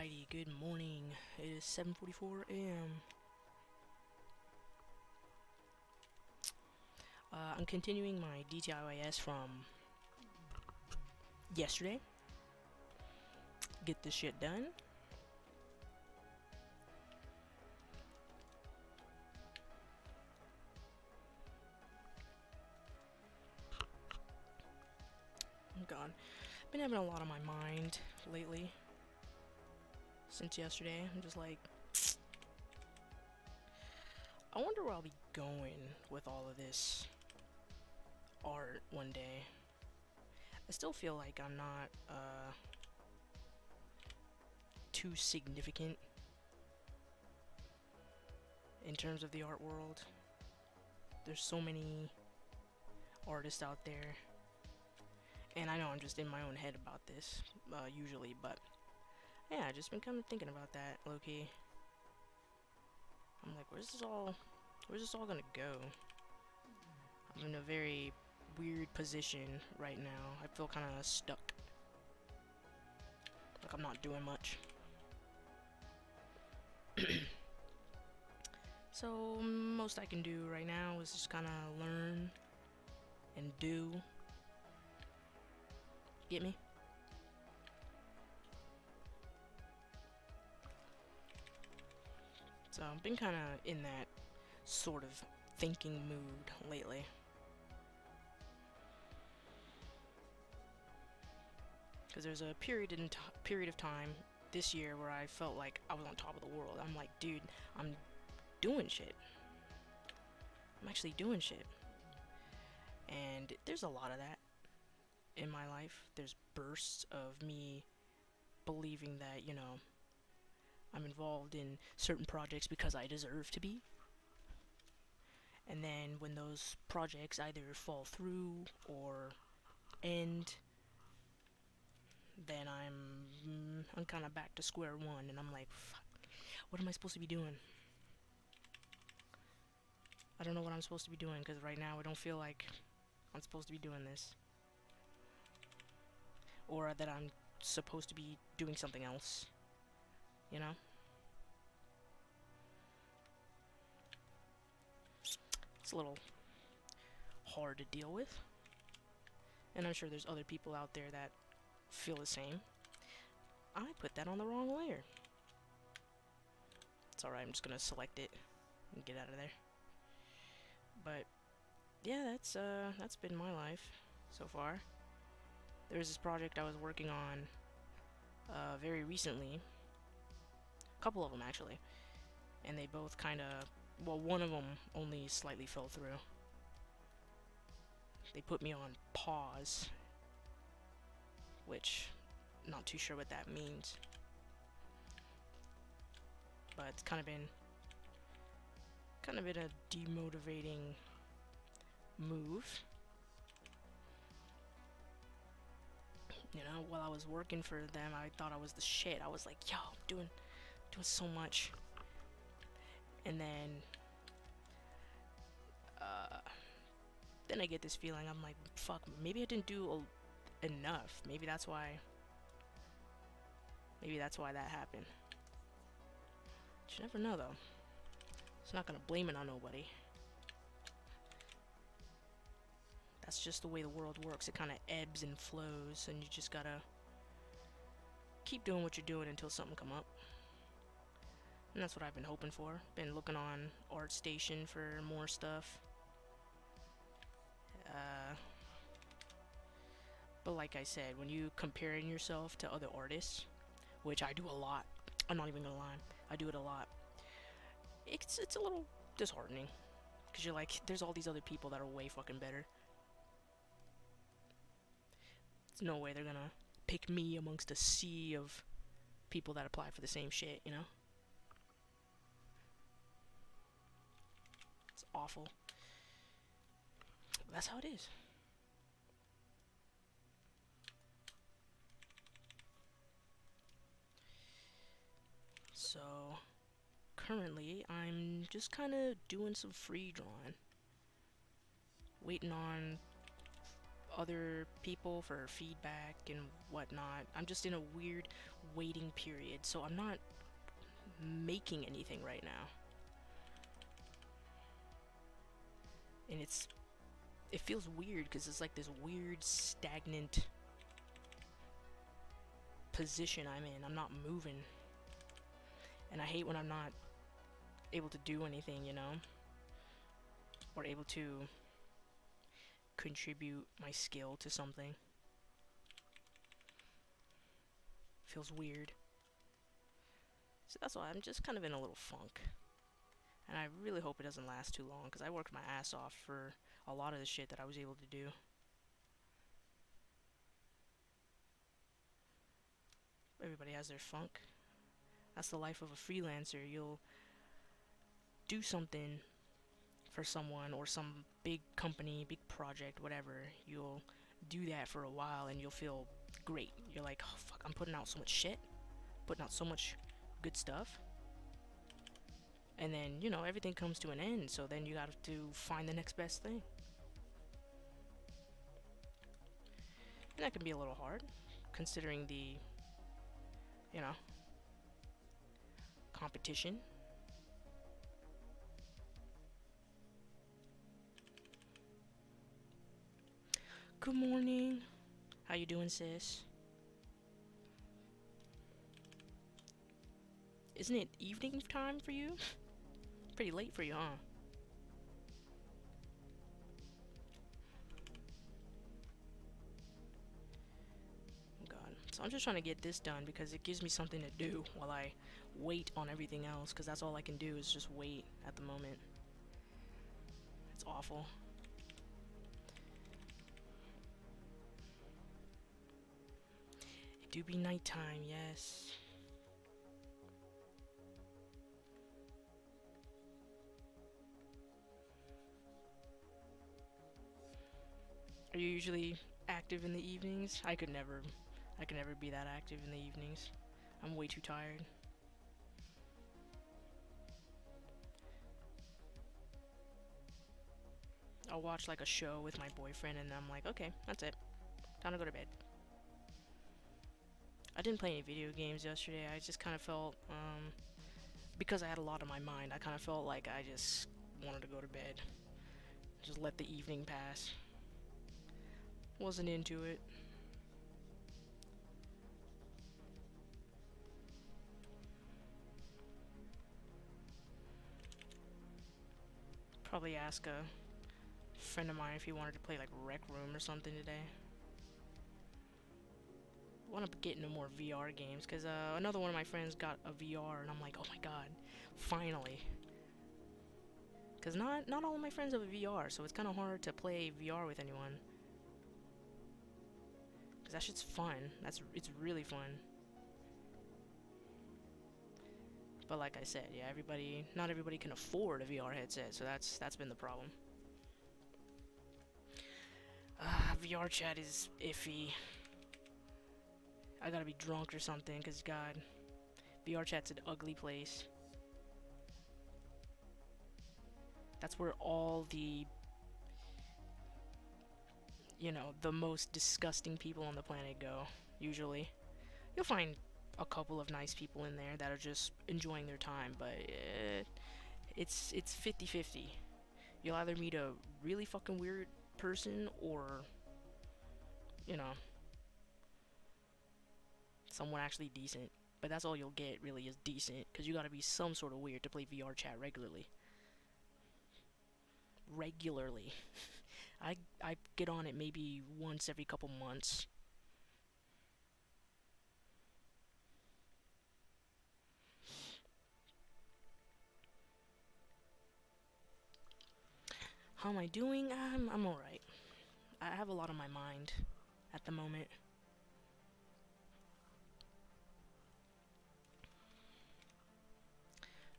Alrighty, good morning. It is 7:44 a.m. I'm continuing my DTIYS from yesterday. Get this shit done. Oh god. Been having a lot on my mind lately. Since yesterday. I'm just like, I wonder where I'll be going with all of this art one day. I still feel like I'm not too significant in terms of the art world. There's so many artists out there, and I know I'm just in my own head about this usually, but yeah, I just been kind of thinking about that low-key. I'm like, where's this all gonna go? I'm in a very weird position right now. I feel kind of stuck, like I'm not doing much. So most I can do right now is just kind of learn and do. Get me? So I've been kind of in that sort of thinking mood lately. Because there's a period of time this year where I felt like I was on top of the world. I'm like, dude, I'm doing shit. I'm actually doing shit. And there's a lot of that in my life. There's bursts of me believing that, you know, I'm involved in certain projects because I deserve to be. And then when those projects either fall through or end, then I'm kind of back to square one, and I'm like, fuck, what am I supposed to be doing? I don't know what I'm supposed to be doing, because right now I don't feel like I'm supposed to be doing this. Or that I'm supposed to be doing something else. You know? It's a little hard to deal with. And I'm sure there's other people out there that feel the same. I put that on the wrong layer. It's alright, I'm just gonna select it and get out of there. But yeah, that's been my life so far. There was this project I was working on very recently. A couple of them actually. And they both kinda, well, one of them only slightly fell through. They put me on pause, which not too sure what that means. But it's kind of been a demotivating move. You know, while I was working for them, I thought I was the shit. I was like, yo, I'm doing so much. And then I get this feeling, I'm like, fuck, maybe I didn't do enough. Maybe that's why that happened. But you never know, though. It's not gonna blame it on nobody. That's just the way the world works. It kind of ebbs and flows, and you just gotta keep doing what you're doing until something come up. And that's what I've been hoping for. Been looking on ArtStation for more stuff. But like I said, when you comparing yourself to other artists, which I do a lot, I'm not even gonna lie, I do it a lot, it's a little disheartening. Because you're like, there's all these other people that are way fucking better. There's no way they're gonna pick me amongst a sea of people that apply for the same shit, you know? It's awful. But that's how it is. So, currently, I'm just kind of doing some free drawing. Waiting on other people for feedback and whatnot. I'm just in a weird waiting period, so I'm not making anything right now. And it feels weird because it's like this weird stagnant position I'm in. I'm not moving. And I hate when I'm not able to do anything, you know? Or able to contribute my skill to something. Feels weird. So that's why I'm just kind of in a little funk. And I really hope it doesn't last too long, because I worked my ass off for a lot of the shit that I was able to do. Everybody has their funk. That's the life of a freelancer. You'll do something for someone or some big company, big project, whatever. You'll do that for a while and you'll feel great. You're like, oh fuck, I'm putting out so much shit, putting out so much good stuff. And then, you know, everything comes to an end, so then you gotta to find the next best thing. And that can be a little hard, considering the, you know, competition. Good morning. How you doing, sis? Isn't it evening time for you? Pretty late for you, huh? God. So I'm just trying to get this done because it gives me something to do while I wait on everything else, because that's all I can do is just wait at the moment. It's awful. It do be nighttime, yes. Are you usually active in the evenings? I could never be that active in the evenings. I'm way too tired. I'll watch like a show with my boyfriend and I'm like, okay, that's it. Time to go to bed. I didn't play any video games yesterday. I just kind of felt, because I had a lot on my mind, I kind of felt like I just wanted to go to bed. Just let the evening pass. Wasn't into it. Probably ask a friend of mine if he wanted to play like Rec Room or something today. I want to get into more VR games because another one of my friends got a VR and I'm like, oh my god, finally. Because not all of my friends have a VR, so it's kind of hard to play VR with anyone. Because that shit's fun. It's really fun. But like I said, yeah, not everybody can afford a VR headset, so that's been the problem. VR chat is iffy. I gotta be drunk or something, cause God, VR chat's an ugly place. That's where all the, you know, the most disgusting people on the planet go, usually. You'll find a couple of nice people in there that are just enjoying their time, but it's 50-50. You'll either meet a really fucking weird person or, you know, someone actually decent. But that's all you'll get, really, is decent, because you gotta be some sort of weird to play VR chat regularly. I get on it maybe once every couple months. How am I doing? I'm alright. I have a lot on my mind at the moment.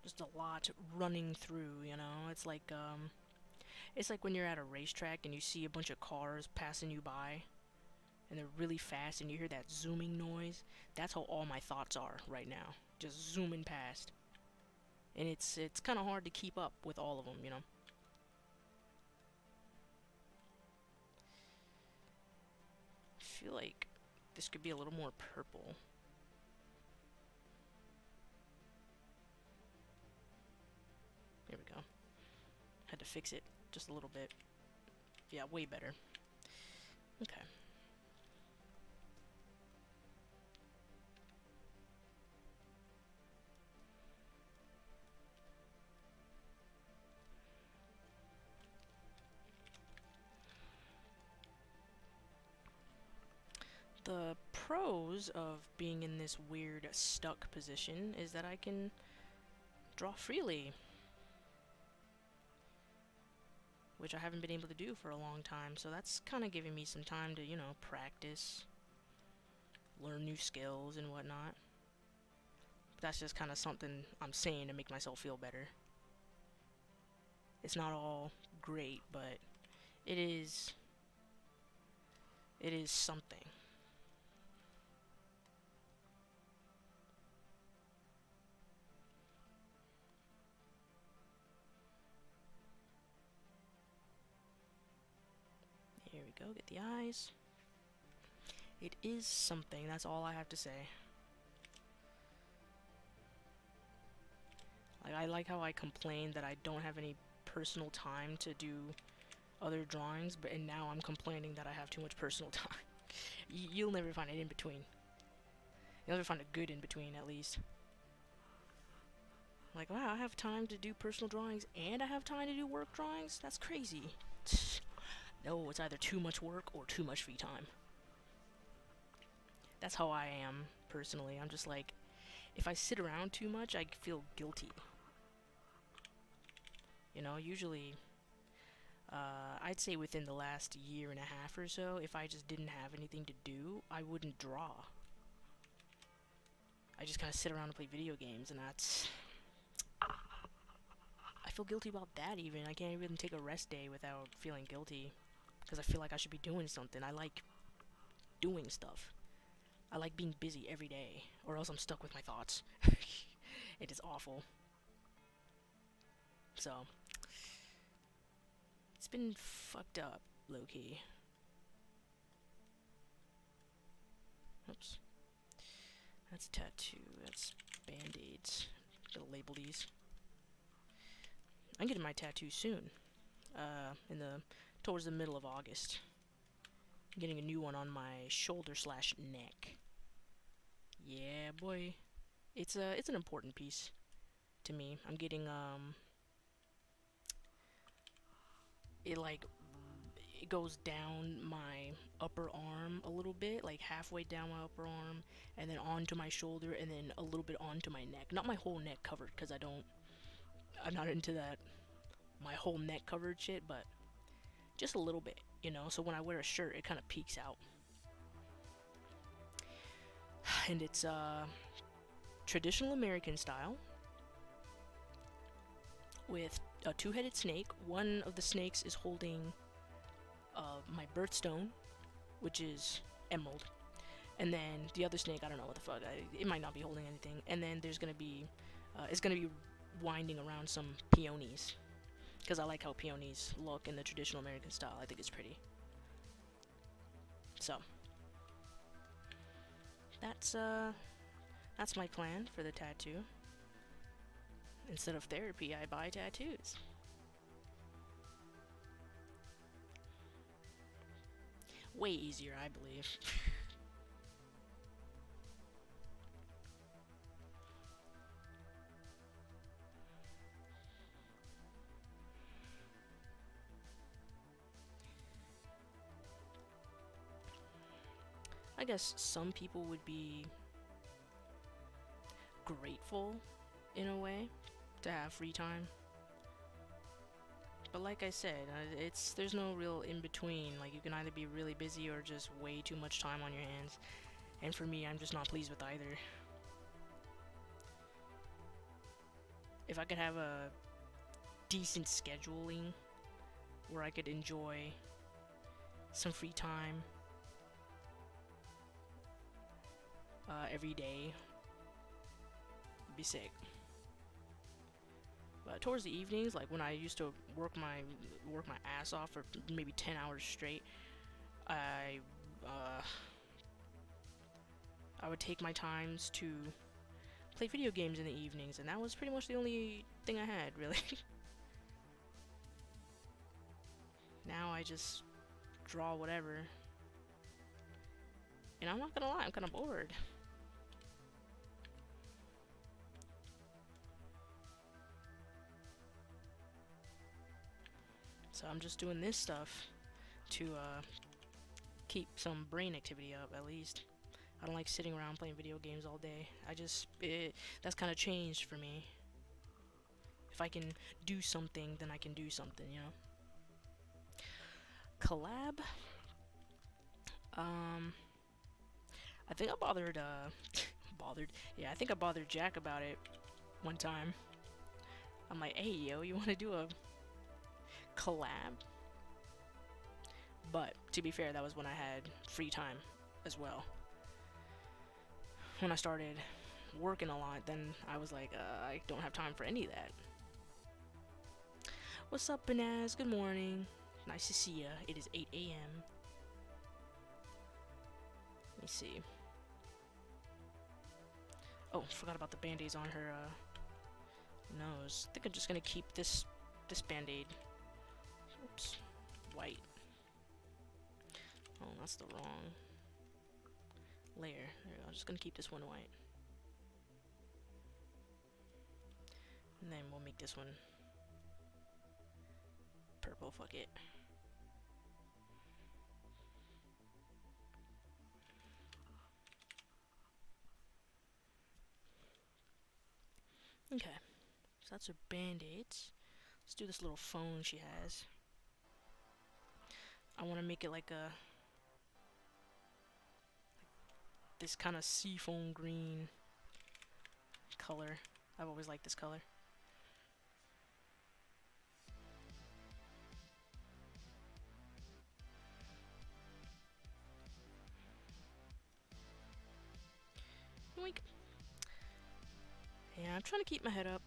Just a lot running through, you know? It's like when you're at a racetrack and you see a bunch of cars passing you by and they're really fast and you hear that zooming noise. That's how all my thoughts are right now. Just zooming past. And it's kind of hard to keep up with all of them, you know? feel like this could be a little more purple. There we go. Had to fix it just a little bit. Yeah, way better. Okay. The pros of being in this weird stuck position is that I can draw freely, which I haven't been able to do for a long time, so that's kind of giving me some time to, you know, practice, learn new skills and whatnot. But that's just kind of something I'm saying to make myself feel better. It's not all great, but it is something. Here we go, get the eyes. It is something, that's all I have to say. Like, I like how I complained that I don't have any personal time to do other drawings, and now I'm complaining that I have too much personal time. You'll never find an in-between. You'll never find a good in-between, at least. Like, wow, I have time to do personal drawings and I have time to do work drawings? That's crazy. No, it's either too much work or too much free time. That's how I am, personally. I'm just like, if I sit around too much, I feel guilty. You know, usually, I'd say within the last year and a half or so, if I just didn't have anything to do, I wouldn't draw. I just kind of sit around and play video games, and that's... I feel guilty about that, even. I can't even take a rest day without feeling guilty, because I feel like I should be doing something. I like doing stuff. I like being busy every day, or else I'm stuck with my thoughts. It is awful. So, it's been fucked up, low-key. Oops. That's a tattoo. That's band-aids. Gotta label these. I'm getting my tattoo soon. Towards the middle of August. I'm getting a new one on my shoulder/neck. Yeah, boy. It's an important piece to me. I'm getting it goes down my upper arm a little bit, like halfway down my upper arm, and then onto my shoulder, and then a little bit onto my neck. Not my whole neck covered, because I'm not into that my whole neck covered shit, but just a little bit, you know, so when I wear a shirt, it kind of peeks out. And it's traditional American style with a two-headed snake. One of the snakes is holding my birthstone, which is emerald, and then the other snake, I don't know what the fuck, it might not be holding anything, and then there's gonna be it's gonna be winding around some peonies, because I like how peonies look in the traditional American style. I think it's pretty. So that's my plan for the tattoo. Instead of therapy, I buy tattoos. Way easier, I believe. I guess some people would be grateful, in a way, to have free time. But like I said, there's no real in-between. Like, you can either be really busy or just way too much time on your hands. And for me, I'm just not pleased with either. If I could have a decent scheduling where I could enjoy some free time every day, it'd be sick. But towards the evenings, like when I used to work my ass off for maybe 10 hours straight, I I would take my times to play video games in the evenings, and that was pretty much the only thing I had, really. Now I just draw whatever. And I'm not gonna lie, I'm kinda bored. So I'm just doing this stuff to keep some brain activity up, at least. I don't like sitting around playing video games all day. That's kind of changed for me. If I can do something, then I can do something, you know? Collab? I think I bothered, yeah, I think I bothered Jack about it one time. I'm like, hey, yo, you want to do a collab? But, to be fair, that was when I had free time as well. When I started working a lot, then I was like, I don't have time for any of that. What's up, Banaz? Good morning. Nice to see ya. It is 8 a.m. Let me see. Oh, forgot about the band-aids on her nose. I think I'm just gonna keep this band-aid. Oops. White. Oh, that's the wrong layer. There we go. I'm just gonna keep this one white. And then we'll make this one purple. Fuck it. Okay. So that's her band-aids. Let's do this little phone she has. I want to make it like this kind of seafoam green color. I've always liked this color. Yoink. Yeah, I'm trying to keep my head up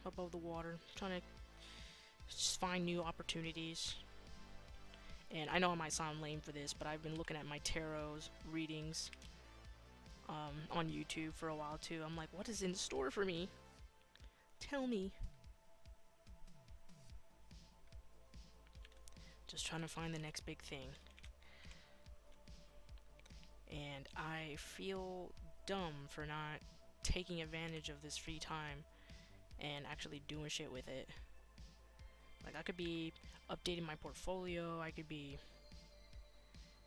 above the water. I'm trying to just find new opportunities. And I know I might sound lame for this, but I've been looking at my tarot's readings on YouTube for a while too. I'm like, what is in store for me? Tell me. Just trying to find the next big thing. And I feel dumb for not taking advantage of this free time and actually doing shit with it. Like, I could be updating my portfolio, I could be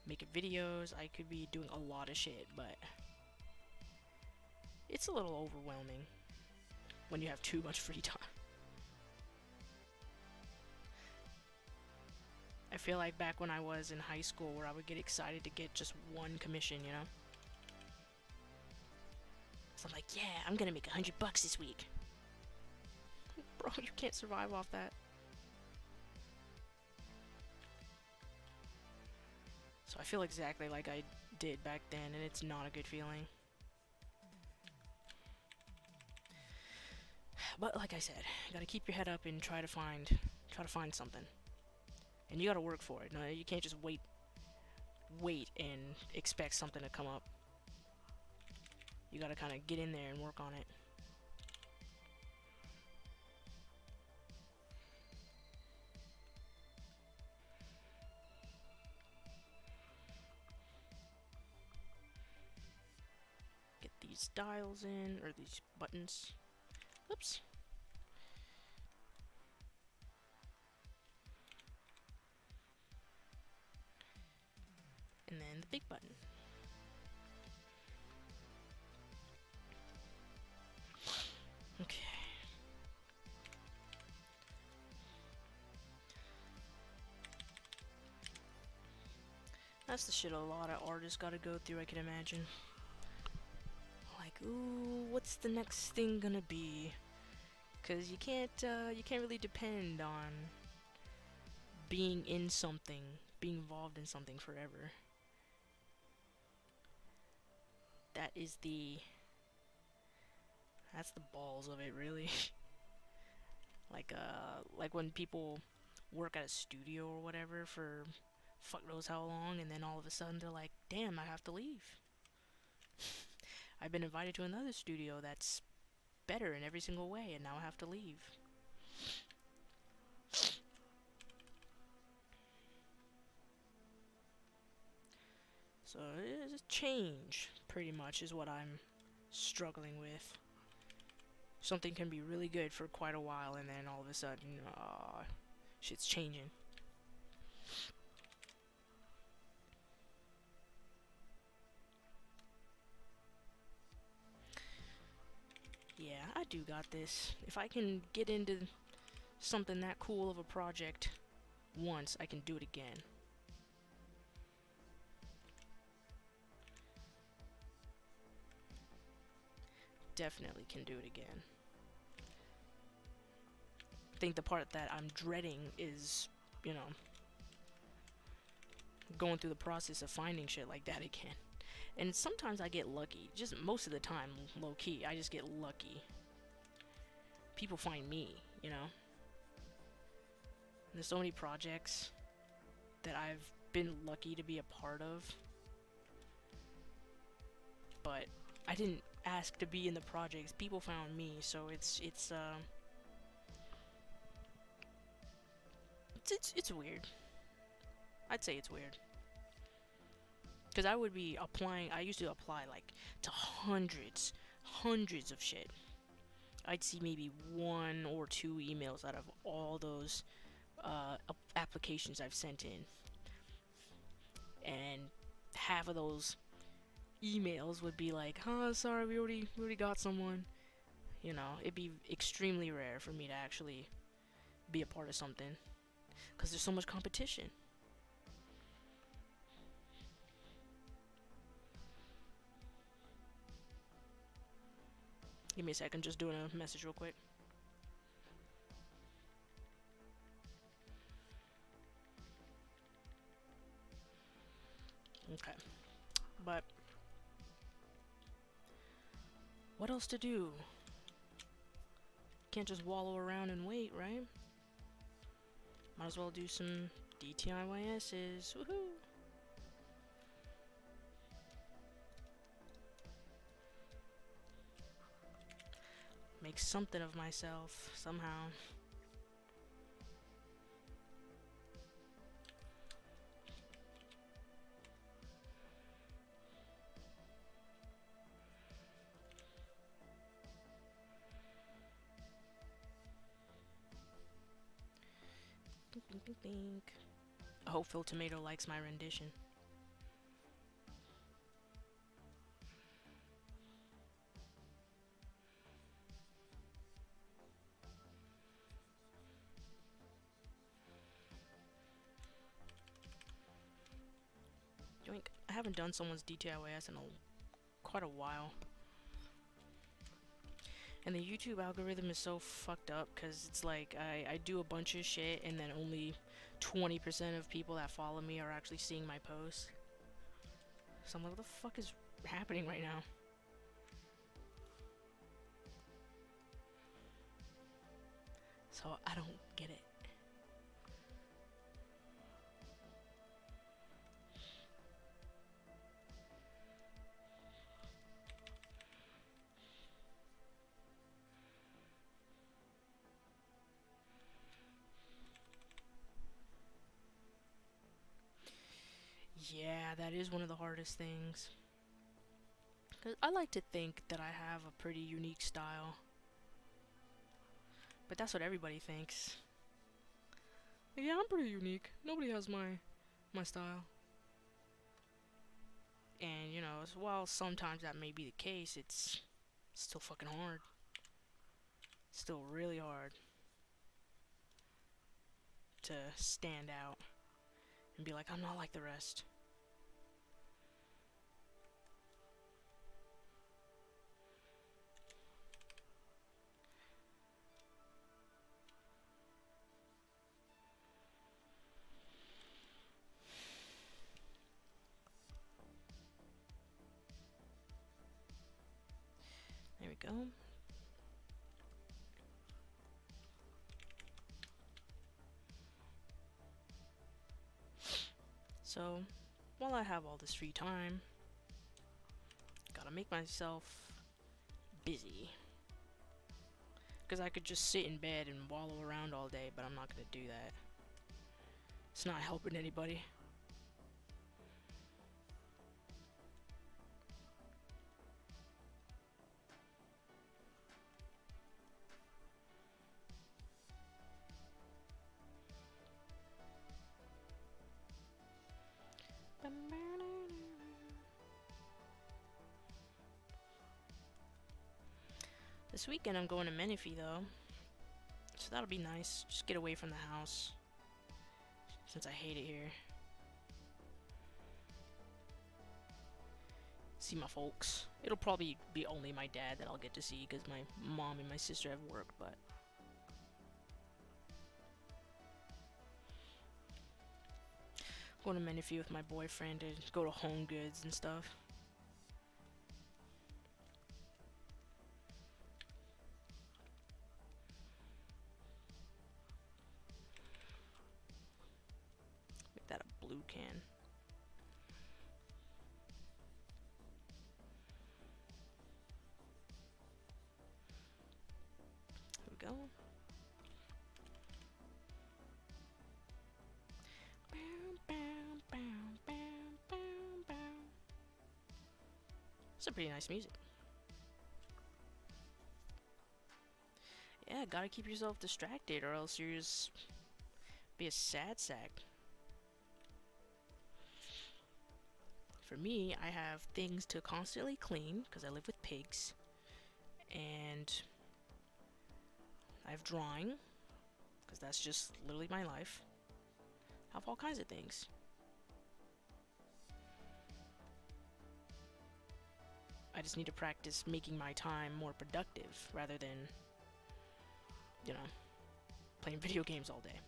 making videos, I could be doing a lot of shit, but it's a little overwhelming when you have too much free time. I feel like back when I was in high school where I would get excited to get just one commission, you know? So I'm like, yeah, I'm gonna make $100 this week. Bro, you can't survive off that. So I feel exactly like I did back then, and it's not a good feeling. But like I said, you gotta keep your head up and try to find something. And you gotta work for it. No, you can't just wait and expect something to come up. You gotta kind of get in there and work on it. Get these dials in, or these buttons. Oops. And then the big button. Okay. That's the shit a lot of artists gotta go through, I can imagine. Like, ooh, what's the next thing gonna be? Cause you can't really depend on being in something, being involved in something forever. That's the balls of it, really. Like when people work at a studio or whatever for fuck knows how long, and then all of a sudden they're like, damn, I have to leave. I've been invited to another studio that's better in every single way, and now I have to leave. So it's change, pretty much, is what I'm struggling with. Something can be really good for quite a while, and then all of a sudden, shit's changing. Yeah, I do got this. If I can get into something that cool of a project once, I can do it again. Definitely can do it again. I think the part that I'm dreading is, you know, going through the process of finding shit like that again. And sometimes I get lucky. Just most of the time, low key, I just get lucky. People find me, you know? There's so many projects that I've been lucky to be a part of. But I didn't ask to be in the projects. People found me, so it's weird. I'd say it's weird. Because I would be applying, I used to apply like to hundreds of shit. I'd see maybe 1 or 2 emails out of all those applications I've sent in. And half of those emails would be like, sorry, we already got someone. You know, it'd be extremely rare for me to actually be a part of something. Because there's so much competition. Give me a second, just doing a message real quick. Okay. But what else to do? Can't just wallow around and wait, right? Might as well do some DTIYS's. Woohoo! Make something of myself somehow. Think. I hope Phil Tomato likes my rendition. Yoink. I haven't done someone's DTIYS in quite a while. And the YouTube algorithm is so fucked up because it's like I do a bunch of shit and then only 20% of people that follow me are actually seeing my posts. So I'm like, what the fuck is happening right now? So I don't get it. Yeah, that is one of the hardest things. 'Cause I like to think that I have a pretty unique style. But that's what everybody thinks. Yeah, I'm pretty unique. Nobody has my style. And, you know, while sometimes that may be the case, it's still fucking hard. Still really hard to stand out and be like, I'm not like the rest. There we go. So, while I have all this free time, gotta Gotta make myself busy. Because I could just sit in bed and wallow around all day, but I'm not gonna do that. It's not helping anybody. This weekend I'm going to Menifee though, so that'll be nice. Just get away from the house, since I hate it here. See my folks. It'll probably be only my dad that I'll get to see, because my mom and my sister have work, but... going to Menifee with my boyfriend to go to Home Goods and stuff. Make that a blue can. There we go. It's a pretty nice music. Yeah, gotta keep yourself distracted or else you're just be a sad sack. For me, I have things to constantly clean because I live with pigs, and I have drawing because that's just literally my life. I have all kinds of things. I just need to practice making my time more productive rather than, you know, playing video games all day.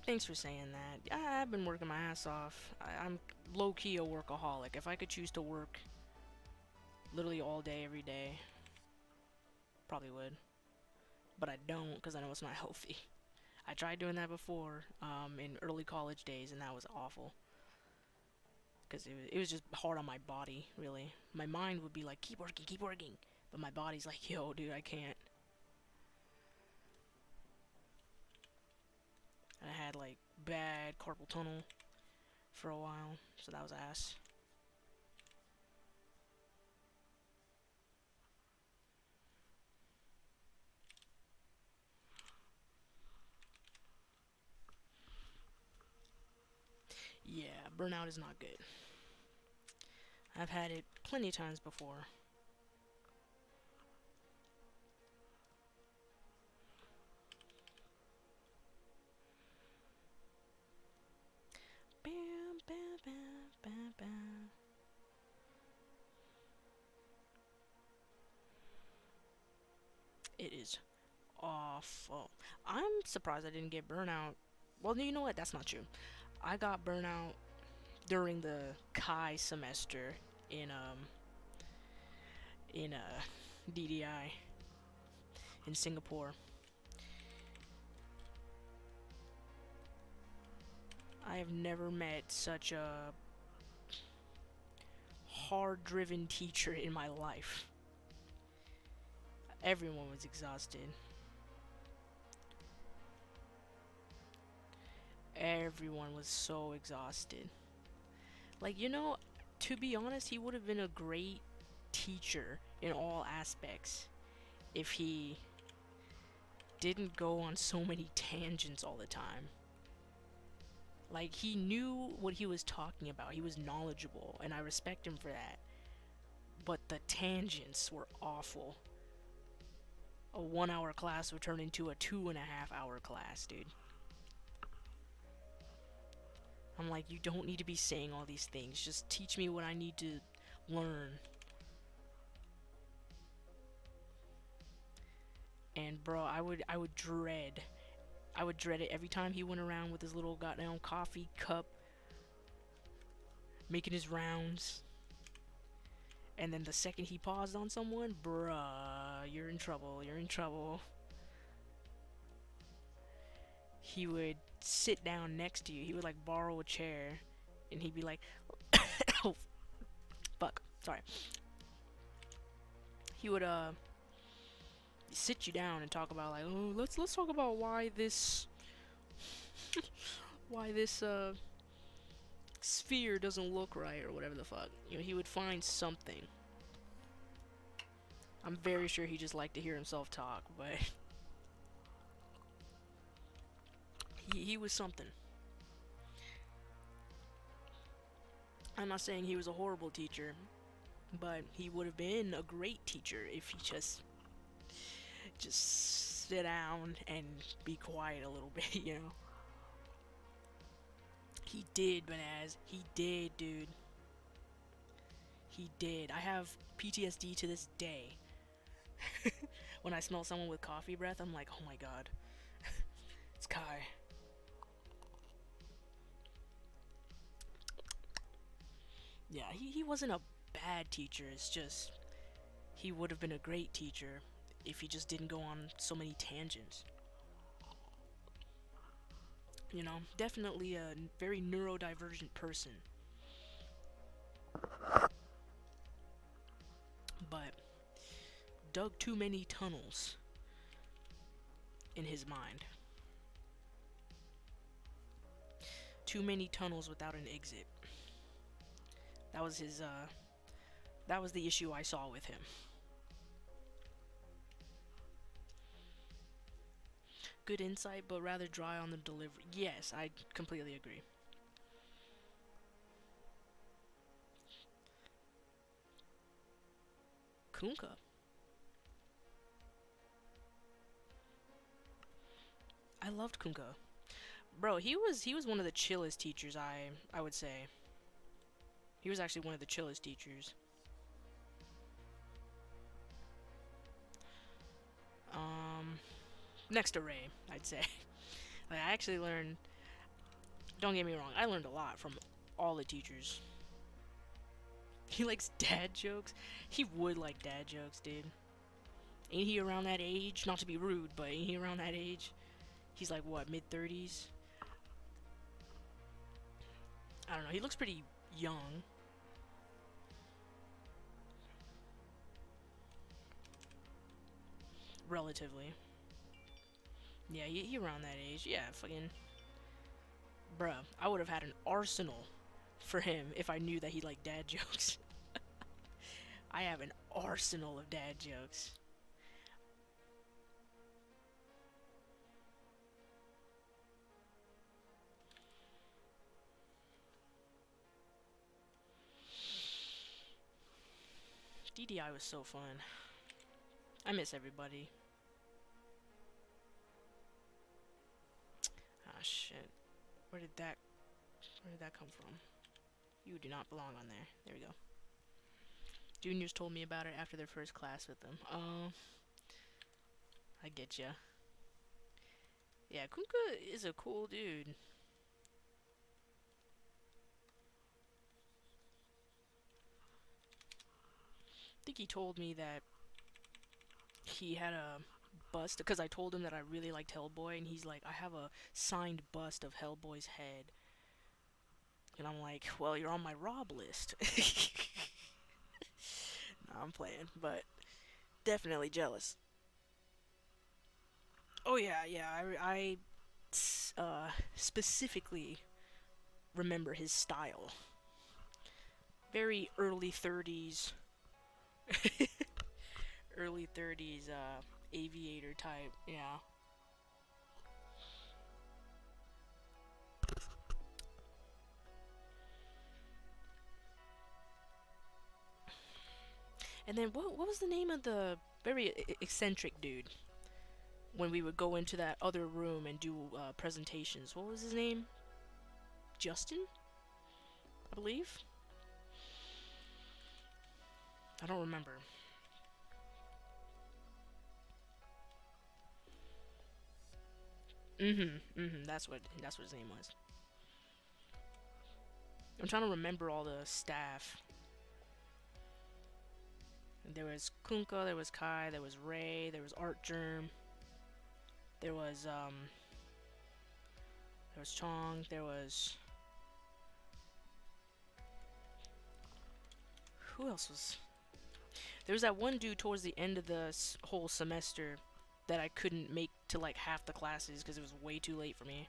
Thanks for saying that. I've been working my ass off. I'm low-key a workaholic. If I could choose to work literally all day, every day, probably would. But I don't, because I know it's not healthy. I tried doing that before, in early college days, and that was awful. Because it was just hard on my body, really. My mind would be like, keep working. But my body's like, yo, dude, I can't. And I had like bad carpal tunnel for a while, so that was ass. Yeah, burnout is not good. I've had it plenty of times before. Bam, bam, bam, bam, bam. It is awful. I'm surprised I didn't get burnout. Well, you know what? That's not true. I got burnout during the Kai semester in DDI in Singapore. I have never met such a hard-driven teacher in my life. Everyone was exhausted. Everyone was so exhausted. Like, you know, to be honest, he would have been a great teacher in all aspects if he didn't go on so many tangents all the time. Like, he knew what he was talking about. He was knowledgeable, and I respect him for that. But the tangents were awful. A 1 hour class would turn into a 2.5 hour class, dude. I'm like, you don't need to be saying all these things. Just teach me what I need to learn. And bro, I would dread it every time he went around with his little goddamn coffee cup making his rounds. And then the second he paused on someone, bruh, you're in trouble, you're in trouble. He would sit down next to you. He would like borrow a chair, and he'd be like, "Oh, fuck, sorry." He would sit you down and talk about like, "Oh, let's talk about why this why this sphere doesn't look right or whatever the fuck." You know, he would find something. I'm very sure he just liked to hear himself talk, but he was something. I'm not saying he was a horrible teacher, but he would have been a great teacher if he just sit down and be quiet a little bit, you know. He did, Banaz. He did, dude. He did. I have PTSD to this day. When I smell someone with coffee breath, I'm like, oh my god. It's Kai. Yeah, he wasn't a bad teacher. It's just he would have been a great teacher if he just didn't go on so many tangents. You know, definitely a very neurodivergent person. But dug too many tunnels in his mind. Too many tunnels without an exit. That was his that was the issue I saw with him. Good insight, but rather dry on the delivery. Yes, I completely agree. Kunka. I loved Kunka. Bro, he was one of the chillest teachers, I would say. He was actually one of the chillest teachers. Um Next to Ray, I'd say. Like, I actually learned, don't get me wrong, I learned a lot from all the teachers. He likes dad jokes. He would like dad jokes, dude. Ain't he around that age? Not to be rude, but ain't he around that age? He's like, what, mid-30s? I don't know, he looks pretty young. Relatively. Yeah, he around that age. Yeah, fucking... Bruh, I would have had an arsenal for him if I knew that he liked dad jokes. I have an arsenal of dad jokes. DDI was so fun. I miss everybody. Ah, shit. Where did that come from? You do not belong on there. There we go. Juniors told me about it after their first class with them. Oh, I get ya. Yeah, Kunka is a cool dude. I think he told me that he had a bust because I told him that I really liked Hellboy, and he's like, I have a signed bust of Hellboy's head. And I'm like, well, you're on my rob list. Nah, I'm playing, but definitely jealous. Oh yeah, yeah. Specifically remember his style. Very early 30s, early 30s aviator type. Yeah. And then what was the name of the very eccentric dude when we would go into that other room and do presentations? What was his name? Justin, I believe. I don't remember. Mhm. Mhm. That's what his name was. I'm trying to remember all the staff. There was Kunka, there was Kai, there was Ray, there was Artgerm, there was Chong, there was, who else was? There was that one dude towards the end of the whole semester that I couldn't make to like half the classes because it was way too late for me.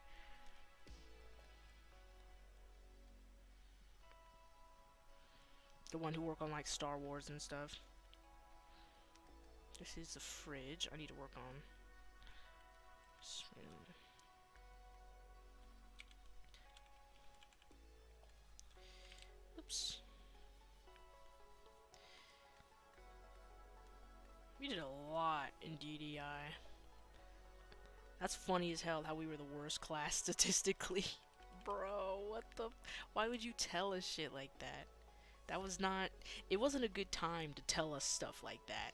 The one who worked on like Star Wars and stuff. This is the fridge I need to work on. Oops. We did a lot in DDI. That's funny as hell how we were the worst class statistically. Bro, what the... Why would you tell us shit like that? That was not... It wasn't a good time to tell us stuff like that.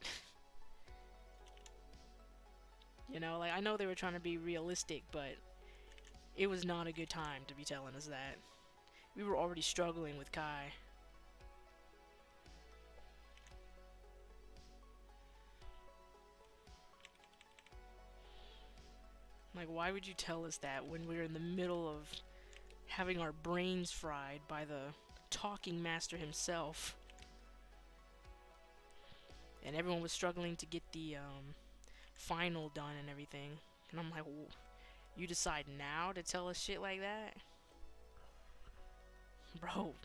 You know, like, I know they were trying to be realistic, but it was not a good time to be telling us that. We were already struggling with Kai. Like, why would you tell us that when we were in the middle of having our brains fried by the talking master himself? And everyone was struggling to get the final done and everything. And I'm like, you decide now to tell us shit like that? Bro.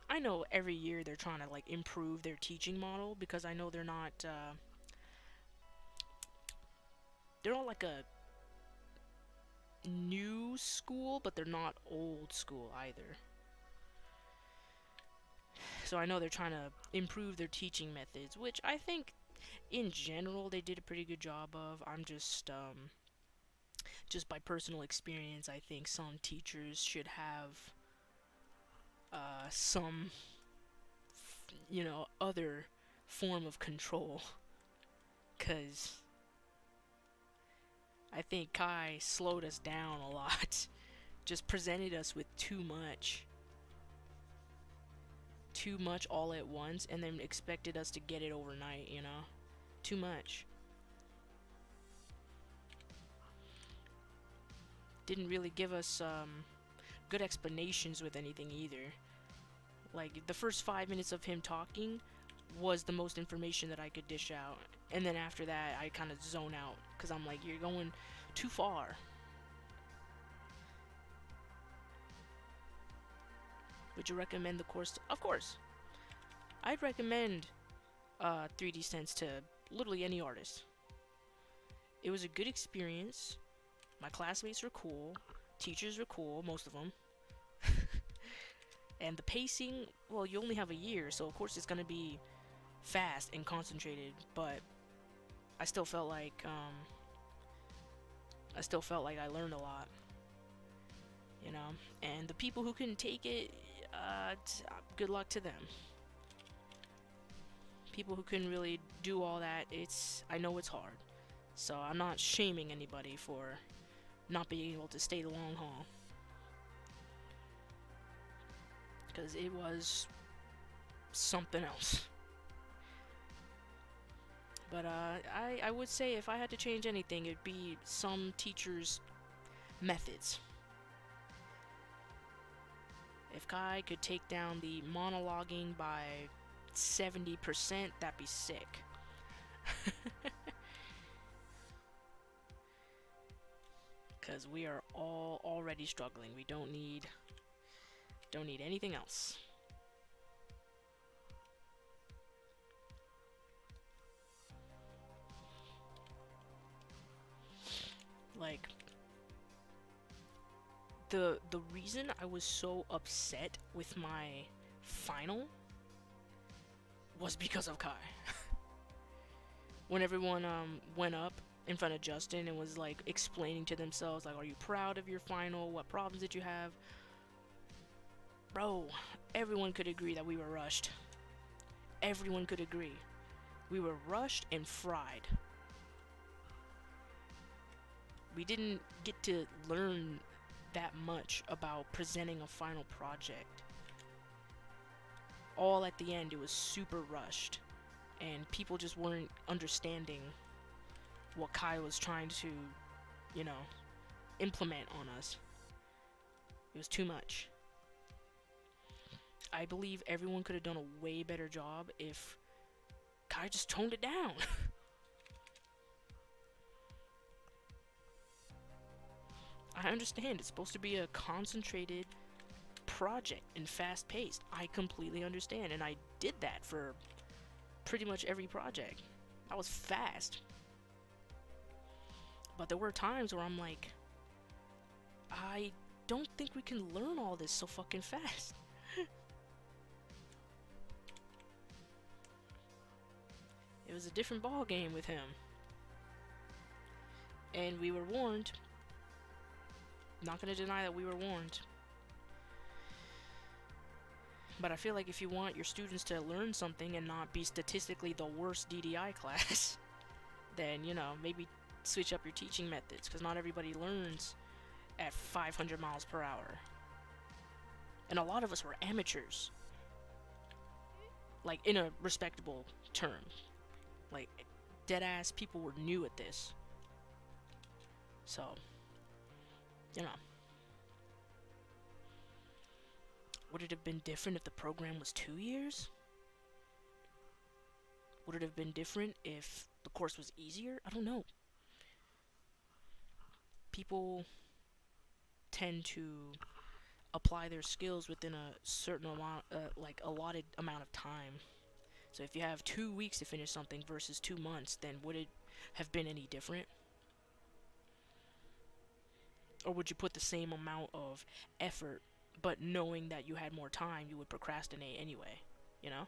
I know every year they're trying to like improve their teaching model, because I know they're not like a new school, but they're not old school either. So I know they're trying to improve their teaching methods, which I think in general they did a pretty good job of. I'm just by personal experience, I think some teachers should have some, you know, other form of control. 'Cause I think Kai slowed us down a lot. Just presented us with too much. Too much all at once, and then expected us to get it overnight, you know? Too much. Didn't really give us good explanations with anything either. Like, the first 5 minutes of him talking was the most information that I could dish out. And then after that, I kind of zone out, because I'm like, you're going too far. Would you recommend the course? Of course. I'd recommend 3D Sense to literally any artist. It was a good experience. My classmates were cool. Teachers were cool, most of them. And the pacing, well, you only have a year, so of course it's gonna be fast and concentrated, but I still felt like I learned a lot, you know. And the people who couldn't take it, good luck to them. People who couldn't really do all that, I know it's hard, so I'm not shaming anybody for not being able to stay the long haul, because it was something else. But I would say if I had to change anything, it'd be some teachers' methods. If Kai could take down the monologuing by 70%, that'd be sick. Because we are all already struggling. We don't need anything else. Like, the reason I was so upset with my final was because of Kai. When everyone went up in front of Justin and was like explaining to themselves, like, are you proud of your final? What problems did you have? Bro, everyone could agree that we were rushed. Everyone could agree. We were rushed and fried. We didn't get to learn that much about presenting a final project. All at the end, it was super rushed, and people just weren't understanding what Kai was trying to, you know, implement on us. It was too much. I believe everyone could have done a way better job if Kai just toned it down. I understand it's supposed to be a concentrated project and fast paced. I completely understand, and I did that for pretty much every project. I was fast. But there were times where I'm like, I don't think we can learn all this so fucking fast. It was a different ball game with him. And we were warned. Not gonna deny that we were warned. But I feel like if you want your students to learn something and not be statistically the worst DDI class, then, you know, maybe switch up your teaching methods, because not everybody learns at 500 miles per hour. And a lot of us were amateurs. Like, in a respectable term. Like, deadass people were new at this. So, you know. Would it have been different if the program was 2 years? Would it have been different if the course was easier? I don't know. People tend to apply their skills within a certain amount, like allotted amount of time. So if you have 2 weeks to finish something versus 2 months, then would it have been any different? Or would you put the same amount of effort, but knowing that you had more time, you would procrastinate anyway, you know?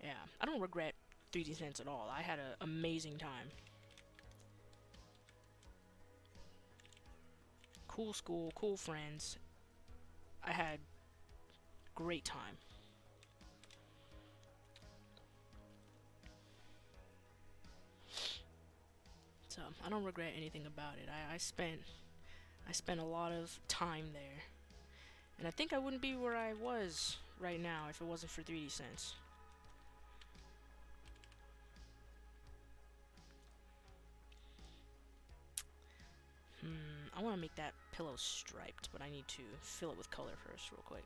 Yeah, I don't regret 3D Sense at all. I had an amazing time. Cool school, cool friends. I had great time. So I don't regret anything about it. I spent a lot of time there, and I think I wouldn't be where I was right now if it wasn't for 3D Sense. I want to make that pillow striped, but I need to fill it with color first real quick.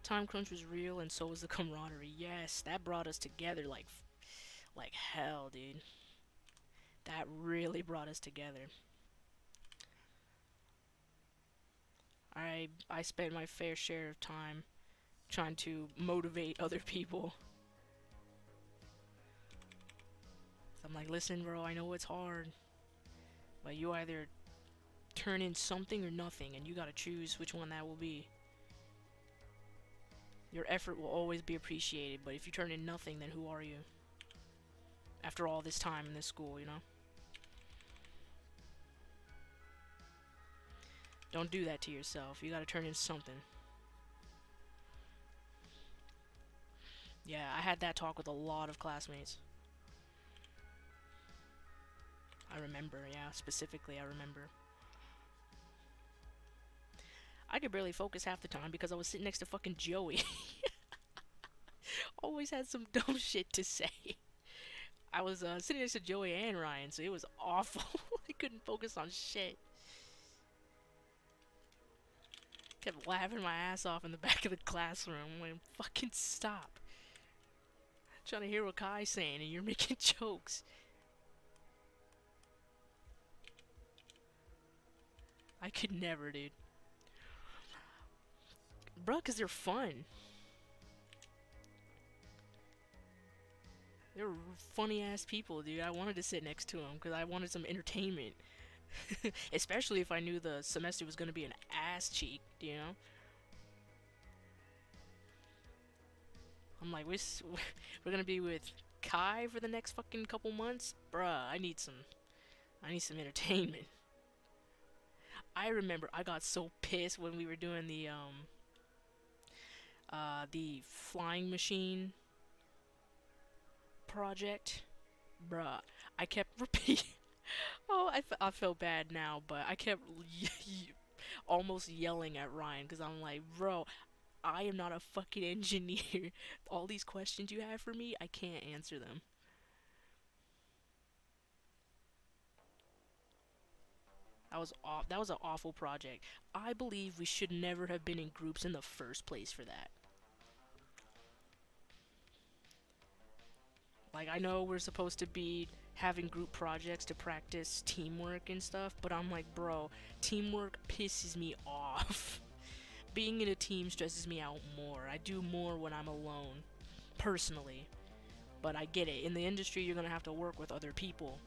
Time crunch was real, and so was the camaraderie. Yes, that brought us together like hell, dude. That really brought us together. I spent my fair share of time trying to motivate other people. I'm like, listen, bro, I know it's hard, but you either turn in something or nothing, and you gotta choose which one that will be. Your effort will always be appreciated, but if you turn in nothing, then who are you? After all this time in this school, you know? Don't do that to yourself. You gotta turn in something. Yeah, I had that talk with a lot of classmates. I remember, yeah, specifically I remember. I could barely focus half the time because I was sitting next to fucking Joey. Always had some dumb shit to say. I was sitting next to Joey and Ryan, so it was awful. I couldn't focus on shit. Kept laughing my ass off in the back of the classroom. I'm like, fucking stop. I'm trying to hear what Kai's saying and you're making jokes. I could never, dude. Bruh, cause they're fun. They're funny ass people, dude. I wanted to sit next to them because I wanted some entertainment. Especially if I knew the semester was gonna be an ass cheek, you know? I'm like, we're gonna be with Kai for the next fucking couple months? Bruh, I need some entertainment. I remember I got so pissed when we were doing the flying machine project. Bruh, I kept repeating. Oh, I feel bad now, but I kept almost yelling at Ryan because I'm like, bro, I am not a fucking engineer. All these questions you have for me, I can't answer them. That was an awful project. I believe we should never have been in groups in the first place for that. Like, I know we're supposed to be having group projects to practice teamwork and stuff, but I'm like, bro, teamwork pisses me off. Being in a team stresses me out more. I do more when I'm alone, personally. But I get it. In the industry, you're gonna have to work with other people,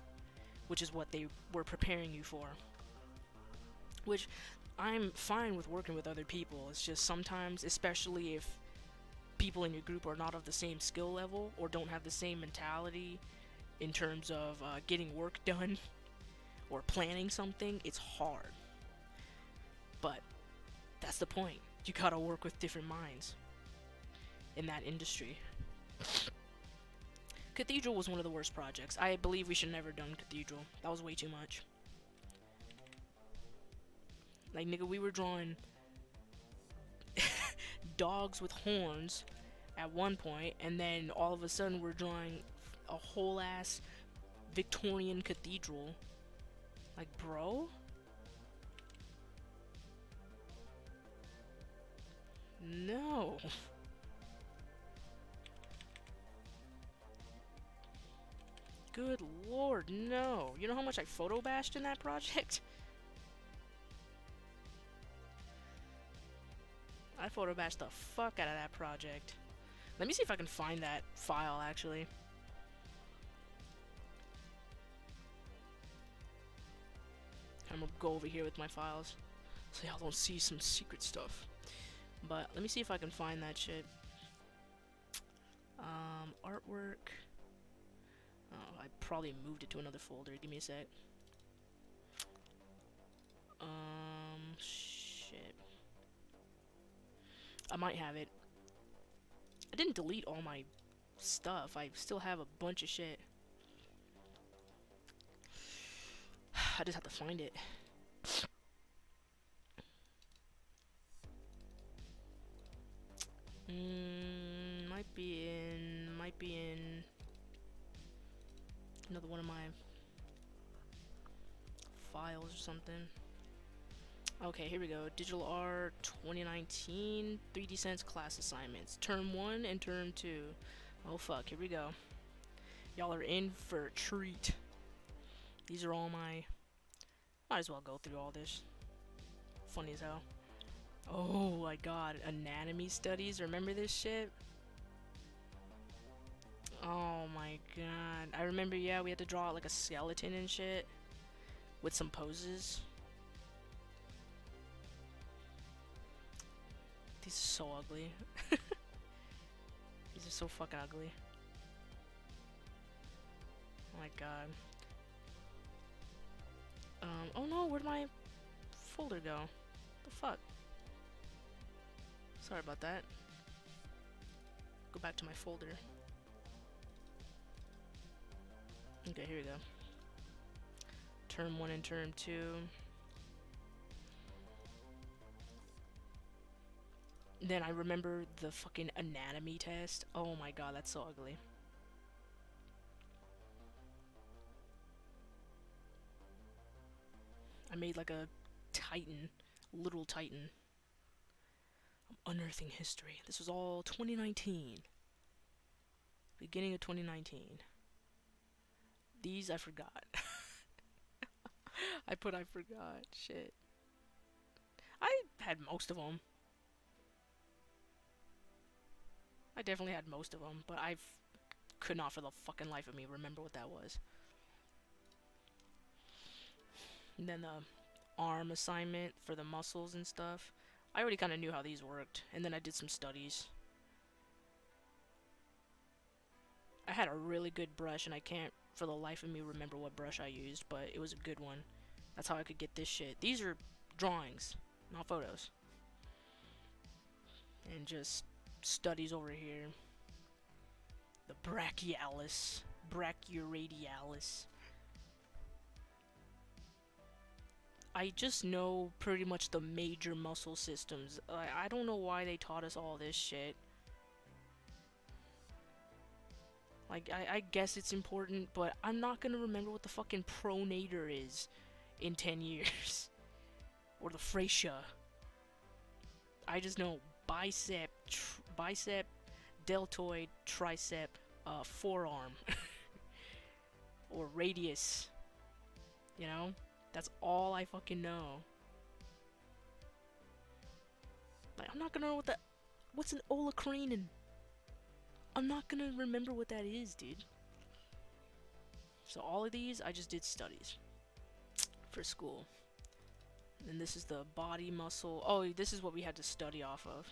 which is what they were preparing you for. Which I'm fine with working with other people. It's just sometimes, especially if people in your group are not of the same skill level or don't have the same mentality in terms of getting work done or planning something, it's hard. But that's the point. You gotta work with different minds in that industry. Cathedral was one of the worst projects. I believe we should never have done Cathedral. That was way too much. Like, nigga, we were drawing dogs with horns at one point, and then all of a sudden we're drawing a whole ass Victorian cathedral. Like, bro? No. Good lord, no. You know how much I photo bashed in that project? I photo bashed the fuck out of that project. Let me see if I can find that file, actually. I'm gonna go over here with my files so y'all don't see some secret stuff. But let me see if I can find that shit. Artwork. Oh, I probably moved it to another folder. Give me a sec. Shit. I might have it. I didn't delete all my stuff. I still have a bunch of shit. I just have to find it. Might be in another one of my files or something. Okay, here we go. Digital Art 2019 3D Sense class assignments. Term 1 and Term 2. Oh fuck, here we go. Y'all are in for a treat. These are all my... Might as well go through all this. Funny as hell. Oh my god, anatomy studies. Remember this shit? Oh my god. I remember, yeah, we had to draw like a skeleton and shit. With some poses. These are so ugly. These are so fucking ugly. Oh my god. Oh no, where'd my folder go? The fuck? Sorry about that. Go back to my folder. Okay, here we go. Term 1 and Term 2. Then I remember the fucking anatomy test. Oh my god, that's so ugly. I made like a titan, little titan. I'm unearthing history. This was all 2019. Beginning of 2019. These I forgot. I forgot. Shit. I had most of them. I definitely had most of them, but I could not for the fucking life of me remember what that was. And then the arm assignment for the muscles and stuff. I already kind of knew how these worked, and then I did some studies. I had a really good brush, and I can't for the life of me remember what brush I used, but it was a good one. That's how I could get this shit. These are drawings, not photos. And just studies over here. The brachialis Brachyradialis. I just know pretty much the major muscle systems. I don't know why they taught us all this shit. Like, I guess it's important, but I'm not gonna remember what the fucking pronator is in 10 years. Or the fascia. I just know bicep, deltoid, tricep, forearm. Or radius. You know? That's all I fucking know. Like, I'm not gonna know what's an olecranon? I'm not gonna remember what that is, dude. So all of these, I just did studies for school. And this is the body muscle. Oh, this is what we had to study off of.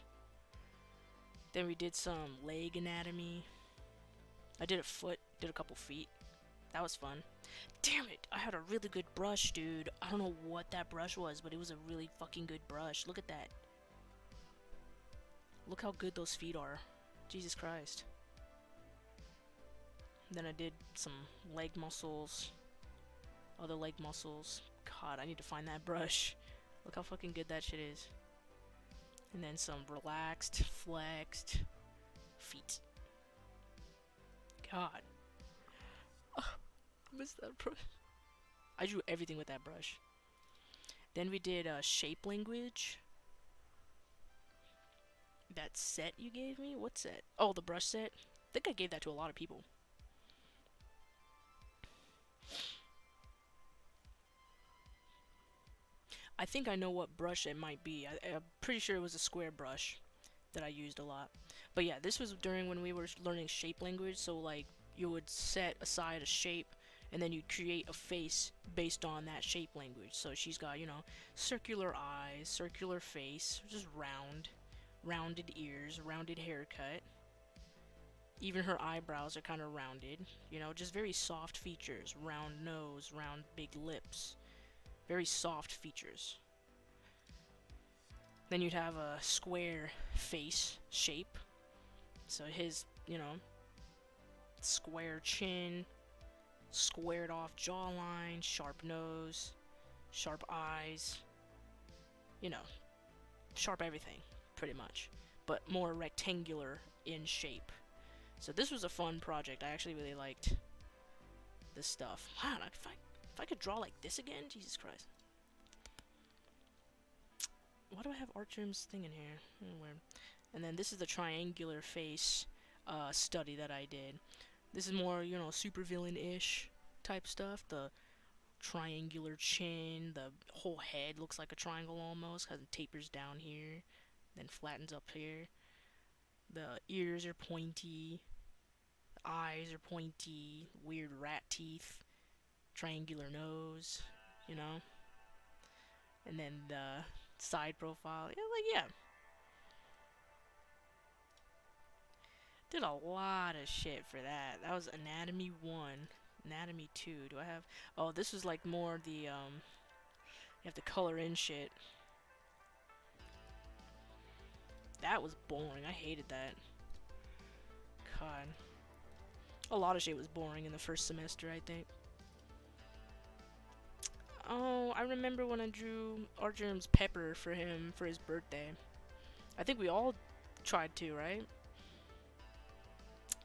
Then we did some leg anatomy. I did a foot, did a couple feet. That was fun. Damn it, I had a really good brush, dude. I don't know what that brush was, but it was a really fucking good brush. Look at that. Look how good those feet are. Jesus Christ. Then I did some leg muscles. Other leg muscles. God, I need to find that brush. Look how fucking good that shit is. And then some relaxed, flexed feet. God. I missed that brush. I drew everything with that brush. Then we did shape language. That set you gave me? What set? Oh, the brush set? I think I gave that to a lot of people. I think I know what brush it might be. I'm pretty sure it was a square brush that I used a lot. But yeah, this was during when we were learning shape language, so like you would set aside a shape and then you'd create a face based on that shape language. So she's got, you know, circular eyes, circular face, just rounded ears, rounded haircut. Even her eyebrows are kind of rounded, you know, just very soft features. Round nose, round big lips. Very soft features. Then you'd have a square face shape. So his, you know, square chin, squared off jawline, sharp nose, sharp eyes. You know, sharp everything, pretty much. But more rectangular in shape. So this was a fun project. I actually really liked this stuff. Man, if I could draw like this again, Jesus Christ. Why do I have Artgerm's thing in here? Weird. And then this is the triangular face study that I did. This is more, you know, supervillain-ish type stuff. The triangular chin, the whole head looks like a triangle almost, because it tapers down here, then flattens up here. The ears are pointy, the eyes are pointy, weird rat teeth, triangular nose, you know. And then the side profile, yeah. Did a lot of shit for that. That was Anatomy 1. Anatomy 2. Do I have... Oh, this was like more the, You have to color in shit. That was boring. I hated that. God. A lot of shit was boring in the first semester, I think. Oh, I remember when I drew Artgerm's Pepper for him for his birthday. I think we all tried to, right?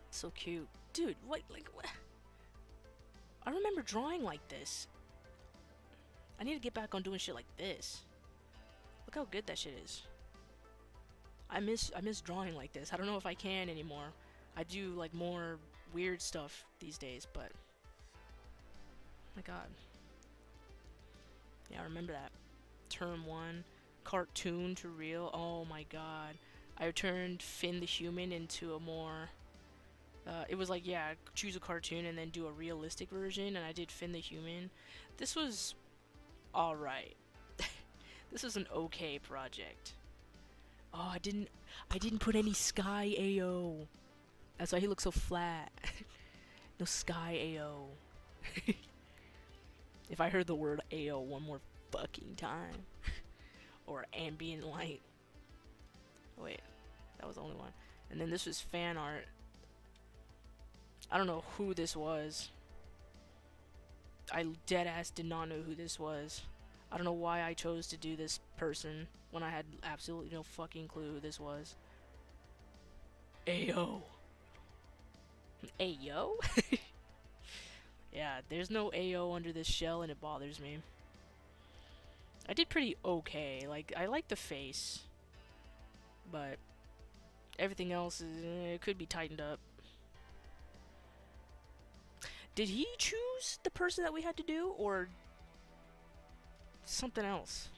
So cute. Dude, what? I remember drawing like this. I need to get back on doing shit like this. Look how good that shit is. I miss drawing like this. I don't know if I can anymore. I do like more weird stuff these days, but my god. Yeah, I remember that. Term 1, cartoon to real. Oh my god. I turned Finn the Human into a more it was like, yeah, choose a cartoon and then do a realistic version, and I did Finn the Human. This was alright. This was an okay project. Oh, I didn't put any Sky AO. That's why he looks so flat. No Sky AO. If I heard the word AO one more fucking time. Or ambient light. Oh, wait, that was the only one. And then this was fan art. I don't know who this was. I dead ass did not know who this was. I don't know why I chose to do this person when I had absolutely no fucking clue who this was. Ayo. Ayo? Yeah, there's no AO under this shell and it bothers me. I did pretty okay. Like, I like the face. But everything else is, it could be tightened up. Did he choose the person that we had to do, or something else?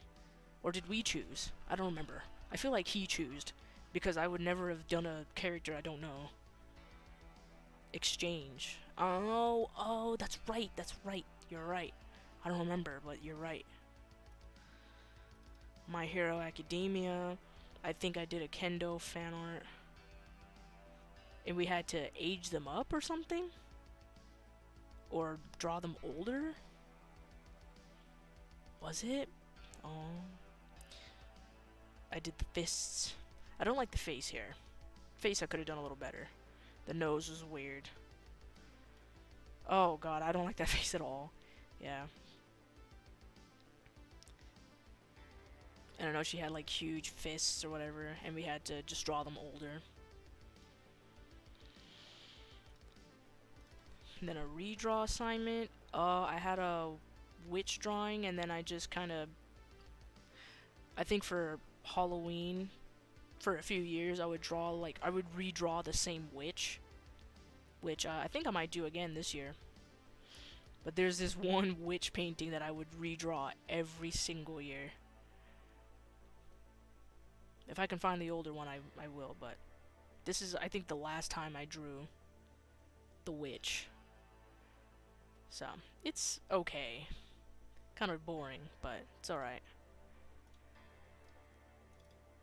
Or did we choose? I don't remember. I feel like he chose, because I would never have done a character I don't know. Exchange. Oh, that's right, you're right. I don't remember, but you're right. My Hero Academia. I think I did a Kendo fan art. And we had to age them up or something? Or draw them older? Was it? Oh. I did the fists. I don't like the face here. Face I could have done a little better. The nose was weird. Oh god, I don't like that face at all. Yeah. I don't know, she had like huge fists or whatever, and we had to just draw them older. And then a redraw assignment. I had a witch drawing, and then I just kind of, I think for Halloween, for a few years, I would redraw the same witch, which I think I might do again this year. But there's this one witch painting that I would redraw every single year. If I can find the older one, I will, but this is, I think, the last time I drew the witch. So, it's okay. Kind of boring, but it's alright.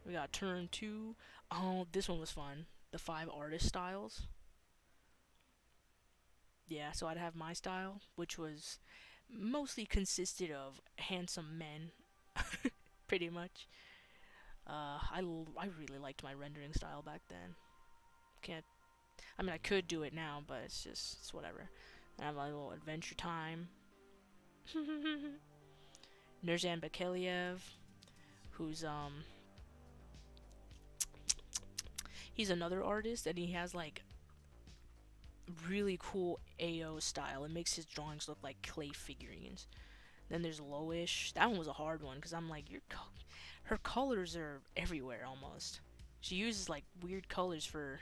We got turn 2. Oh, this one was fun. The 5 artist styles. Yeah, so I'd have my style, which was mostly consisted of handsome men. Pretty much. I really liked my rendering style back then. I mean, I could do it now, but it's whatever. I have my little Adventure Time. Nurzhan Bakeliev, who's, he's another artist, and he has, like, really cool AO style. It makes his drawings look like clay figurines. Then there's Loish. That one was a hard one, because I'm like, her colors are everywhere, almost. She uses, like, weird colors for,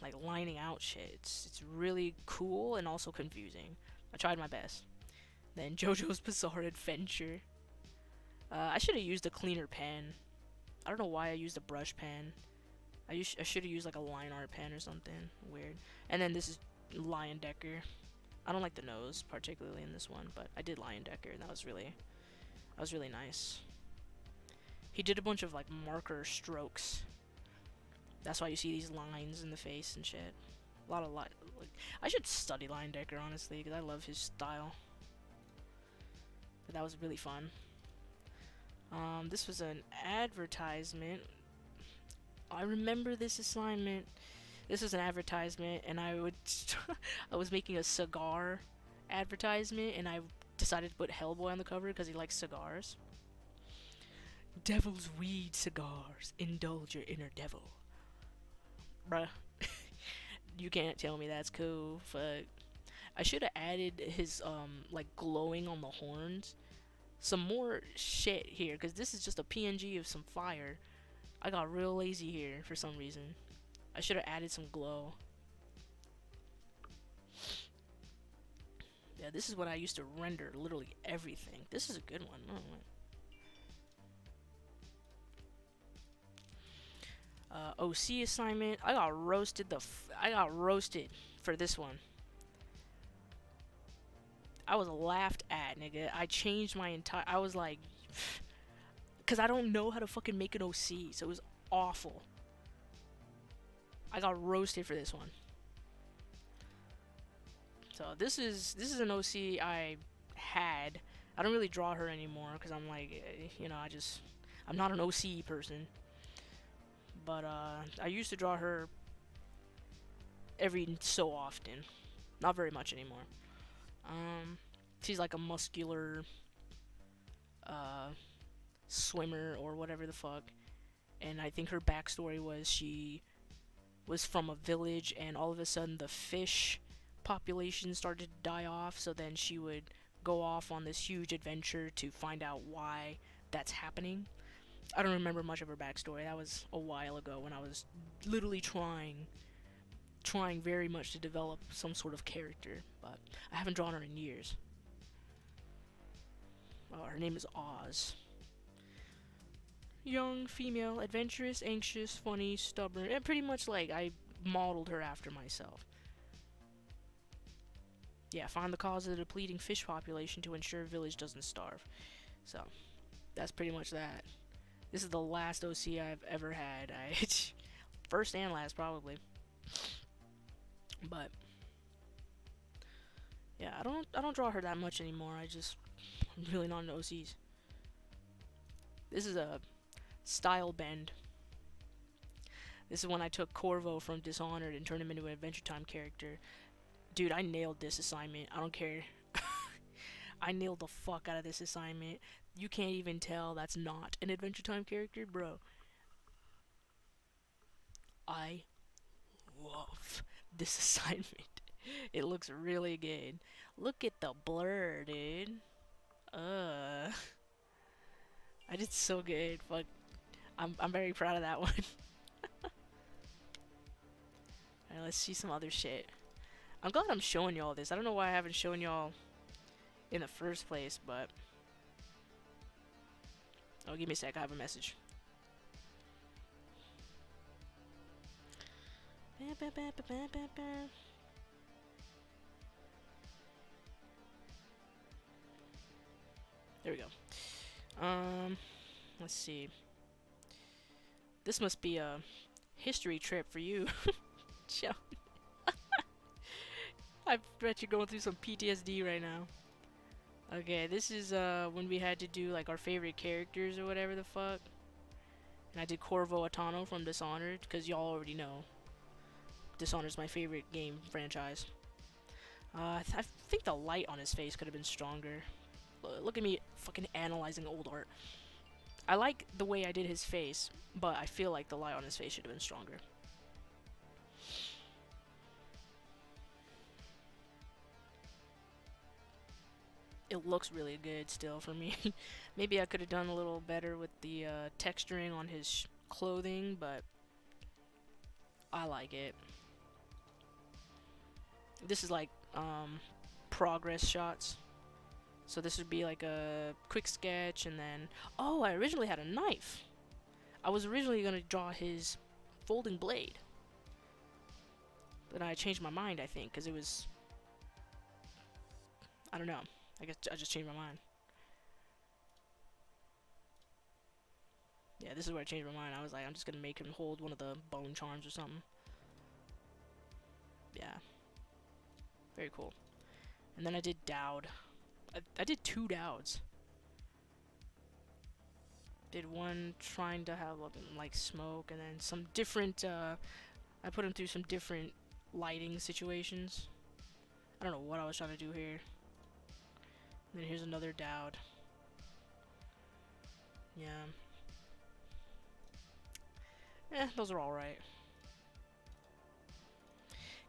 like, lining out shit. It's really cool and also confusing. I tried my best. Then JoJo's Bizarre Adventure. I should have used a cleaner pen. I don't know why I used a brush pen. I should have used like a line art pen or something weird. And then this is Lion Decker. I don't like the nose particularly in this one, but I did Lion Decker, and that was really nice. He did a bunch of like marker strokes. That's why you see these lines in the face and shit. A lot of like, I should study Lion Decker honestly, because I love his style. But that was really fun. This was an advertisement. I remember this assignment. This was an advertisement, and I was making a cigar advertisement, and I decided to put Hellboy on the cover because he likes cigars. Devil's Weed cigars. Indulge your inner devil. Bruh. You can't tell me that's cool. Fuck. I should have added his, like, glowing on the horns. Some more shit here, because this is just a PNG of some fire. I got real lazy here for some reason. I should have added some glow. Yeah, this is what I used to render literally everything. This is a good one. OC assignment. I got roasted for this one. I was laughed at, nigga. I changed my entire. I was like, because I don't know how to fucking make an OC, so it was awful. I got roasted for this one. So this is an OC I had. I don't really draw her anymore because I'm like, you know, I'm not an OC person. But I used to draw her every so often. Not very much anymore. Um, she's like a muscular uh, swimmer or whatever the fuck. And I think her backstory was she was from a village, and all of a sudden the fish population started to die off. So then she would go off on this huge adventure to find out why that's happening. I don't remember much of her backstory. That was a while ago when I was literally trying very much to develop some sort of character, but I haven't drawn her in years. Her name is Oz. Young, female, adventurous, anxious, funny, stubborn, and pretty much like I modeled her after myself. Yeah, find the cause of the depleting fish population to ensure village doesn't starve. So, that's pretty much that. This is the last OC I've ever had. First and last, probably. But yeah, I don't draw her that much anymore. I'm really not into OCs. This is a style bend. This is when I took Corvo from Dishonored and turned him into an Adventure Time character. Dude, I nailed this assignment. I don't care. I nailed the fuck out of this assignment. You can't even tell that's not an Adventure Time character, bro. I love this assignment. It looks really good. Look at the blur, dude. I did so good. Fuck. I'm very proud of that one. Alright, let's see some other shit. I'm glad I'm showing y'all this. I don't know why I haven't shown y'all in the first place, but oh, give me a sec. I have a message. There we go. Let's see. This must be a history trip for you. I bet you're going through some PTSD right now. Okay, this is when we had to do like our favorite characters or whatever the fuck. And I did Corvo Attano from Dishonored, because y'all already know Dishonored's my favorite game franchise. I think the light on his face could have been stronger. Look at me fucking analyzing old art. I like the way I did his face, but I feel like the light on his face should have been stronger. It looks really good still for me. Maybe I could have done a little better with the texturing on his clothing, but I like it. This is like progress shots. So this would be like a quick sketch, and then oh, I originally had a knife. I was originally gonna draw his folding blade, but I changed my mind, I think, because it was, I don't know. I guess I just changed my mind. Yeah, this is where I changed my mind. I was like, I'm just gonna make him hold one of the bone charms or something. Yeah. Very cool. And then I did Dowd. I did 2 Dowds. Did one trying to have like smoke, and then some different, I put him through some different lighting situations. I don't know what I was trying to do here. And then here's another Dowd. Yeah. Those are alright.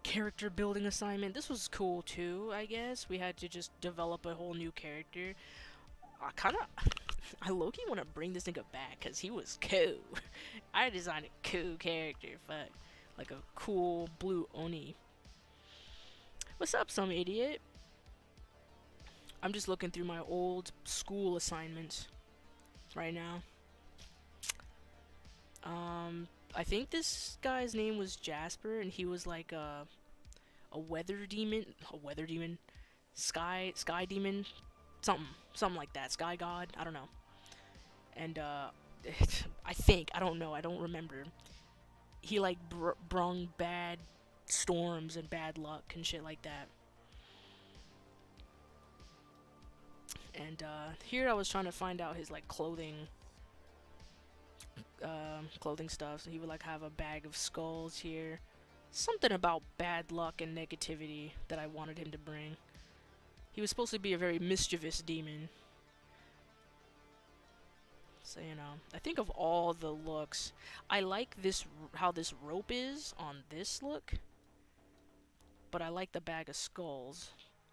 Character building assignment. This was cool too, I guess. We had to just develop a whole new character. I low-key want to bring this nigga back, because he was cool. I designed a cool character. Fuck. Like a cool blue Oni. What's up, some idiot? I'm just looking through my old school assignments right now. I think this guy's name was Jasper, and he was like a weather demon, sky demon, something like that, sky god, I don't know. And I don't know, I don't remember. He like brung bad storms and bad luck and shit like that. And here I was trying to find out his like clothing stuff. So he would like have a bag of skulls here, something about bad luck and negativity that I wanted him to bring. He was supposed to be a very mischievous demon. So, you know, I think of all the looks, I like this, how this rope is on this look, but I like the bag of skulls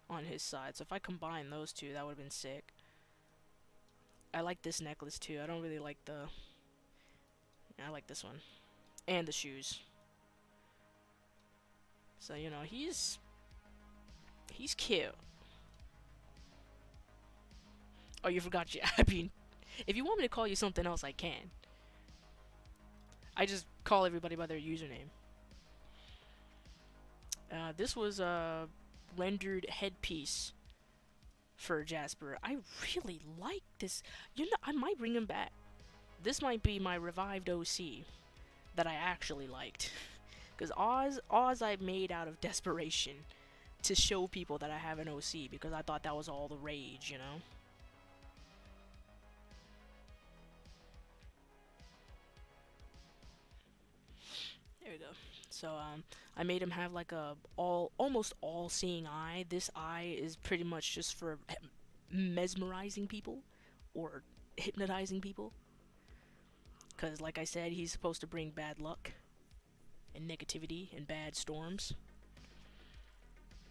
on his side. So if I combine those two, that would have been sick. I like this necklace too. I don't really like the... I like this one. And the shoes. So, you know, he's cute. Oh, you forgot you. I mean, if you want me to call you something else, I can. I just call everybody by their username. This was a rendered headpiece for Jasper. I really like this. You know, I might bring him back. This might be my revived OC that I actually liked. Because Oz I made out of desperation to show people that I have an OC, because I thought that was all the rage, you know? There we go. So, I made him have like a almost all-seeing eye. This eye is pretty much just for mesmerizing people or hypnotizing people. Because, like I said, he's supposed to bring bad luck and negativity and bad storms.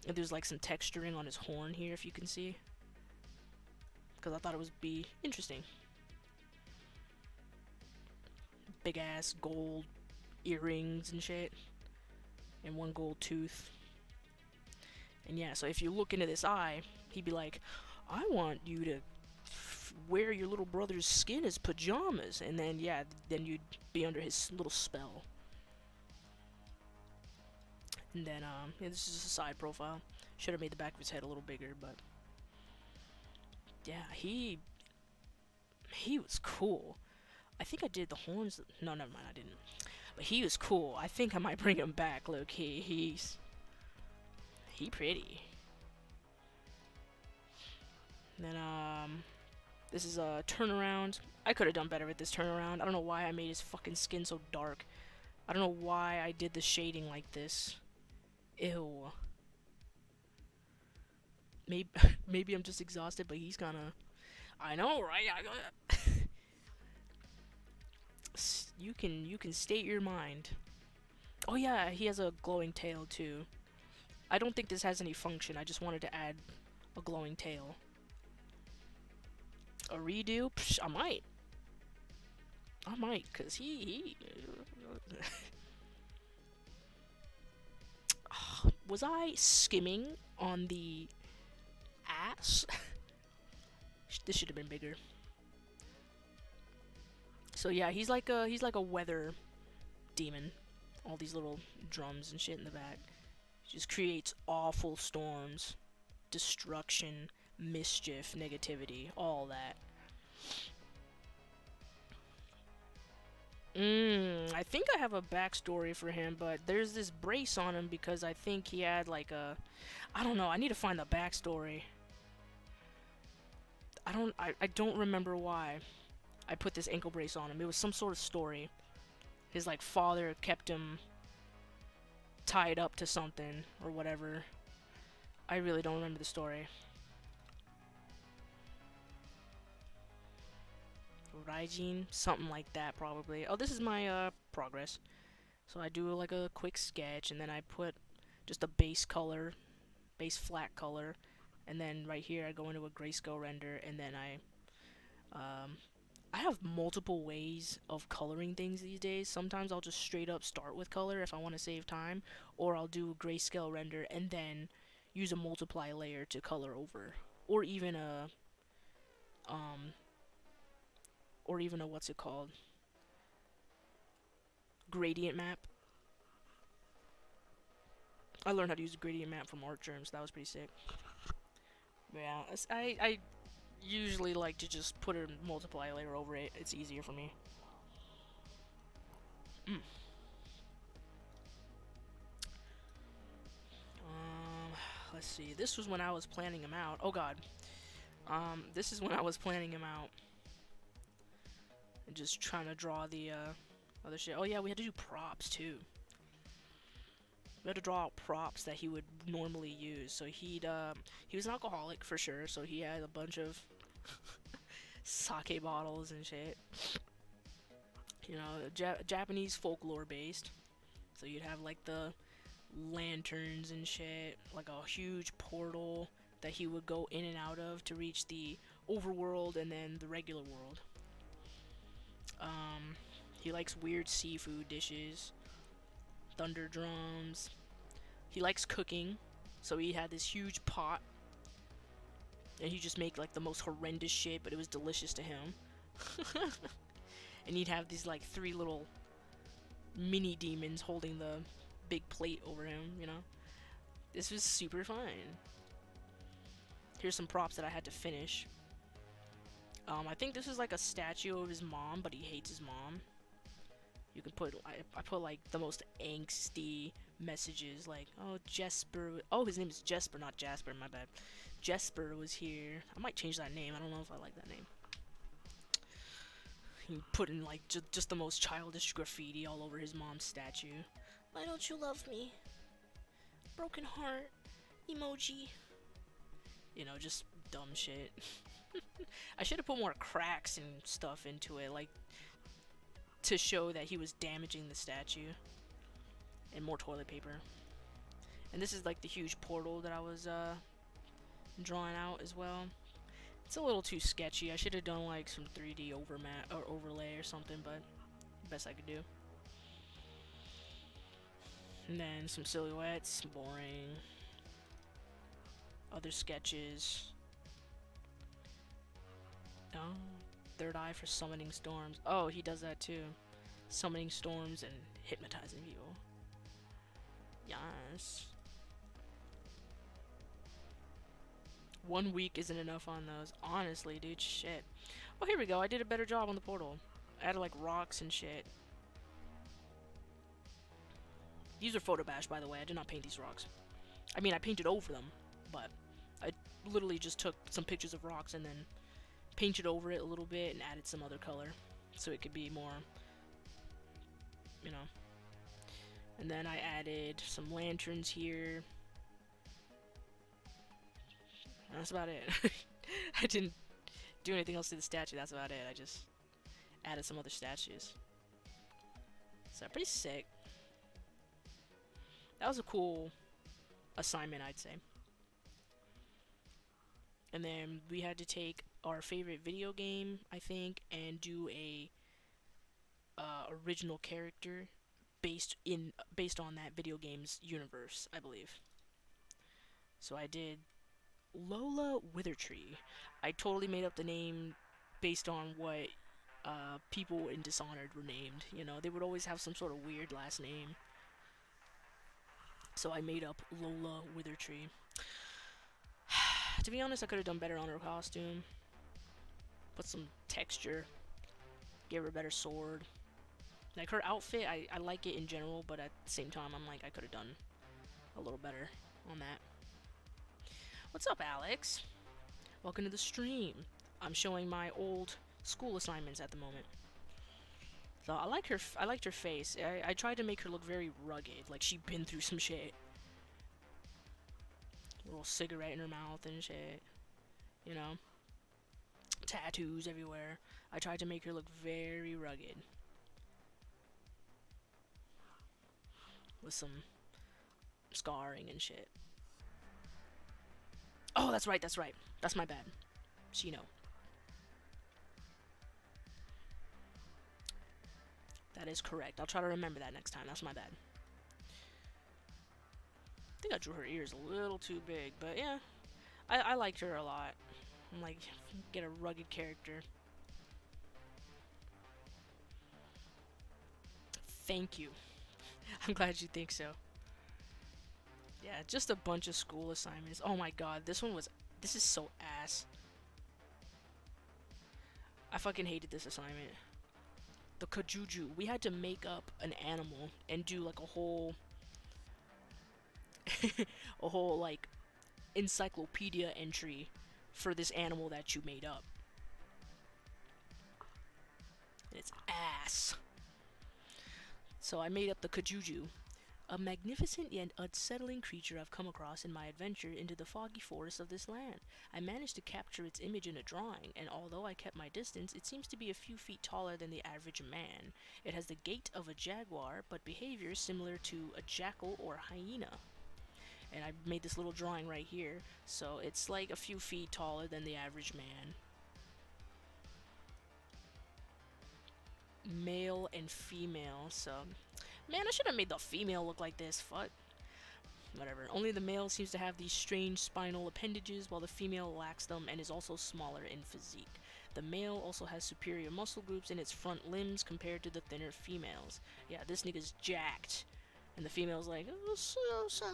And there's like some texturing on his horn here, if you can see. Because I thought it would be interesting. Big ass gold earrings and shit. And one gold tooth. And yeah, so if you look into this eye, he'd be like, I want you to wear your little brother's skin as pajamas. And then, yeah, then you'd be under his little spell. And then, yeah, this is a side profile. Should have made the back of his head a little bigger, but yeah, he was cool. I think I did the horns. No, never mind, I didn't. But he was cool. I think I might bring him back. Look, he pretty. And then, this is a turnaround. I could have done better with this turnaround. I don't know why I made his fucking skin so dark. I don't know why I did the shading like this. Ew. Maybe, maybe I'm just exhausted, but he's kinda... I know, right? You can state your mind. Oh yeah, he has a glowing tail too. I don't think this has any function. I just wanted to add a glowing tail. A redo? Psh, I might, cause he was I skimming on the ass? This should have been bigger. So yeah, he's like a weather demon. All these little drums and shit in the back. Just creates awful storms, destruction, mischief, negativity, all that. I think I have a backstory for him, but there's this brace on him because I think he had like a... I don't know, I need to find the backstory. I don't remember why I put this ankle brace on him. It was some sort of story. His like father kept him tied up to something or whatever. I really don't remember the story. Raijin, something like that probably. Oh, this is my progress. So I do like a quick sketch, and then I put just a base color, base flat color, and then right here I go into a grayscale render, and then I have multiple ways of coloring things these days. Sometimes I'll just straight up start with color if I want to save time, or I'll do a grayscale render and then use a multiply layer to color over, or even a what's it called? Gradient map. I learned how to use a gradient map from Artgerm, so that was pretty sick. But yeah, I usually like to just put a multiply layer over it. It's easier for me. Let's see. This was when I was planning him out. Oh god. This is when I was planning him out. And just trying to draw the other shit. Oh yeah, we had to do props too. We had to draw out props that he would normally use. So he was an alcoholic for sure. So he had a bunch of sake bottles and shit. You know, Japanese folklore based. So you'd have like the lanterns and shit, like a huge portal that he would go in and out of to reach the overworld and then the regular world. He likes weird seafood dishes, thunder drums. He likes cooking, so he had this huge pot, and he just make like the most horrendous shit, but it was delicious to him. And he'd have these like 3 little mini demons holding the big plate over him, you know? This was super fun. Here's some props that I had to finish. I think this is like a statue of his mom, but he hates his mom. You can put, I put like the most angsty messages, like, oh, Jesper, oh, his name is Jesper, not Jasper, my bad. Jesper was here. I might change that name, I don't know if I like that name. He put in like just the most childish graffiti all over his mom's statue. Why don't you love me? Broken heart emoji. You know, just dumb shit. I should have put more cracks and stuff into it, like to show that he was damaging the statue. And more toilet paper. And this is like the huge portal that I was drawing out as well. It's a little too sketchy. I should have done like some 3D overlay or something, but best I could do. And then some silhouettes, boring. Other sketches. Oh, third eye for summoning storms. Oh, he does that too. Summoning storms and hypnotizing people. Yes. 1 week isn't enough on those. Honestly, dude, shit. Oh, here we go. I did a better job on the portal. I added like rocks and shit. These are photo bashed, by the way. I did not paint these rocks. I mean, I painted over them, but I literally just took some pictures of rocks and then painted over it a little bit and added some other color so it could be more, you know. And then I added some lanterns here. That's about it. I didn't do anything else to the statue. That's about it. I just added some other statues. So pretty sick. That was a cool assignment, I'd say. And then we had to take our favorite video game, I think, and do a original character based on that video game's universe, I believe. So I did Lola Withertree. I totally made up the name based on what people in Dishonored were named. You know, they would always have some sort of weird last name. So I made up Lola Withertree. To be honest, I could have done better on her costume. Put some texture. Gave her a better sword. Like, her outfit, I like it in general, but at the same time, I'm like, I could have done a little better on that. What's up, Alex? Welcome to the stream. I'm showing my old school assignments at the moment. So I liked her face. I tried to make her look very rugged, like she'd been through some shit. Little cigarette in her mouth and shit. You know? Tattoos everywhere. I tried to make her look very rugged. With some scarring and shit. Oh, that's right, that's right. That's my bad. Shino. That is correct. I'll try to remember that next time. That's my bad. I think I drew her ears a little too big, but yeah. I liked her a lot. I'm like, get a rugged character. Thank you. I'm glad you think so. Yeah, just a bunch of school assignments. Oh my god, this is so ass. I fucking hated this assignment. The Kajuju. We had to make up an animal and do like a whole like encyclopedia entry for this animal that you made up. And it's ass. So I made up the Kajuju. A magnificent yet unsettling creature I've come across in my adventure into the foggy forests of this land. I managed to capture its image in a drawing, and although I kept my distance, it seems to be a few feet taller than the average man. It has the gait of a jaguar, but behavior similar to a jackal or hyena. And I made this little drawing right here, so it's like a few feet taller than the average man. Male and female, so man, I should have made the female look like this. Fuck. Whatever. Only the male seems to have these strange spinal appendages, while the female lacks them and is also smaller in physique. The male also has superior muscle groups in its front limbs compared to the thinner females. Yeah, this nigga's jacked. And the female's like, oh, so.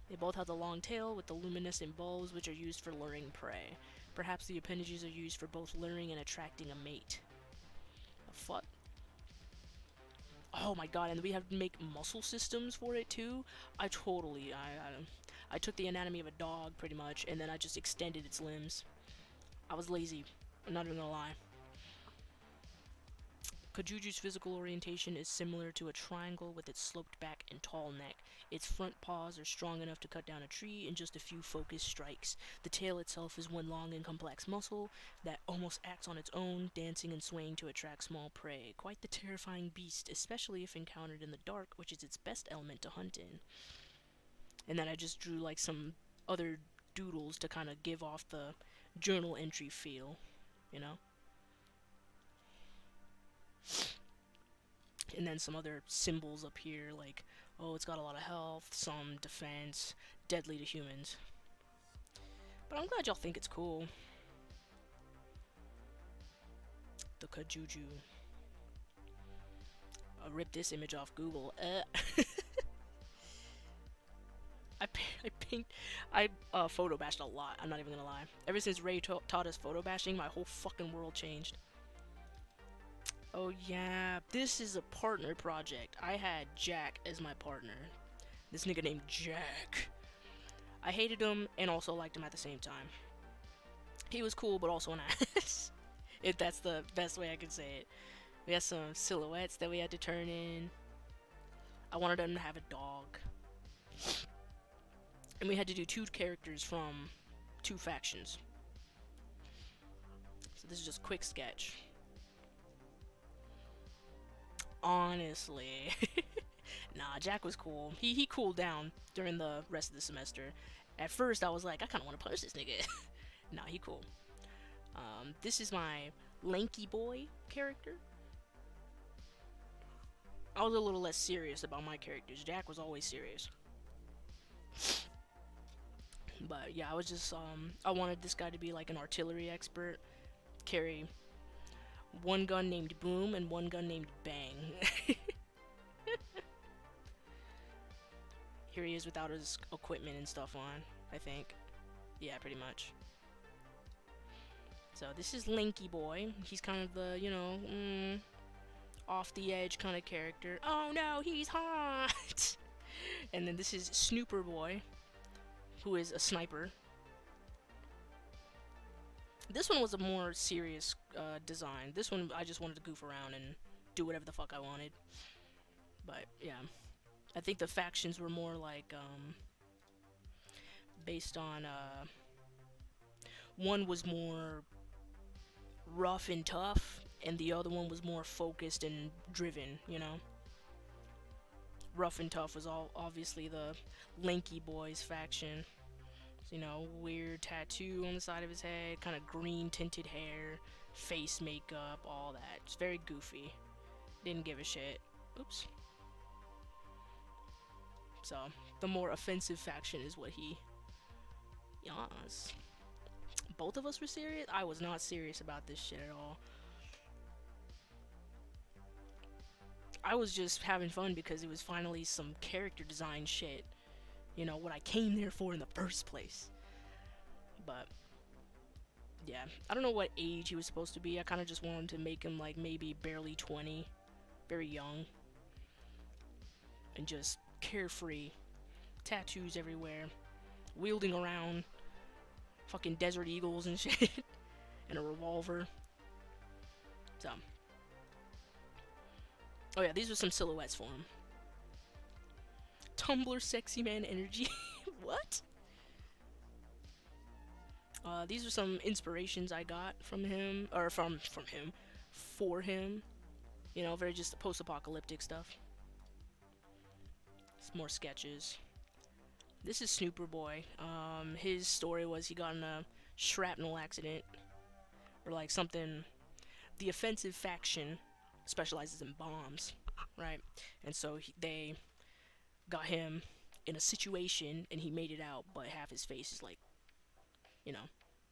They both have the long tail with the luminescent bulbs, which are used for luring prey. Perhaps the appendages are used for both luring and attracting a mate. The fuck? Oh my god, and we have to make muscle systems for it too. I took the anatomy of a dog pretty much, and then I just extended its limbs. I was lazy. I'm not even gonna lie. Kajuju's physical orientation is similar to a triangle with its sloped back and tall neck. Its front paws are strong enough to cut down a tree in just a few focused strikes. The tail itself is one long and complex muscle that almost acts on its own, dancing and swaying to attract small prey. Quite the terrifying beast, especially if encountered in the dark, which is its best element to hunt in. And then I just drew like some other doodles to kind of give off the journal entry feel, you know? And then some other symbols up here, like, oh, it's got a lot of health, some defense, deadly to humans. But I'm glad y'all think it's cool. The Kajuju. I'll rip this image off Google. I photo bashed a lot, I'm not even gonna lie. Ever since Ray taught us photo bashing, my whole fucking world changed. Oh yeah, this is a partner project. I had Jack as my partner. This nigga named Jack. I hated him and also liked him at the same time. He was cool, but also an ass. If that's the best way I could say it. We had some silhouettes that we had to turn in. I wanted him to have a dog. And we had to do 2 characters from 2 factions. So this is just quick sketch. Honestly. Nah, Jack was cool. He cooled down during the rest of the semester. At first, I was like, I kind of want to punch this nigga. Nah, he cool. This is my lanky boy character. I was a little less serious about my characters. Jack was always serious. But yeah, I was just, I wanted this guy to be like an artillery expert. Carry 1 gun named Boom and 1 gun named Bang. Here he is without his equipment and stuff on, I think. Yeah, pretty much. So this is Lanky Boy. He's kind of the, you know, off the edge kind of character. Oh no, he's hot! And then this is Snooper Boy, who is a sniper. This one was a more serious design. This one I just wanted to goof around and do whatever the fuck I wanted. But yeah, I think the factions were more like based on one was more rough and tough, and the other one was more focused and driven, you know. Rough and tough was all obviously the Lanky Boys faction. So, you know, weird tattoo on the side of his head, kind of green tinted hair, face makeup, all that. It's very goofy. Didn't give a shit. Oops. So, the more offensive faction is what he... Yes. Both of us were serious? I was not serious about this shit at all. I was just having fun because it was finally some character design shit. You know, what I came there for in the first place. But, yeah. I don't know what age he was supposed to be. I kind of just wanted to make him, like, maybe barely 20. Very young. And just carefree. Tattoos everywhere. Wielding around fucking Desert Eagles and shit. And a revolver. So. Oh yeah, these are some silhouettes for him. Tumblr sexy man energy. What? These are some inspirations I got from him, or from him, for him. You know, very just post-apocalyptic stuff. It's more sketches. This is Snooper Boy. His story was he got in a shrapnel accident, or like something. The offensive faction specializes in bombs, right? And so they got him in a situation, and he made it out, but half his face is like, you know,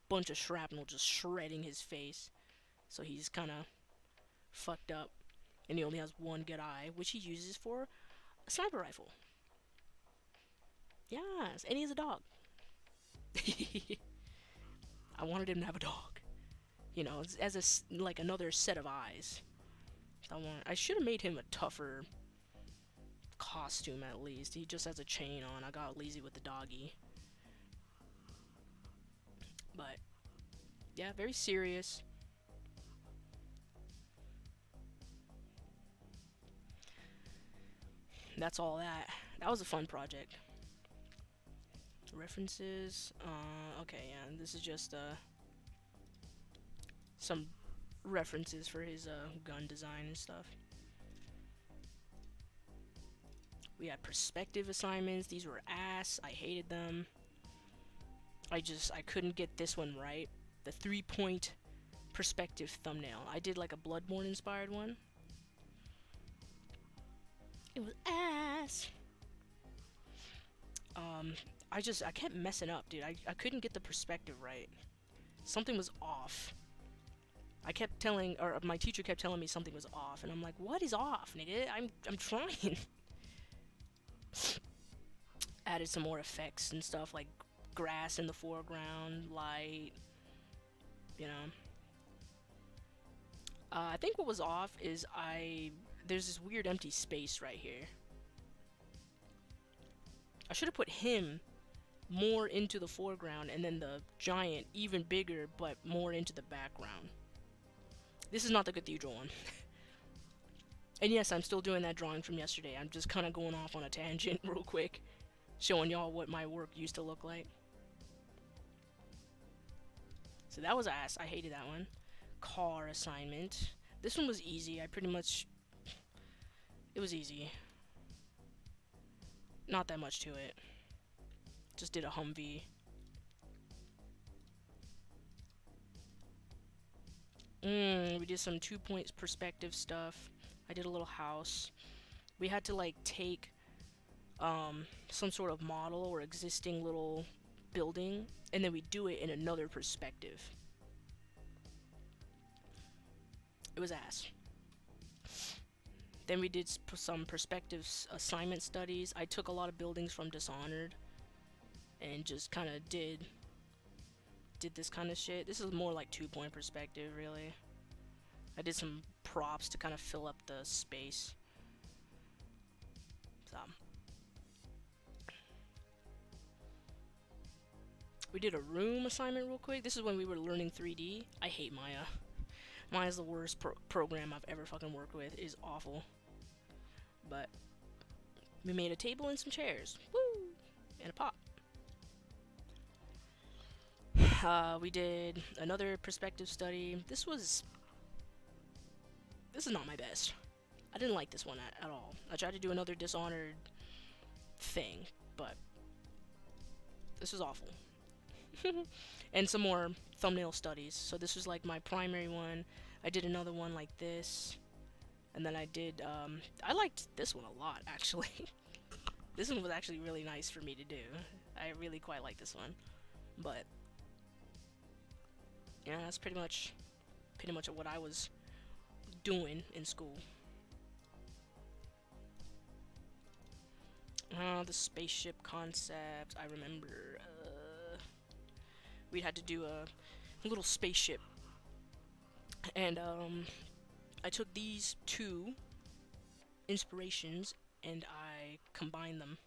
bunch of shrapnel just shredding his face. So he's kind of fucked up, and he only has one good eye, which he uses for a sniper rifle. Yes, and he has a dog. I wanted him to have a dog, you know, as like another set of eyes. I should have made him a tougher costume at least. He just has a chain on. I got lazy with the doggy. But yeah, very serious. That's all that. That was a fun project. References. Okay, yeah, this is just some references for his gun design and stuff. We had perspective assignments. These were ass. I hated them. I couldn't get this one right. The 3-point perspective thumbnail. I did like a Bloodborne inspired one. It was ass. I kept messing up, dude. I couldn't get the perspective right. Something was off. My teacher kept telling me something was off, and I'm like, what is off, nigga? I'm trying. Added some more effects and stuff, like grass in the foreground, light, you know. I think what was off is there's this weird empty space right here. I should have put him more into the foreground, and then the giant even bigger but more into the background. This is not the cathedral one. And yes, I'm still doing that drawing from yesterday. I'm just kind of going off on a tangent real quick, showing y'all what my work used to look like. So that was ass. I hated that one. Car assignment. This one was easy. It was easy. Not that much to it. Just did a Humvee. We did some 2-point perspective stuff. I did a little house. We had to like take some sort of model or existing little building, and then we do it in another perspective. It was ass. Then we did some perspective assignment studies. I took a lot of buildings from Dishonored and just kind of did this kind of shit. This is more like 2-point perspective, really. I did some props to kind of fill up the space. So we did a room assignment real quick. This is when we were learning 3D. I hate Maya. Maya's the worst program I've ever fucking worked with. It is awful. But we made a table and some chairs. Woo! And a pot. We did another perspective study. This is not my best. I didn't like this one at all. I tried to do another Dishonored thing, but this was awful. And some more thumbnail studies. So this was like my primary one. I did another one like this. And then I did, I liked this one a lot, actually. This one was actually really nice for me to do. I really quite like this one. But yeah, that's pretty much what I was doing in school. The spaceship concept, I remember, we had to do a little spaceship, and I took these two inspirations and I combined them,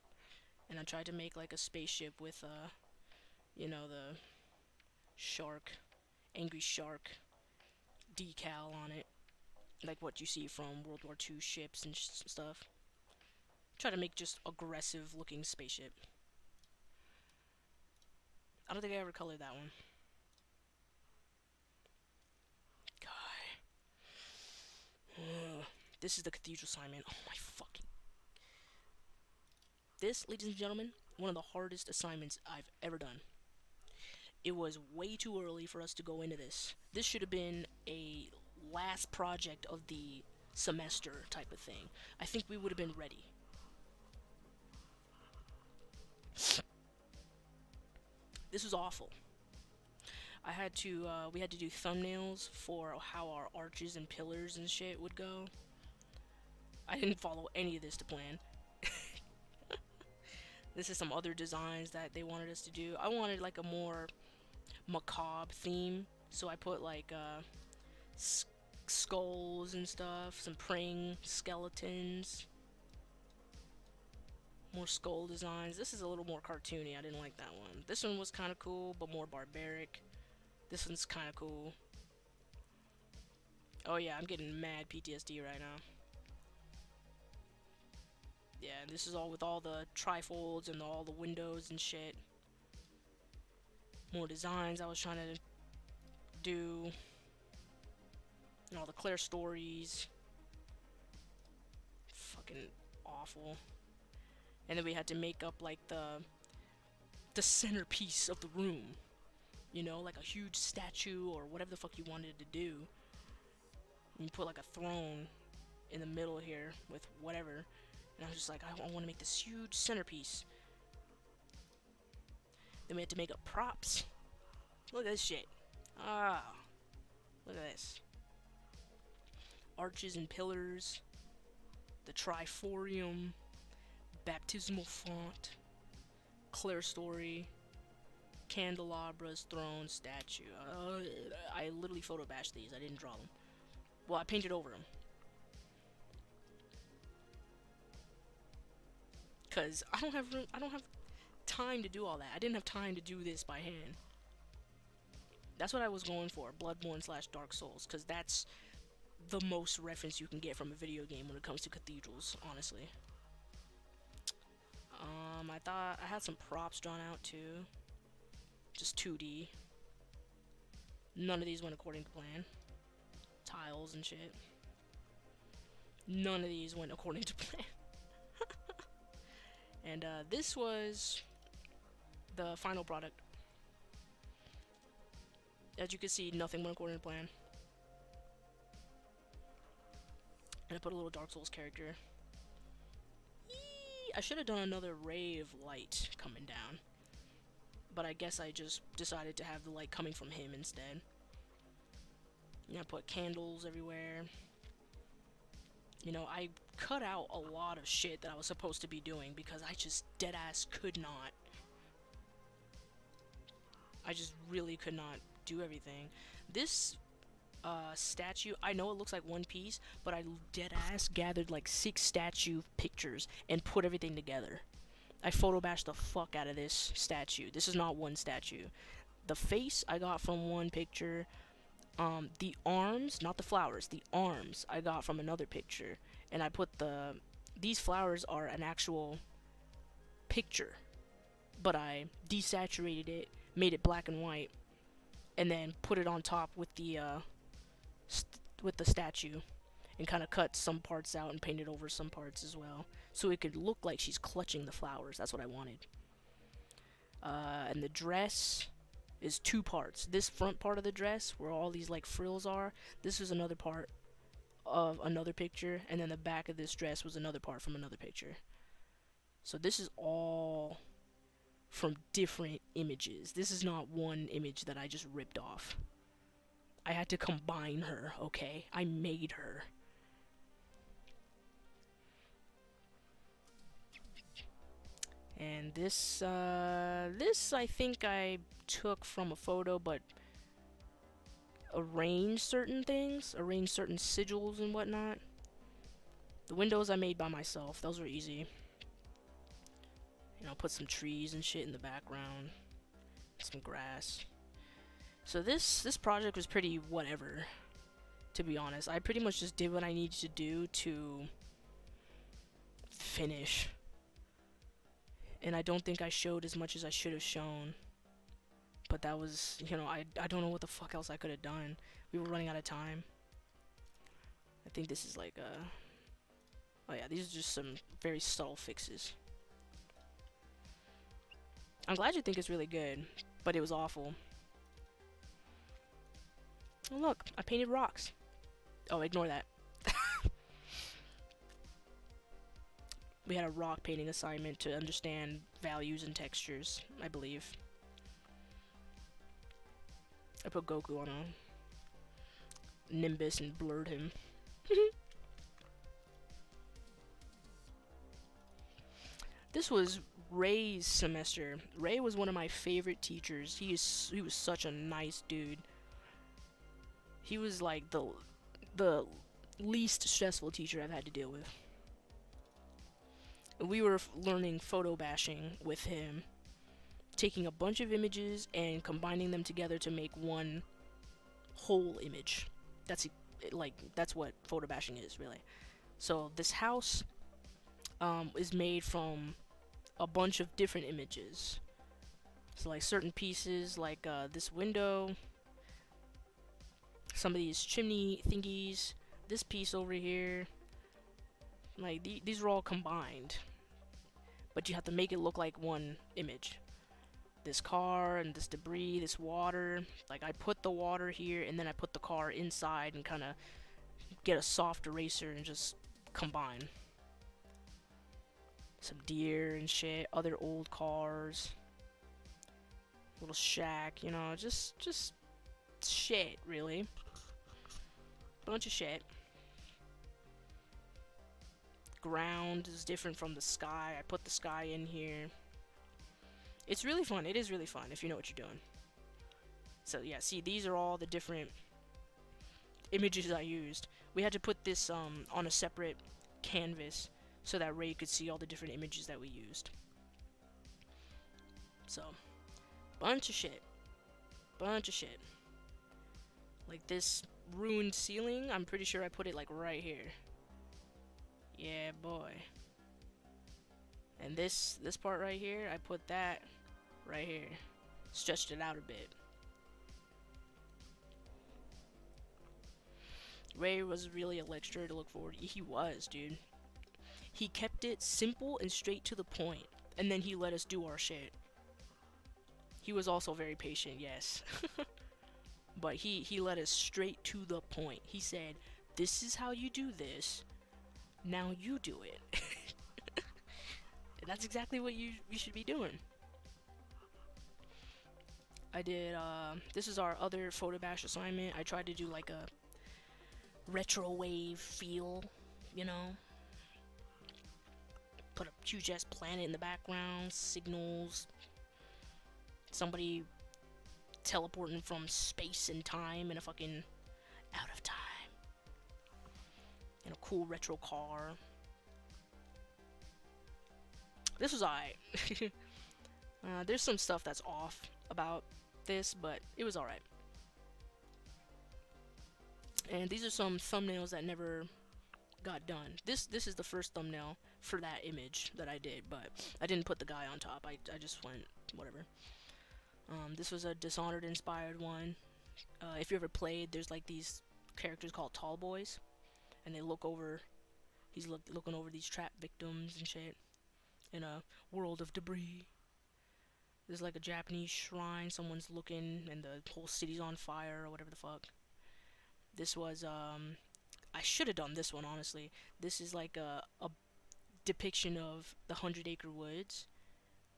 and I tried to make like a spaceship with you know, the angry shark decal on it, like what you see from World War II ships and stuff. Try to make just aggressive looking spaceship. I don't think I ever colored that one. God. This is the cathedral assignment. Oh my fucking... This, ladies and gentlemen, one of the hardest assignments I've ever done. It was way too early for us to go into this. This should have been a last project of the semester type of thing. I think we would have been ready. This was awful. We had to do thumbnails for how our arches and pillars and shit would go. I didn't follow any of this to plan. This is some other designs that they wanted us to do. I wanted like a more macabre theme, so I put like skulls and stuff, some praying skeletons, more skull designs. This is a little more cartoony. I didn't like that one. This one was kind of cool, but more barbaric. This one's kind of cool. Oh yeah, I'm getting mad PTSD right now. Yeah, this is all with all the trifolds and all the windows and shit. More designs I was trying to do. And all the Claire stories. Fucking awful. And then we had to make up like the centerpiece of the room. You know, like a huge statue or whatever the fuck you wanted to do. And you put like a throne in the middle here with whatever. And I was just like, I want to make this huge centerpiece. Then we had to make up props. Look at this shit. Ah. Look at this. Arches and pillars. The triforium. Baptismal font. Claire story. Candelabras, throne, statue. I literally photo bashed these. I didn't draw them. Well, I painted over them. Cause I don't have time to do all that. I didn't have time to do this by hand. That's what I was going for, Bloodborne / Dark Souls, cause that's the most reference you can get from a video game when it comes to cathedrals, honestly. I thought I had some props drawn out too. Just 2D. None of these went according to plan. Tiles and shit. None of these went according to plan. And this was the final product. As you can see, nothing went according to plan. And I put a little Dark Souls character. I should have done another ray of light coming down. But I guess I just decided to have the light coming from him instead. You know, I put candles everywhere. You know, I cut out a lot of shit that I was supposed to be doing because I just deadass could not. I just really could not do everything. This statue, I know it looks like one piece, but I deadass gathered like 6 statue pictures and put everything together. I photo bashed the fuck out of this statue. This is not one statue. The face I got from one picture. The arms, not the flowers, the arms I got from another picture. And I put these flowers are an actual picture. But I desaturated it, made it black and white, and then put it on top with the statue. And kind of cut some parts out and painted over some parts as well. So it could look like she's clutching the flowers. That's what I wanted. And the dress is 2 parts. This front part of the dress, where all these like frills are, this is another part of another picture. And then the back of this dress was another part from another picture. So this is all from different images. This is not one image that I just ripped off. I had to combine her, okay? I made her. And this I think I took from a photo, but arranged certain things, arranged certain sigils and whatnot. The windows I made by myself, those were easy. You know, put some trees and shit in the background, some grass. So this project was pretty whatever, to be honest. I pretty much just did what I needed to do to finish. And I don't think I showed as much as I should have shown. But that was, you know, I don't know what the fuck else I could have done. We were running out of time. I think this is like, oh yeah, these are just some very subtle fixes. I'm glad you think it's really good, but it was awful. Oh look, I painted rocks. Oh, ignore that. We had a rock painting assignment to understand values and textures, I believe. I put Goku on a Nimbus and blurred him. This was Ray's semester. Ray was one of my favorite teachers. He was such a nice dude. He was like the least stressful teacher I've had to deal with. We were learning photo bashing with him, taking a bunch of images and combining them together to make one whole image. That's what photo bashing is, really. So this house is made from a bunch of different images. So like certain pieces, like this window, some of these chimney thingies, this piece over here, like these are all combined, but you have to make it look like one image. This car and this debris, this water, like I put the water here and then I put the car inside and kind of get a soft eraser and just combine. Some deer and shit, other old cars, little shack, you know, just shit, really. Bunch of shit. Ground is different from the sky. I put the sky in here. It's really fun. It is really fun if you know what you're doing. So yeah, see, these are all the different images I used. We had to put this on a separate canvas so that Ray could see all the different images that we used. So, bunch of shit. Bunch of shit. Like this ruined ceiling, I'm pretty sure I put it like right here. Yeah, boy. And this part right here, I put that right here. Stretched it out a bit. Ray was really a lecturer to look forward to. He was, dude. He kept it simple and straight to the point, and then he let us do our shit. He was also very patient, yes. But he let us straight to the point. He said, this is how you do this. Now you do it. And that's exactly what you should be doing. I did, this is our other photo bash assignment. I tried to do like a retro wave feel, you know? Put a huge ass planet in the background, signals, somebody teleporting from space and time in a fucking out of time. In a cool retro car. This was alright. There's some stuff that's off about this, but it was alright. And these are some thumbnails that never got done. This is the first thumbnail for that image that I did, but I didn't put the guy on top. I just went whatever. This was a Dishonored inspired one. If you ever played, there's like these characters called Tall Boys, and they look over. He's looking over these trapped victims and shit in a world of debris. There's like a Japanese shrine. Someone's looking, and the whole city's on fire or whatever the fuck. This was I should have done this one, honestly. This is like a depiction of the 100 Acre Woods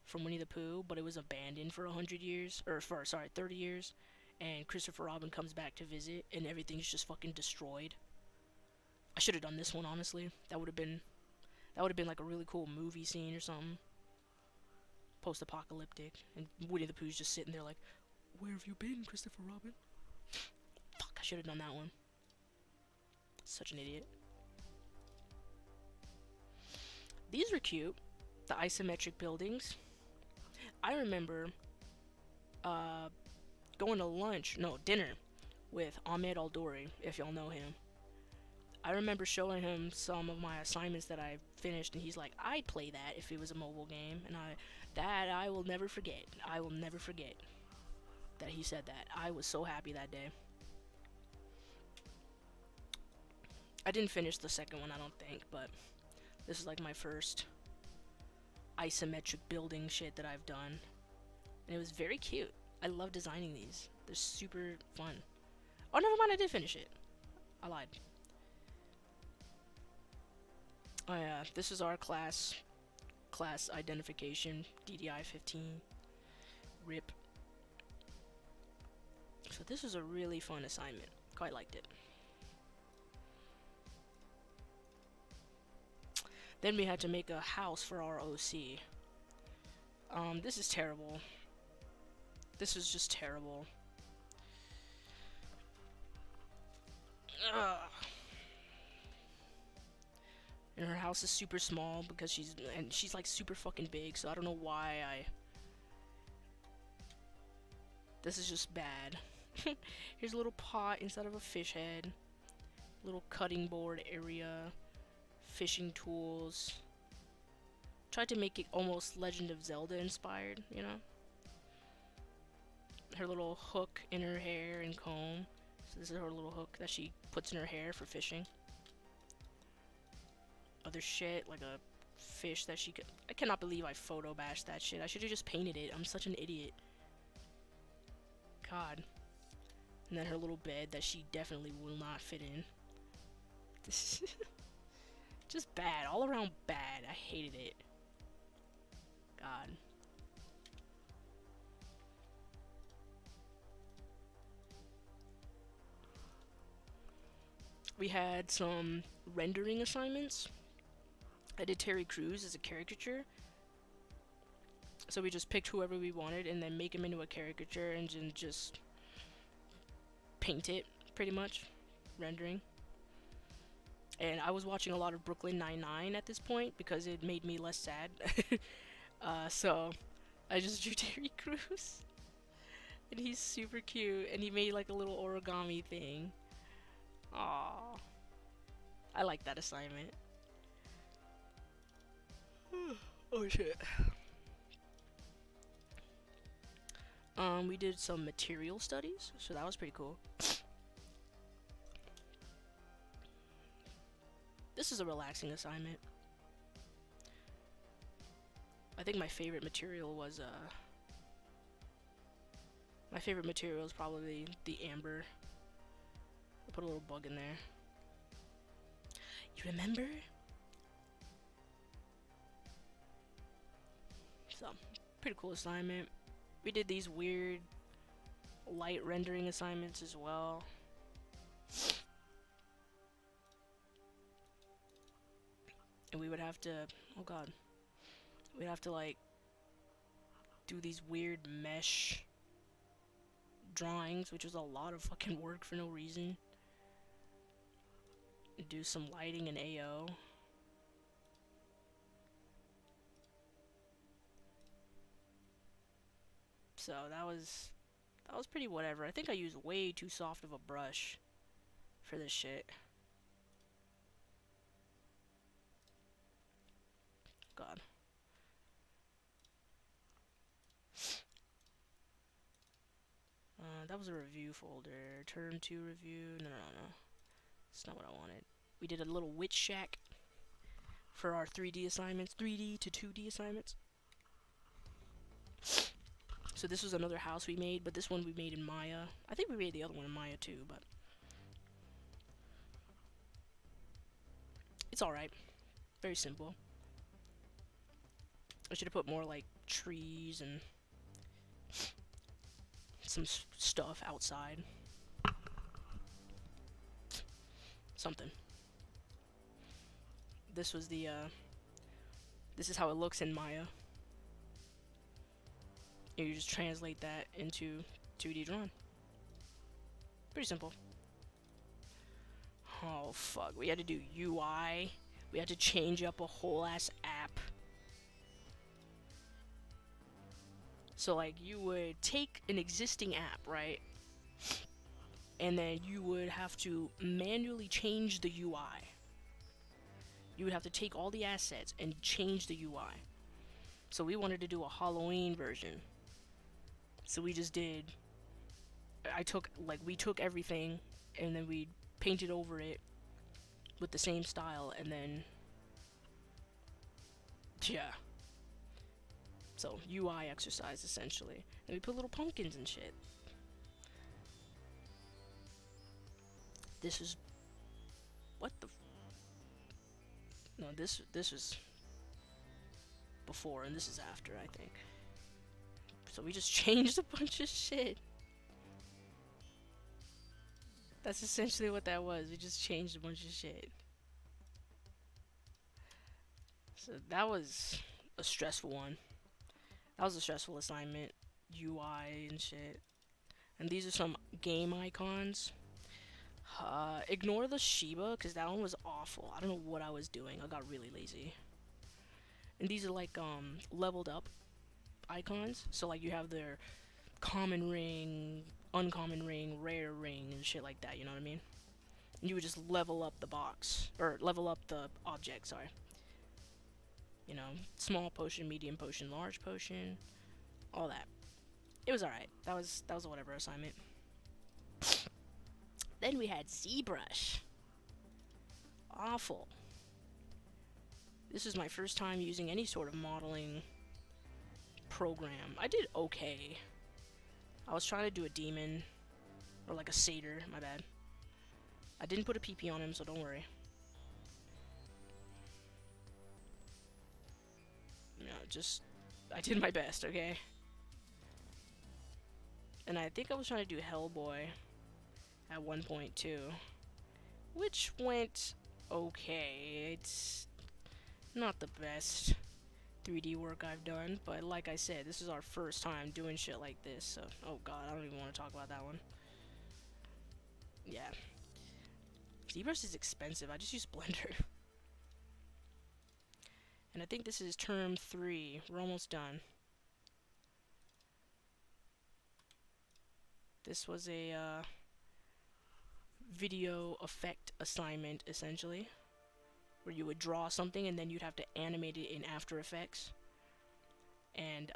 from Winnie the Pooh, but it was abandoned for 100 years, or for, sorry, 30 years, and Christopher Robin comes back to visit, and everything's just fucking destroyed. I should have done this one, honestly. That would have been like a really cool movie scene or something. Post-apocalyptic, and Winnie the Pooh's just sitting there like, where have you been, Christopher Robin? Fuck, I should have done that one. Such an idiot. These were cute. The isometric buildings. I remember going to dinner with Ahmed Al-Douri, if y'all know him. I remember showing him some of my assignments that I finished, and he's like, "I'd play that if it was a mobile game," and I will never forget. I will never forget that he said that. I was so happy that day. I didn't finish the second one, I don't think, but this is like my first isometric building shit that I've done, and it was very cute. I love designing these. They're super fun. Oh, never mind, I did finish it. I lied. Oh yeah, this is our class identification, DDI 15, RIP. So this was a really fun assignment. Quite liked it. Then we had to make a house for our OC. This is terrible. This is just terrible. Ugh. And her house is super small because she's like super fucking big, so I don't know why this is just bad. Here's a little pot instead of a fish head. Little cutting board area. Fishing tools. Tried to make it almost Legend of Zelda inspired, you know? Her little hook in her hair and comb. So this is her little hook that she puts in her hair for fishing. Other shit, like a fish that she could... I cannot believe I photo bashed that shit. I should have just painted it. I'm such an idiot. God. And then her little bed that she definitely will not fit in. This is just bad. All around bad. I hated it. God. We had some rendering assignments. I did Terry Crews as a caricature. So we just picked whoever we wanted and then make him into a caricature and just paint it, pretty much. Rendering. And I was watching a lot of Brooklyn Nine-Nine at this point because it made me less sad. So I just drew Terry Crews. And he's super cute. And he made like a little origami thing. Aww. I like that assignment. Oh shit. We did some material studies, so that was pretty cool. This is a relaxing assignment. I think my favorite material was my favorite material is probably the amber. I put a little bug in there. You remember? So, pretty cool assignment. We did these weird light rendering assignments as well. And we would have to, oh god, we'd have to like do these weird mesh drawings, which was a lot of fucking work for no reason. Do some lighting in AO. So that was pretty whatever. I think I used way too soft of a brush for this shit. God. That was a review folder. Term 2 review. No. That's not what I wanted. We did a little witch shack for our 3D assignments. 3D to 2D assignments. So this was another house we made, but this one we made in Maya. I think we made the other one in Maya too, but it's alright. Very simple. I should have put more like trees and some stuff outside. Something. This was the this is how it looks in Maya. You just translate that into 2D drawing. Pretty simple. Oh fuck, we had to do UI. We had to change up a whole ass app. So like you would take an existing app, right? and then you would have to manually change the UI. You would have to take all the assets and change the UI. So we wanted to do a Halloween version. So we just did. We took everything and then we painted over it with the same style, and then yeah. So UI exercise essentially, and we put little pumpkins and shit. This is what the. No, this is before, and this is after, I think. So we just changed a bunch of shit. That's essentially what that was. We just changed a bunch of shit. So that was a stressful one. That was a stressful assignment. UI and shit. And these are some game icons. Ignore the Shiba, because that one was awful. I don't know what I was doing. I got really lazy. And these are like leveled up icons. So like you have their common ring, uncommon ring, rare ring, and shit like that, you know what I mean? And you would just level up the box, or level up the object, sorry. You know, small potion, medium potion, large potion, all that. It was alright. That was a whatever assignment. Then we had ZBrush. Awful. This is my first time using any sort of modeling program. I did okay. I was trying to do a demon, or like a satyr, my bad. I didn't put a PP on him, so don't worry. You know, I did my best, okay? And I think I was trying to do Hellboy at one point too, which went okay. It's not the best 3D work I've done, but like I said, this is our first time doing shit like this, so oh god, I don't even want to talk about that one. Yeah. ZBrush is expensive. I just use Blender. And I think this is term 3. We're almost done. This was a video effect assignment, essentially, where you would draw something and then you'd have to animate it in After Effects. And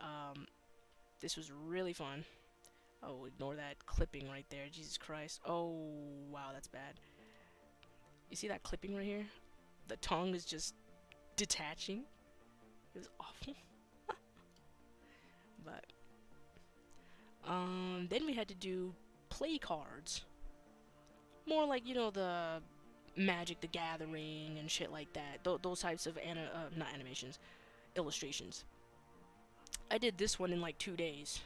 this was really fun. Oh, ignore that clipping right there. Jesus Christ. Oh, wow, that's bad. You see that clipping right here? The tongue is just detaching. It was awful. But then we had to do play cards. More like, you know, the Magic the Gathering and shit like that. Those types of not animations, illustrations. I did this one in like 2 days.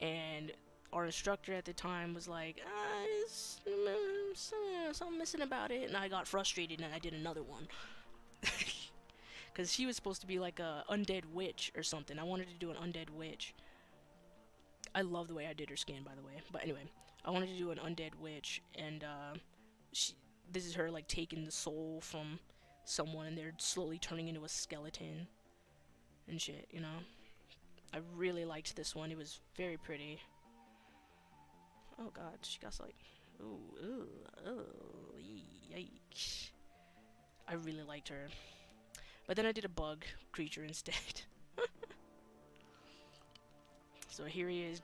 And our instructor at the time was like, something missing about it, and I got frustrated and I did another one. Because she was supposed to be like a undead witch or something. I wanted to do an undead witch. I love the way I did her skin, by the way. But anyway, I wanted to do an undead witch, and this is her like taking the soul from someone, and they're slowly turning into a skeleton and shit, you know. I really liked this one. It was very pretty. Oh god, she got like, ooh, yikes. I really liked her. But then I did a bug creature instead. So here he is,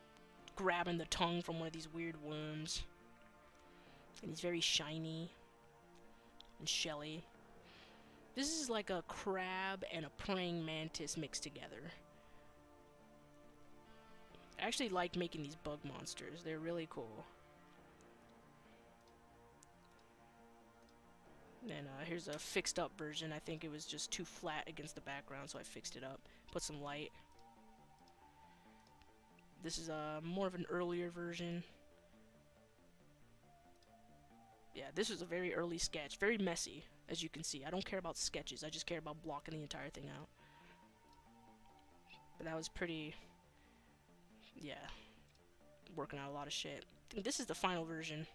grabbing the tongue from one of these weird worms. And he's very shiny and shelly. This is like a crab and a praying mantis mixed together. I actually like making these bug monsters. They're really cool. And here's a fixed up version. I think it was just too flat against the background, so I fixed it up. Put some light. This is more of an earlier version. Yeah, this was a very early sketch. Very messy, as you can see. I don't care about sketches. I just care about blocking the entire thing out. But that was pretty... yeah. Working out a lot of shit. I think this is the final version.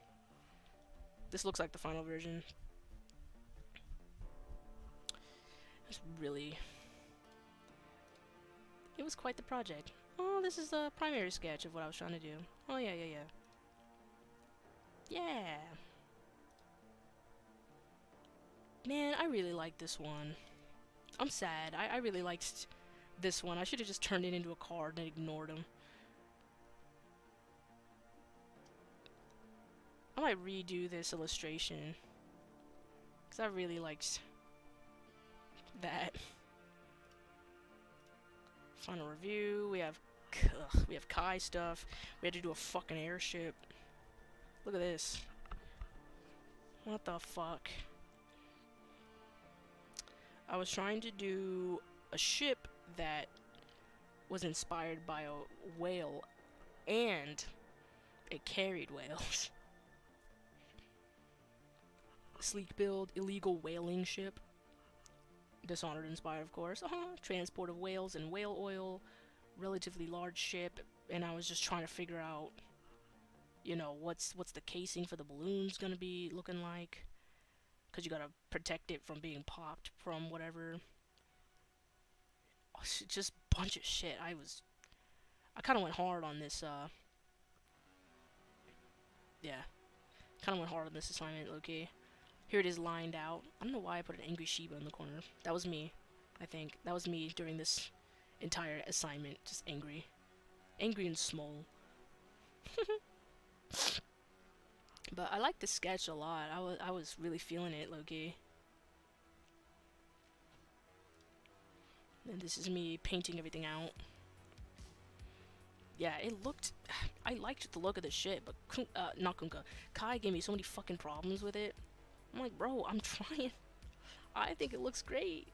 This looks like the final version. It's really... it was quite the project. Oh, this is the primary sketch of what I was trying to do. Oh, yeah, yeah, yeah. Yeah. Man, I really like this one. I'm sad. I really liked this one. I should have just turned it into a card and ignored him. I might redo this illustration. Because I really liked that. Final review. We have Kai stuff. We had to do a fucking airship. Look at this. What the fuck? I was trying to do a ship that was inspired by a whale and it carried whales. Sleek build, illegal whaling ship. Dishonored inspired, of course. Transport of whales and whale oil. Relatively large ship. And I was just trying to figure out, you know, what's the casing for the balloons gonna be looking like. Because you gotta protect it from being popped from whatever. Oh, just bunch of shit. I kind of went hard on this, yeah. Kind of went hard on this assignment, okay. Here it is lined out. I don't know why I put an angry Shiba in the corner. That was me, I think. That was me during this entire assignment. Just angry. Angry and small. But I like the sketch a lot. I was really feeling it, low-key. And this is me painting everything out. Yeah, it looked... I liked the look of the shit, but... not Kunkka. Kai gave me so many fucking problems with it. I'm like, bro, I'm trying. I think it looks great.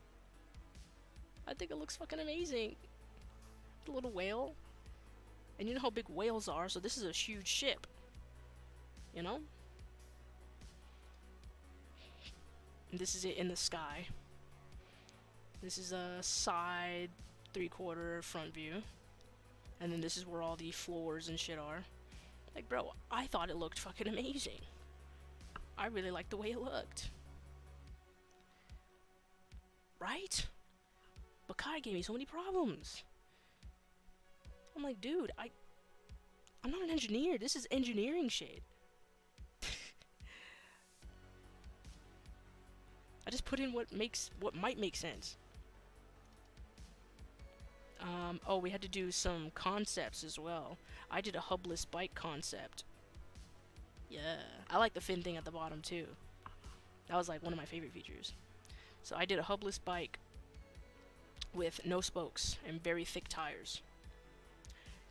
I think it looks fucking amazing. The little whale. And you know how big whales are, so this is a huge ship. You know? And this is it in the sky. This is a side 3/4 front view. And then this is where all the floors and shit are. Like, bro, I thought it looked fucking amazing. I really liked the way it looked. Right? But Kai gave me so many problems. I'm like, dude, I'm not an engineer. This is engineering shit. I just put in what might make sense. Oh, we had to do some concepts as well. I did a hubless bike concept. Yeah, I like the fin thing at the bottom too. That was like one of my favorite features. So I did a hubless bike with no spokes and very thick tires.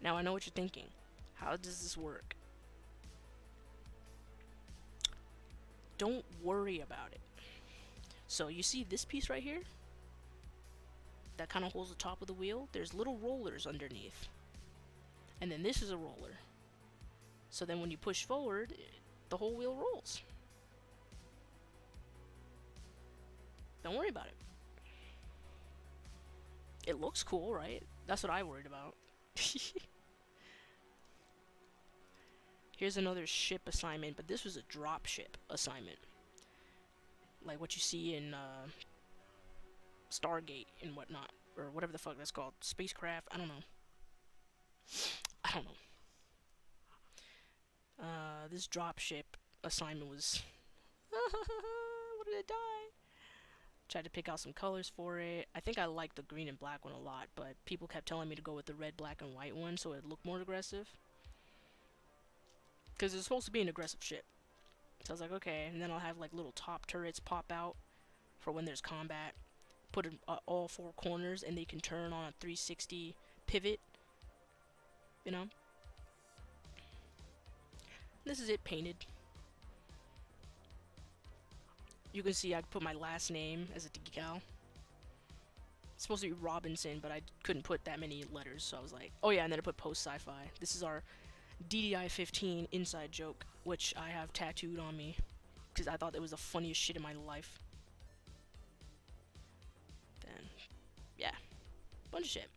Now I know what you're thinking. How does this work? Don't worry about it. So you see this piece right here? That kind of holds the top of the wheel. There's little rollers underneath. And then this is a roller. So then when you push forward, the whole wheel rolls. Don't worry about it. It looks cool, right? That's what I worried about. Here's another ship assignment, but this was a drop ship assignment. Like what you see in Stargate and whatnot. Or whatever the fuck that's called. Spacecraft, I don't know. This dropship assignment was... What did I die? Tried to pick out some colors for it. I think I liked the green and black one a lot, but people kept telling me to go with the red, black, and white one so it looked more aggressive. Because it's supposed to be an aggressive ship. So I was like, okay, and then I'll have like little top turrets pop out for when there's combat. Put in all four corners and they can turn on a 360 pivot. You know? This is it painted. You can see I put my last name as a decal. It's supposed to be Robinson, but I couldn't put that many letters, so I was like, oh yeah, and then I put post sci-fi. This is our DDI-15 inside joke, which I have tattooed on me because I thought it was the funniest shit in my life. Then, yeah, bunch of shit.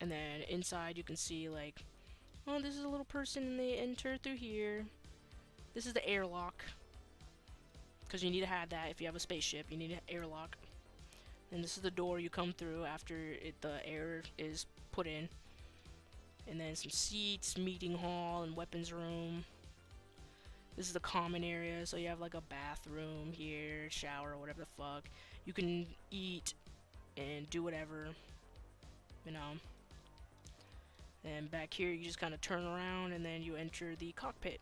And then inside you can see like, oh, this is a little person and they enter through here. This is the airlock. Because you need to have that if you have a spaceship. You need an airlock. And this is the door you come through after the air is put in. And then some seats, meeting hall, and weapons room. This is the common area, so you have like a bathroom here, shower, whatever the fuck. You can eat and do whatever, you know. And back here, you just kind of turn around and then you enter the cockpit.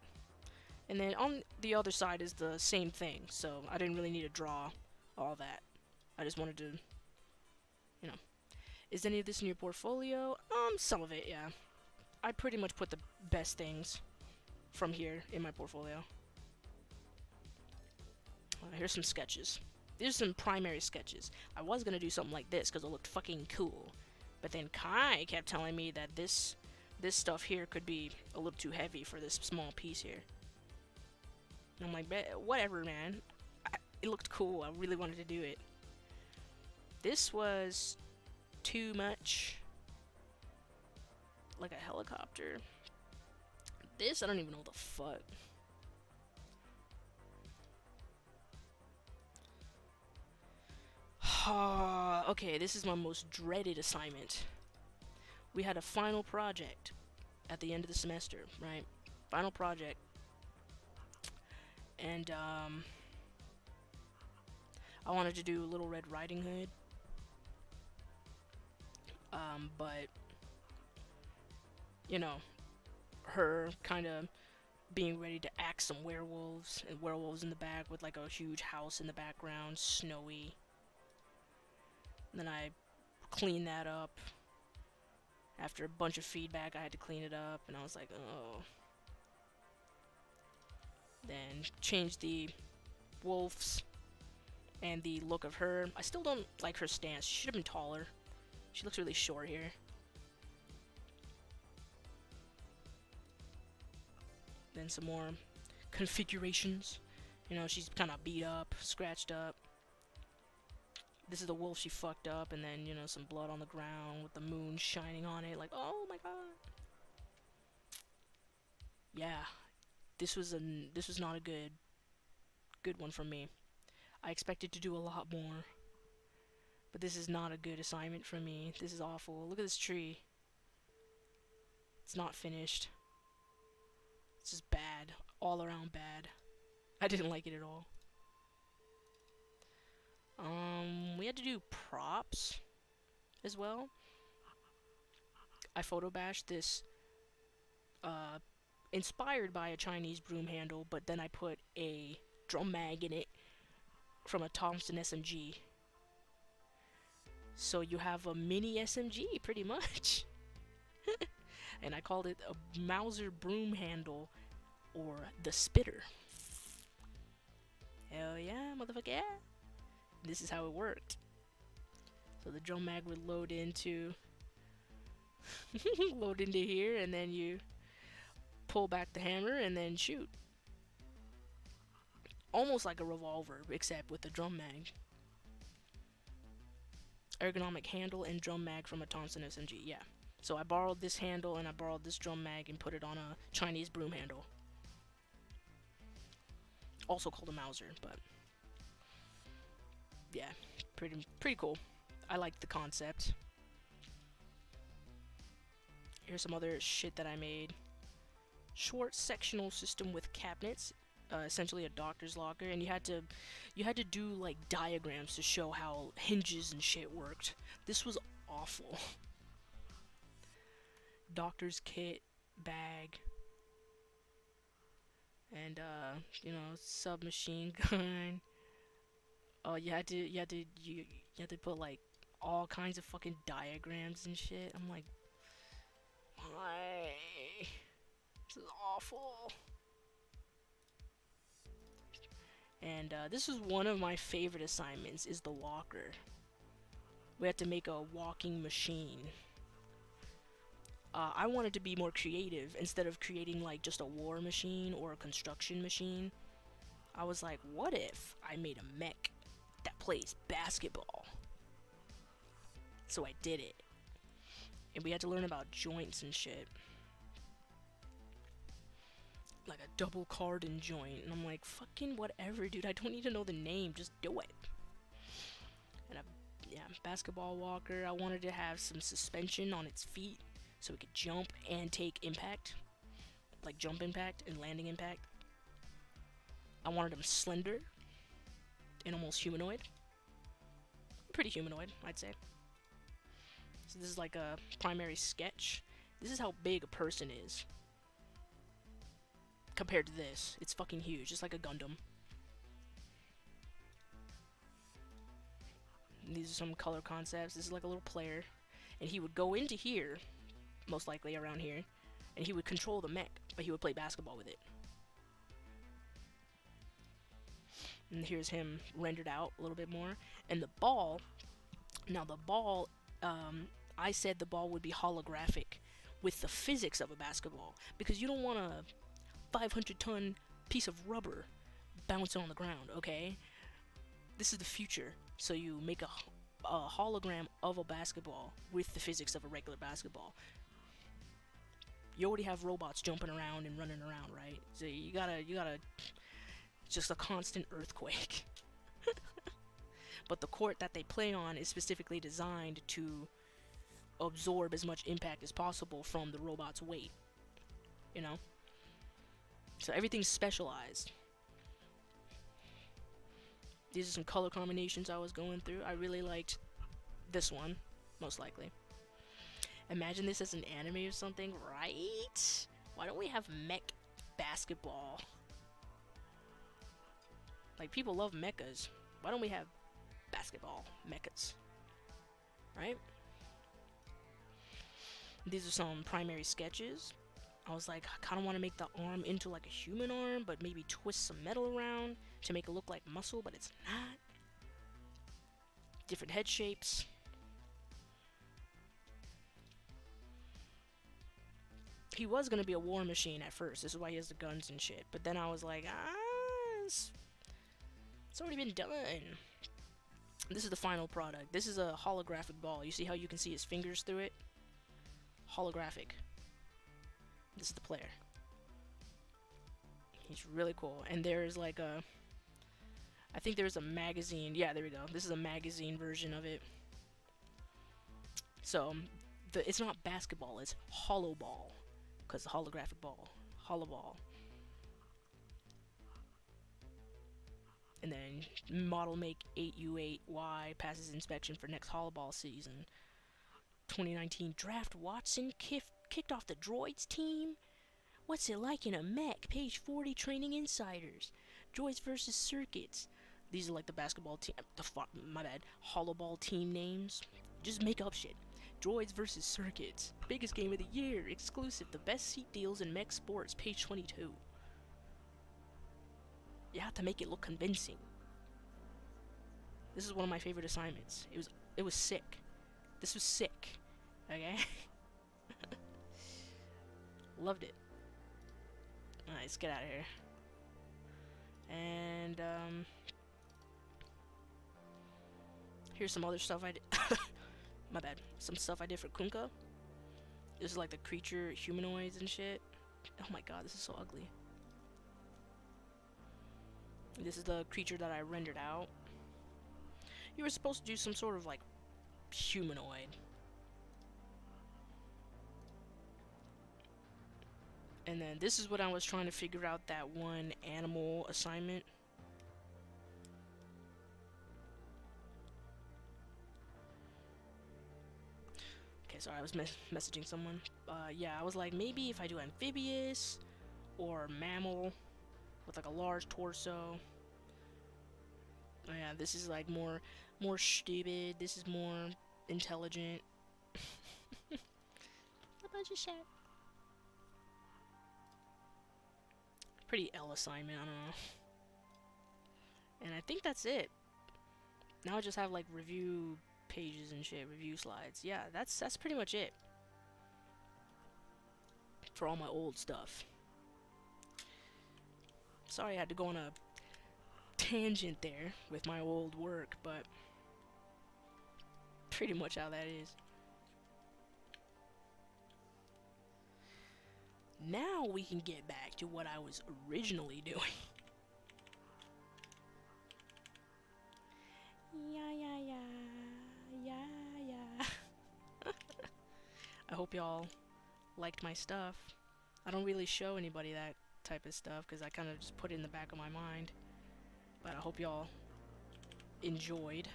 And then on the other side is the same thing, so I didn't really need to draw all that. I just wanted to, you know. Is any of this in your portfolio? Some of it, yeah. I pretty much put the best things from here in my portfolio. Here's some sketches. These are some primary sketches. I was gonna do something like this because it looked fucking cool, but then Kai kept telling me that this stuff here could be a little too heavy for this small piece here. And I'm like, whatever, man. It looked cool. I really wanted to do it. This was too much like a helicopter. This, I don't even know what the fuck. Okay, this is my most dreaded assignment. We had a final project at the end of the semester, right? Final project. And, I wanted to do Little Red Riding Hood. But, you know, her kind of being ready to axe some werewolves, and werewolves in the back with like a huge house in the background, snowy. And then I cleaned that up. After a bunch of feedback, I had to clean it up, and I was like, oh. Then changed the wolves and the look of her. I still don't like her stance. She should have been taller. She looks really short here. Then some more configurations. You know, she's kind of beat up, scratched up. This is the wolf she fucked up, and then, you know, some blood on the ground with the moon shining on it. Like, oh my god. Yeah, this was not a good one for me. I expected to do a lot more, but this is not a good assignment for me. This is awful. Look at this tree. It's not finished. It's just bad. All around bad. I didn't like it at all. We had to do props as well. I photo bashed this, inspired by a Chinese broom handle, but then I put a drum mag in it from a Thompson SMG. So you have a mini SMG, pretty much. And I called it a Mauser broom handle, or the Spitter. Hell yeah, motherfucker, yeah. This is how it worked. So the drum mag would load into load into here, and then you pull back the hammer and then shoot. Almost like a revolver, except with the drum mag. Ergonomic handle and drum mag from a Thompson SMG, yeah. So I borrowed this handle and I borrowed this drum mag and put it on a Chinese broom handle. Also called a Mauser, but yeah, pretty cool. I like the concept. Here's some other shit that I made. Short sectional system with cabinets, essentially a doctor's locker, and you had to do like diagrams to show how hinges and shit worked. This was awful. Doctor's kit, bag, and you know, submachine gun. Oh, you had to put like all kinds of fucking diagrams and shit. I'm like, why? This is awful. And this is one of my favorite assignments, is the locker. We had to make a walking machine. I wanted to be more creative. Instead of creating like just a war machine or a construction machine, I was like, what if I made a mech that plays basketball? So I did it. And we had to learn about joints and shit. Like a double cardan joint. And I'm like, fucking whatever, dude. I don't need to know the name. Just do it. And Yeah, basketball walker. I wanted to have some suspension on its feet so it could jump and take impact, like jump impact and landing impact. I wanted him slender and almost humanoid. Pretty humanoid, I'd say. So this is like a primary sketch. This is how big a person is compared to this. It's fucking huge, just like a Gundam. These are some color concepts. This is like a little player, and he would go into here, most likely around here, and he would control the mech, but he would play basketball with it. And here's him rendered out a little bit more. And the ball, now the ball, I said the ball would be holographic with the physics of a basketball, because you don't want a 500-ton piece of rubber bouncing on the ground, okay? This is the future, so you make a hologram of a basketball with the physics of a regular basketball. You already have robots jumping around and running around, right? So you gotta just a constant earthquake. But the court that they play on is specifically designed to absorb as much impact as possible from the robot's weight, you know? So everything's specialized. These are some color combinations I was going through. I really liked this one, most likely. Imagine this as an anime or something, right? Why don't we have mech basketball? Like, people love mechas. Why don't we have basketball mechas? Right? These are some primary sketches. I was like, I kind of want to make the arm into like a human arm, but maybe twist some metal around to make it look like muscle, but it's not. Different head shapes. He was going to be a war machine at first. This is why he has the guns and shit. But then I was like, it's already been done. This is the final product. This is a holographic ball. You see how you can see his fingers through it? Holographic. This is the player. He's really cool. And there's like a... I think there's a magazine. Yeah, there we go. This is a magazine version of it. So, it's not basketball. It's hollow ball. Because the holographic ball. Hollow ball. And then model make 8U8Y passes inspection for next hollow ball season. 2019 draft. Watson kicked off the droids team. What's it like in a mech? Page 40 training insiders. Droids versus circuits. These are like the basketball team. My bad. Hollow ball team names. Just make up shit. Droids versus circuits. Biggest game of the year. Exclusive. The best seat deals in mech sports. Page 22. You have to make it look convincing. This is one of my favorite assignments. It was sick. This was sick. Okay? Loved it. Alright, let's get out of here. And, here's some other stuff I did. My bad. Some stuff I did for Kunkka. This is like the creature humanoids and shit. Oh my god, this is so ugly. This is the creature that I rendered out. You were supposed to do some sort of like humanoid. And then this is what I was trying to figure out, that one animal assignment. Okay, sorry, I was messaging someone. Yeah, I was like, maybe if I do amphibious or mammal with like a large torso. Oh yeah, this is like more stupid. This is more intelligent. A bunch of shit. Pretty L assignment, I don't know. And I think that's it. Now I just have like review pages and shit, review slides. Yeah, that's pretty much it for all my old stuff. Sorry I had to go on a tangent there with my old work, but pretty much how that is. Now we can get back to what I was originally doing. Yeah. I hope y'all liked my stuff. I don't really show anybody that type of stuff because I kind of just put it in the back of my mind. But I hope y'all enjoyed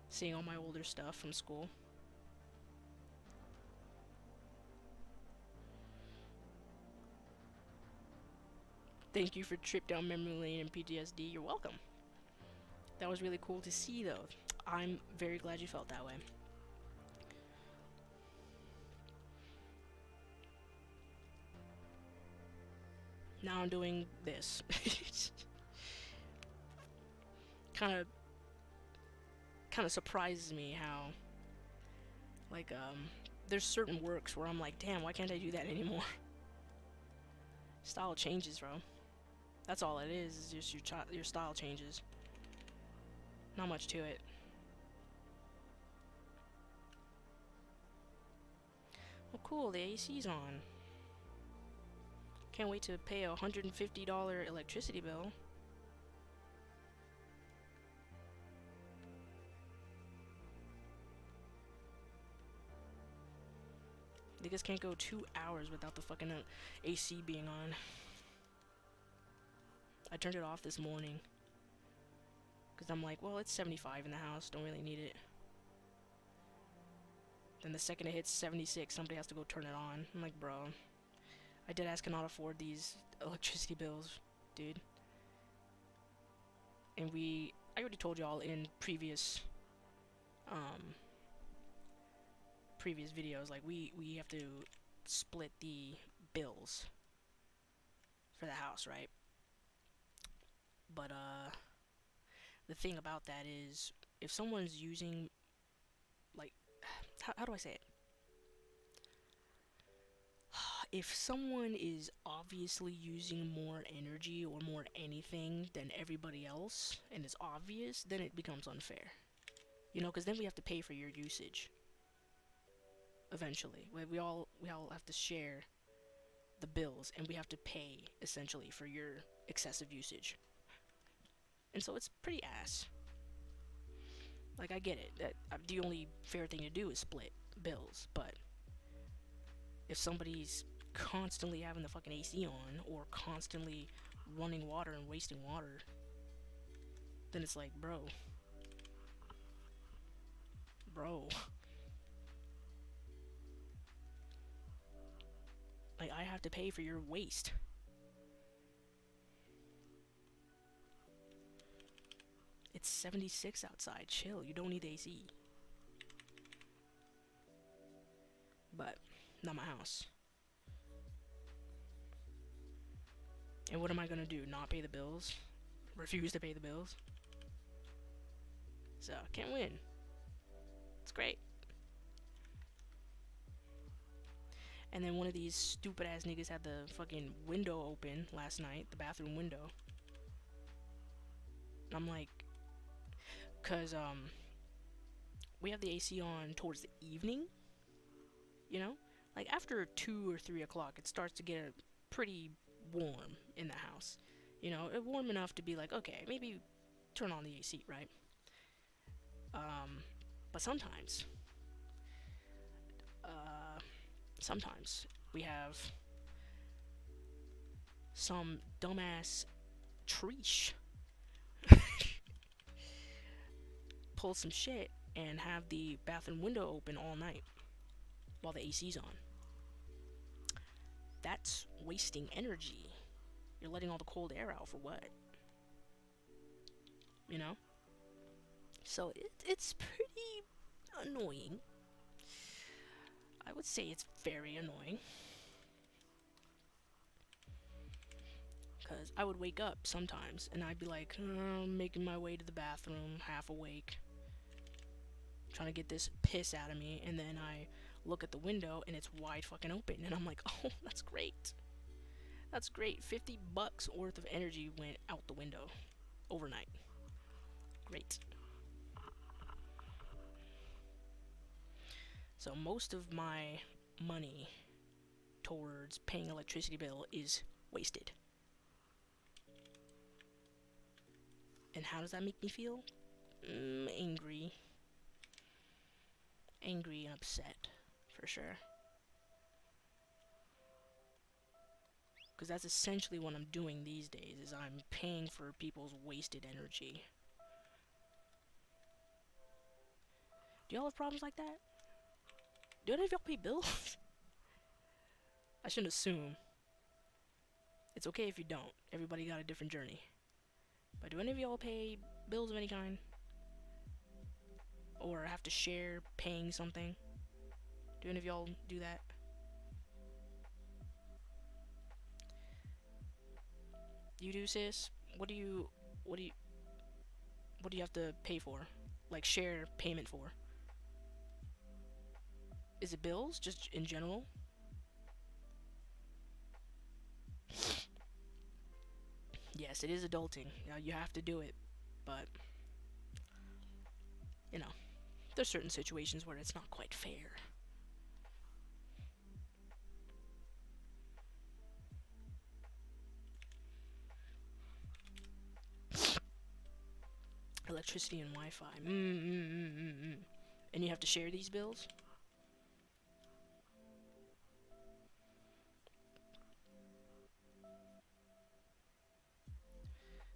seeing all my older stuff from school. Thank you for trip down memory lane and PTSD. You're welcome. That was really cool to see, though. I'm very glad you felt that way. Now I'm doing this. kind of surprises me how, like, there's certain works where I'm like, damn, why can't I do that anymore? Style changes, bro. That's all it is just your style changes. Not much to it. Well, cool, the AC's on. Can't wait to pay a $150 electricity bill. Niggas can't go 2 hours without the fucking AC being on. I turned it off this morning. Because I'm like, well, it's 75 in the house. Don't really need it. Then the second it hits 76, somebody has to go turn it on. I'm like, bro, I deadass cannot afford these electricity bills, dude. And I already told y'all in previous videos, like, we have to split the bills for the house, right? But, the thing about that is, if someone's using, like, how do I say it? If someone is obviously using more energy or more anything than everybody else, and it's obvious, then it becomes unfair. You know, because then we have to pay for your usage. Eventually. We all have to share the bills, and we have to pay, essentially, for your excessive usage. And so it's pretty ass. Like, I get it. That the only fair thing to do is split bills, but if somebody's constantly having the fucking AC on, or constantly running water and wasting water, then it's like, bro. Like, I have to pay for your waste. It's 76 outside. Chill. You don't need AC. But, not my house. And what am I gonna do? Not pay the bills? Refuse to pay the bills? So, can't win. It's great. And then one of these stupid ass niggas had the fucking window open last night, the bathroom window. And I'm like, cause we have the AC on towards the evening, you know? Like after 2 or 3 o'clock, it starts to get pretty warm in the house. You know, warm enough to be like, okay, maybe turn on the AC, right? But sometimes we have some dumbass treesh pull some shit and have the bathroom window open all night while the AC's on. That's wasting energy. You're letting all the cold air out for what? You know? So it's pretty annoying. I would say it's very annoying. Because I would wake up sometimes and I'd be like, I'm making my way to the bathroom, half awake, trying to get this piss out of me, and then I look at the window and it's wide fucking open, and I'm like, oh, that's great. That's great. $50 worth of energy went out the window overnight. Great. So most of my money towards paying electricity bill is wasted. And how does that make me feel? Angry. Angry and upset, for sure. Because that's essentially what I'm doing these days, is I'm paying for people's wasted energy. Do y'all have problems like that? Do any of y'all pay bills? I shouldn't assume. It's okay if you don't. Everybody got a different journey. But do any of y'all pay bills of any kind? Or have to share paying something? Do any of y'all do that? You do, sis? What do you have to pay for? Like share payment for? Is it bills just in general? Yes, it is adulting. You have to do it. But you know, there's certain situations where it's not quite fair. Electricity and Wi-Fi. And you have to share these bills?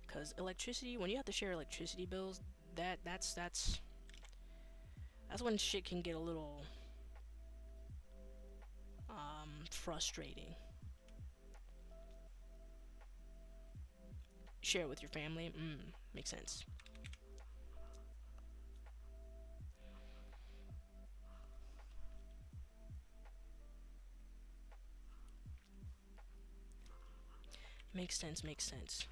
Because electricity, when you have to share electricity bills, that's when shit can get a little frustrating. Share it with your family. Makes sense. Makes sense, makes sense.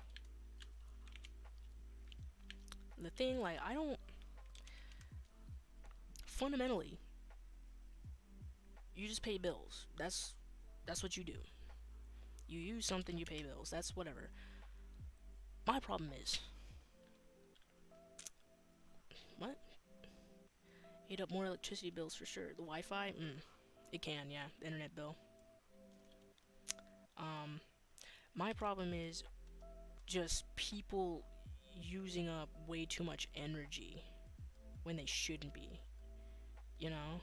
The thing, like, I don't... Fundamentally, you just pay bills. That's what you do. You use something, you pay bills. That's whatever. My problem is... What? Eat up more electricity bills for sure. The Wi-Fi? It can, yeah. The internet bill. My problem is just people using up way too much energy when they shouldn't be. You know?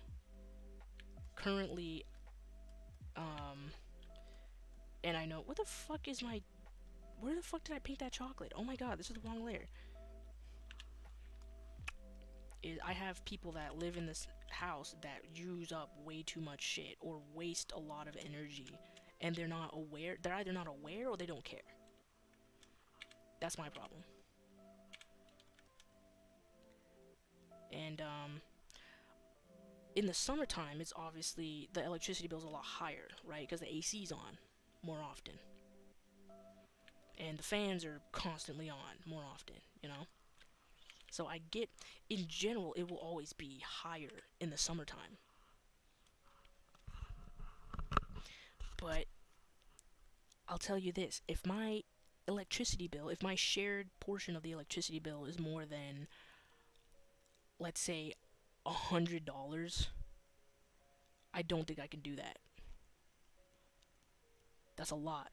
Currently, and I know, what the fuck is my... Where the fuck did I paint that chocolate? Oh my god, this is the wrong layer. I have people that live in this house that use up way too much shit or waste a lot of energy, and they're not aware. They're either not aware or they don't care. That's my problem. And in the summertime, it's obviously the electricity bill's a lot higher, right? Because the AC's on more often, and the fans are constantly on more often, you know? So I get, in general, it will always be higher in the summertime. But I'll tell you this, if my electricity bill, if my shared portion of the electricity bill is more than, let's say, $100, I don't think I can do that. That's a lot.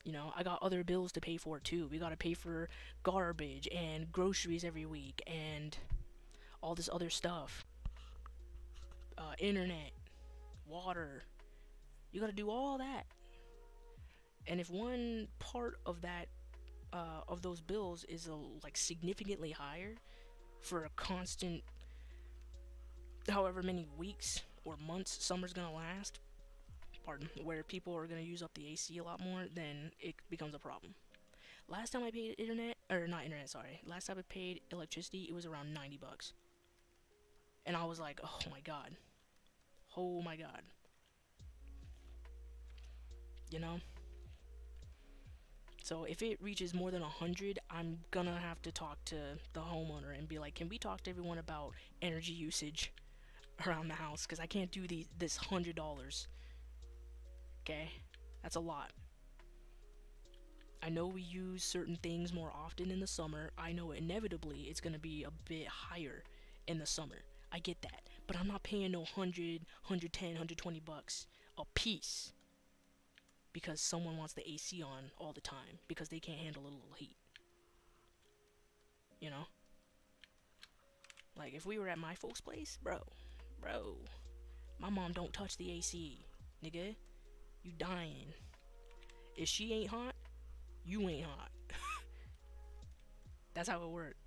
You know, I got other bills to pay for too. We gotta pay for garbage and groceries every week and all this other stuff. Internet, water. You gotta do all that. And if one part of that, of those bills is like significantly higher for a constant, however many weeks or months summer's gonna last, where people are gonna use up the AC a lot more, then it becomes a problem. Last time I paid internet, or not internet, sorry. Last time I paid electricity, it was around $90. And I was like, oh my god. Oh my god. You know? So if it reaches more than 100, I'm gonna have to talk to the homeowner and be like, can we talk to everyone about energy usage around the house? Because I can't do this $100. Okay? That's a lot. I know we use certain things more often in the summer. I know inevitably it's gonna be a bit higher in the summer. I get that. But I'm not paying no 100, 110, $120 a piece because someone wants the AC on all the time because they can't handle a little heat. You know? Like, if we were at my folks' place, bro, My mom don't touch the AC, nigga. You dying. If she ain't hot, you ain't hot. That's how it worked.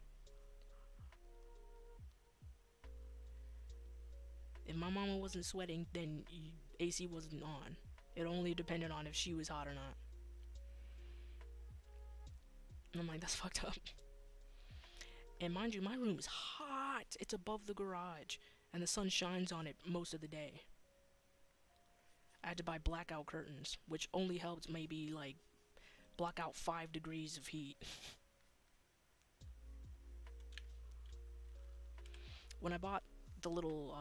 If my mama wasn't sweating, then AC wasn't on. It only depended on if she was hot or not. And I'm like, that's fucked up. And mind you, my room is hot. It's above the garage, and the sun shines on it most of the day. I had to buy blackout curtains, which only helped maybe like block out 5 degrees of heat. When I bought the little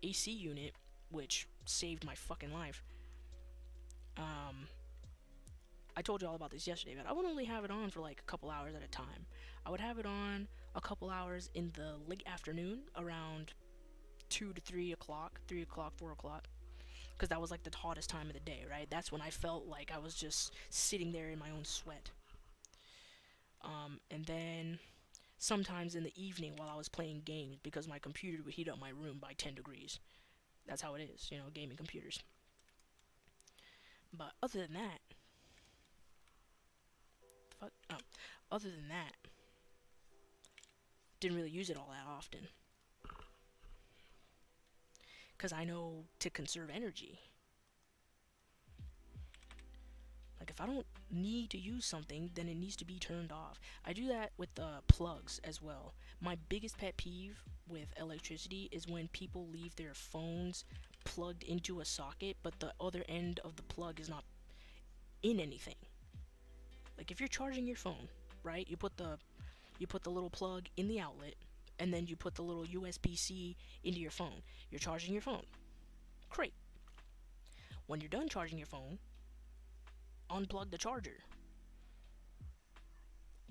AC unit, which saved my fucking life, I told you all about this yesterday, but I would only have it on for like a couple hours at a time. I would have it on a couple hours in the late afternoon, around 2 to 3 o'clock, 3 o'clock, 4 o'clock, because that was like the hottest time of the day, right? That's when I felt like I was just sitting there in my own sweat. And then sometimes in the evening while I was playing games, because my computer would heat up my room by 10 degrees. That's how it is, you know, gaming computers. But other than that, other than that, didn't really use it all that often. Because I know to conserve energy. Like, if I don't need to use something, then it needs to be turned off. I do that with plugs as well. My biggest pet peeve with electricity is when people leave their phones plugged into a socket, but the other end of the plug is not in anything. Like, if you're charging your phone, right, you put the little plug in the outlet, and then you put the little USB-C into your phone. You're charging your phone. Great. When you're done charging your phone, unplug the charger.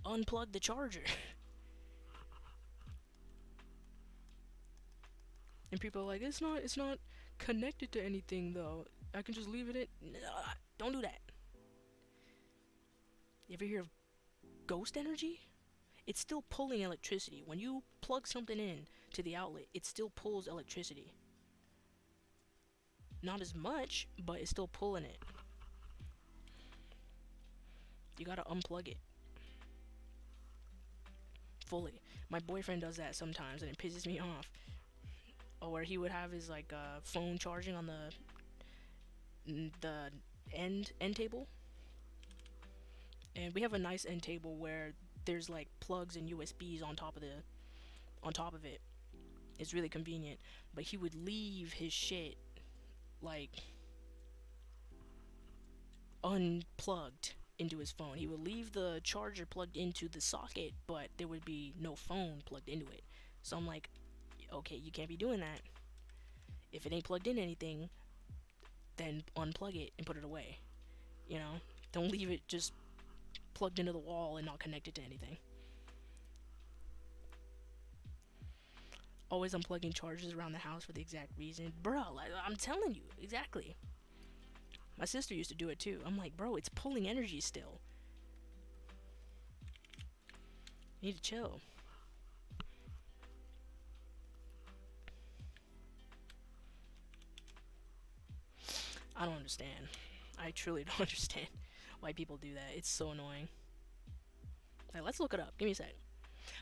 Unplug the charger. And people are like, it's not connected to anything though. I can just leave it in. Nah, don't do that. You ever hear of ghost energy? It's still pulling electricity. When you plug something in to the outlet, it still pulls electricity. Not as much, but it's still pulling it. You gotta unplug it fully. My boyfriend does that sometimes, and it pisses me off. Or where he would have his like phone charging on the end table, and we have a nice end table where there's like plugs and USBs on top of it. It's really convenient. But he would leave his shit like unplugged into his phone. He would leave the charger plugged into the socket, but there would be no phone plugged into it. So I'm like, okay, you can't be doing that. If it ain't plugged in anything, then unplug it and put it away. You know, don't leave it just plugged into the wall and not connected to anything. Always unplugging chargers around the house for the exact reason. Bro, like, I'm telling you, exactly. My sister used to do it too. I'm like, bro, it's pulling energy still. You need to chill. I don't understand. I truly don't understand why people do that. It's so annoying. Like, let's look it up. Give me a sec.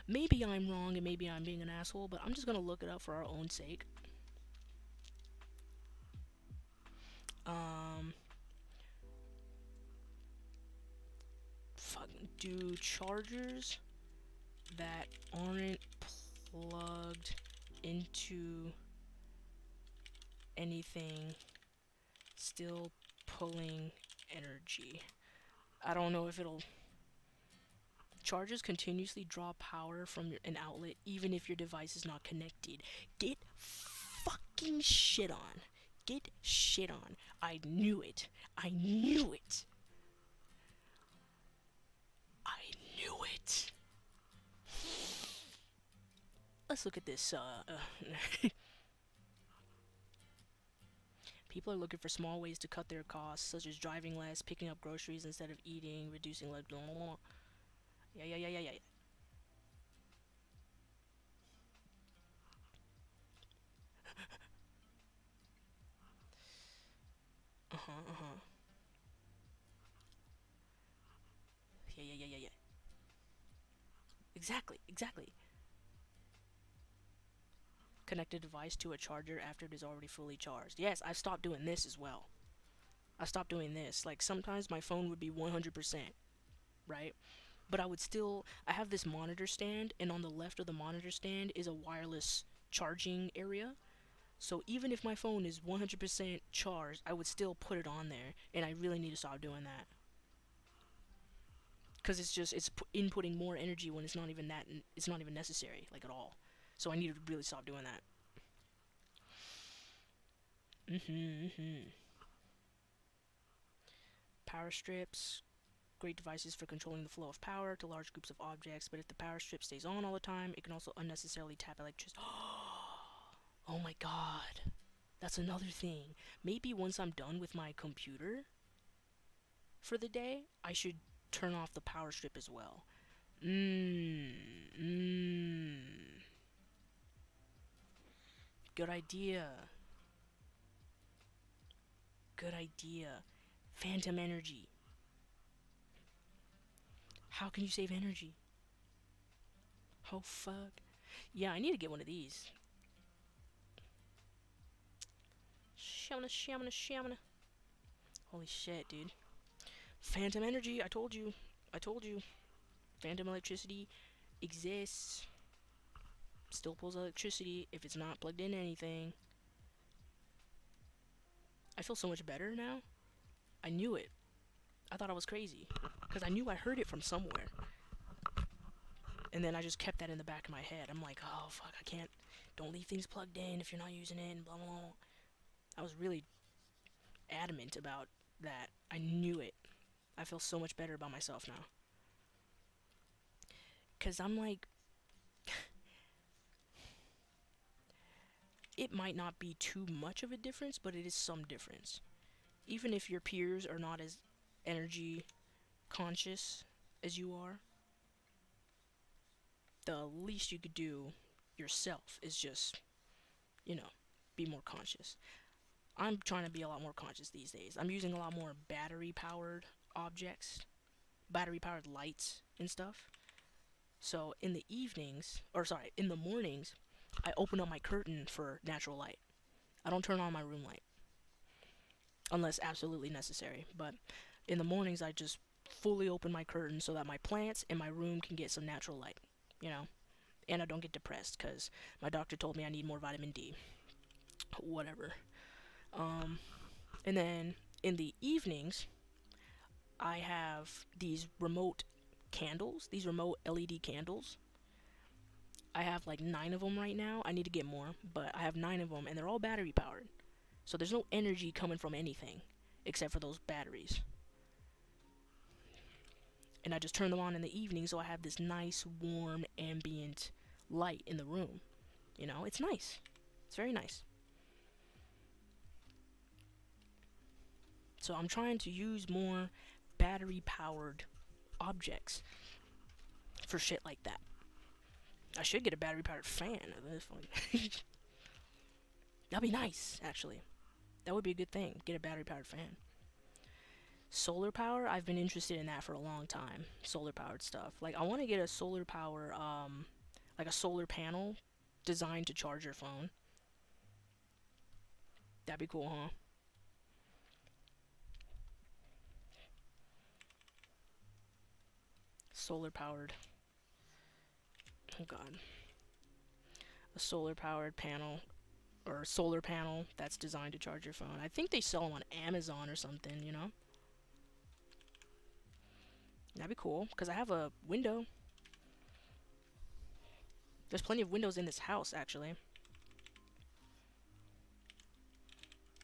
Maybe I'm wrong and maybe I'm being an asshole, but I'm just gonna look it up for our own sake. Do chargers that aren't plugged into anything still pulling energy? I don't know if it'll. Chargers continuously draw power from an outlet even if your device is not connected. Get fucking shit on. Get shit on. I knew it. I knew it. I knew it. Let's look at this. People are looking for small ways to cut their costs, such as driving less, picking up groceries instead of eating, reducing like blah, blah, blah. Yeah. Uh-huh, uh-huh. Yeah, yeah, yeah, yeah, yeah. Exactly, exactly. Connect a device to a charger after it is already fully charged. Yes, I've stopped doing this as well. I stopped doing this. Like, sometimes my phone would be 100%, right? But I would still, I have this monitor stand, and on the left of the monitor stand is a wireless charging area. So even if my phone is 100% charged, I would still put it on there, and I really need to stop doing that. Because it's inputting more energy when it's not even it's not even necessary, like, at all. So I need to really stop doing that. Power strips, great devices for controlling the flow of power to large groups of objects, but if the power strip stays on all the time, it can also unnecessarily tap electricity. Oh my god. That's another thing. Maybe once I'm done with my computer for the day, I should turn off the power strip as well. Mmm. Mmm. Good idea. Good idea. Phantom energy. How can you save energy? Oh fuck. Yeah, I need to get one of these. Shamana, shamana, shamana. Holy shit, dude. Phantom energy, I told you. I told you. Phantom electricity exists. Still pulls electricity if it's not plugged into anything. I feel so much better now. I knew it. I thought I was crazy. Because I knew I heard it from somewhere. And then I just kept that in the back of my head. I'm like, oh fuck, I can't. Don't leave things plugged in if you're not using it, and blah blah blah. I was really adamant about that. I knew it. I feel so much better about myself now. Because I'm like, it might not be too much of a difference, but it is some difference. Even if your peers are not as energy conscious as you are, the least you could do yourself is just, you know, be more conscious. I'm trying to be a lot more conscious these days. I'm using a lot more battery powered objects, battery powered lights and stuff. So in the evenings, or sorry, in the mornings, I open up my curtain for natural light. I don't turn on my room light unless absolutely necessary. But in the mornings, I just fully open my curtain so that my plants and my room can get some natural light, you know? And I don't get depressed because my doctor told me I need more vitamin D. Whatever. Um, and then in the evenings, I have these remote candles, these remote LED candles. I have like 9 of them right now. I need to get more, but I have 9 of them and they're all battery powered. So there's no energy coming from anything except for those batteries. And I just turn them on in the evening so I have this nice, warm, ambient light in the room. You know, it's nice. It's very nice. So I'm trying to use more battery powered objects for shit like that. I should get a battery powered fan. That'd be nice, actually. That would be a good thing. Get a battery powered fan. Solar power, I've been interested in that for a long time. Solar powered stuff. Like, I want to get a solar power, like a solar panel designed to charge your phone. That'd be cool, huh? Solar powered. Oh god. A solar powered panel or solar panel that's designed to charge your phone. I think they sell them on Amazon or something, you know? That'd be cool because I have a window. There's plenty of windows in this house, actually.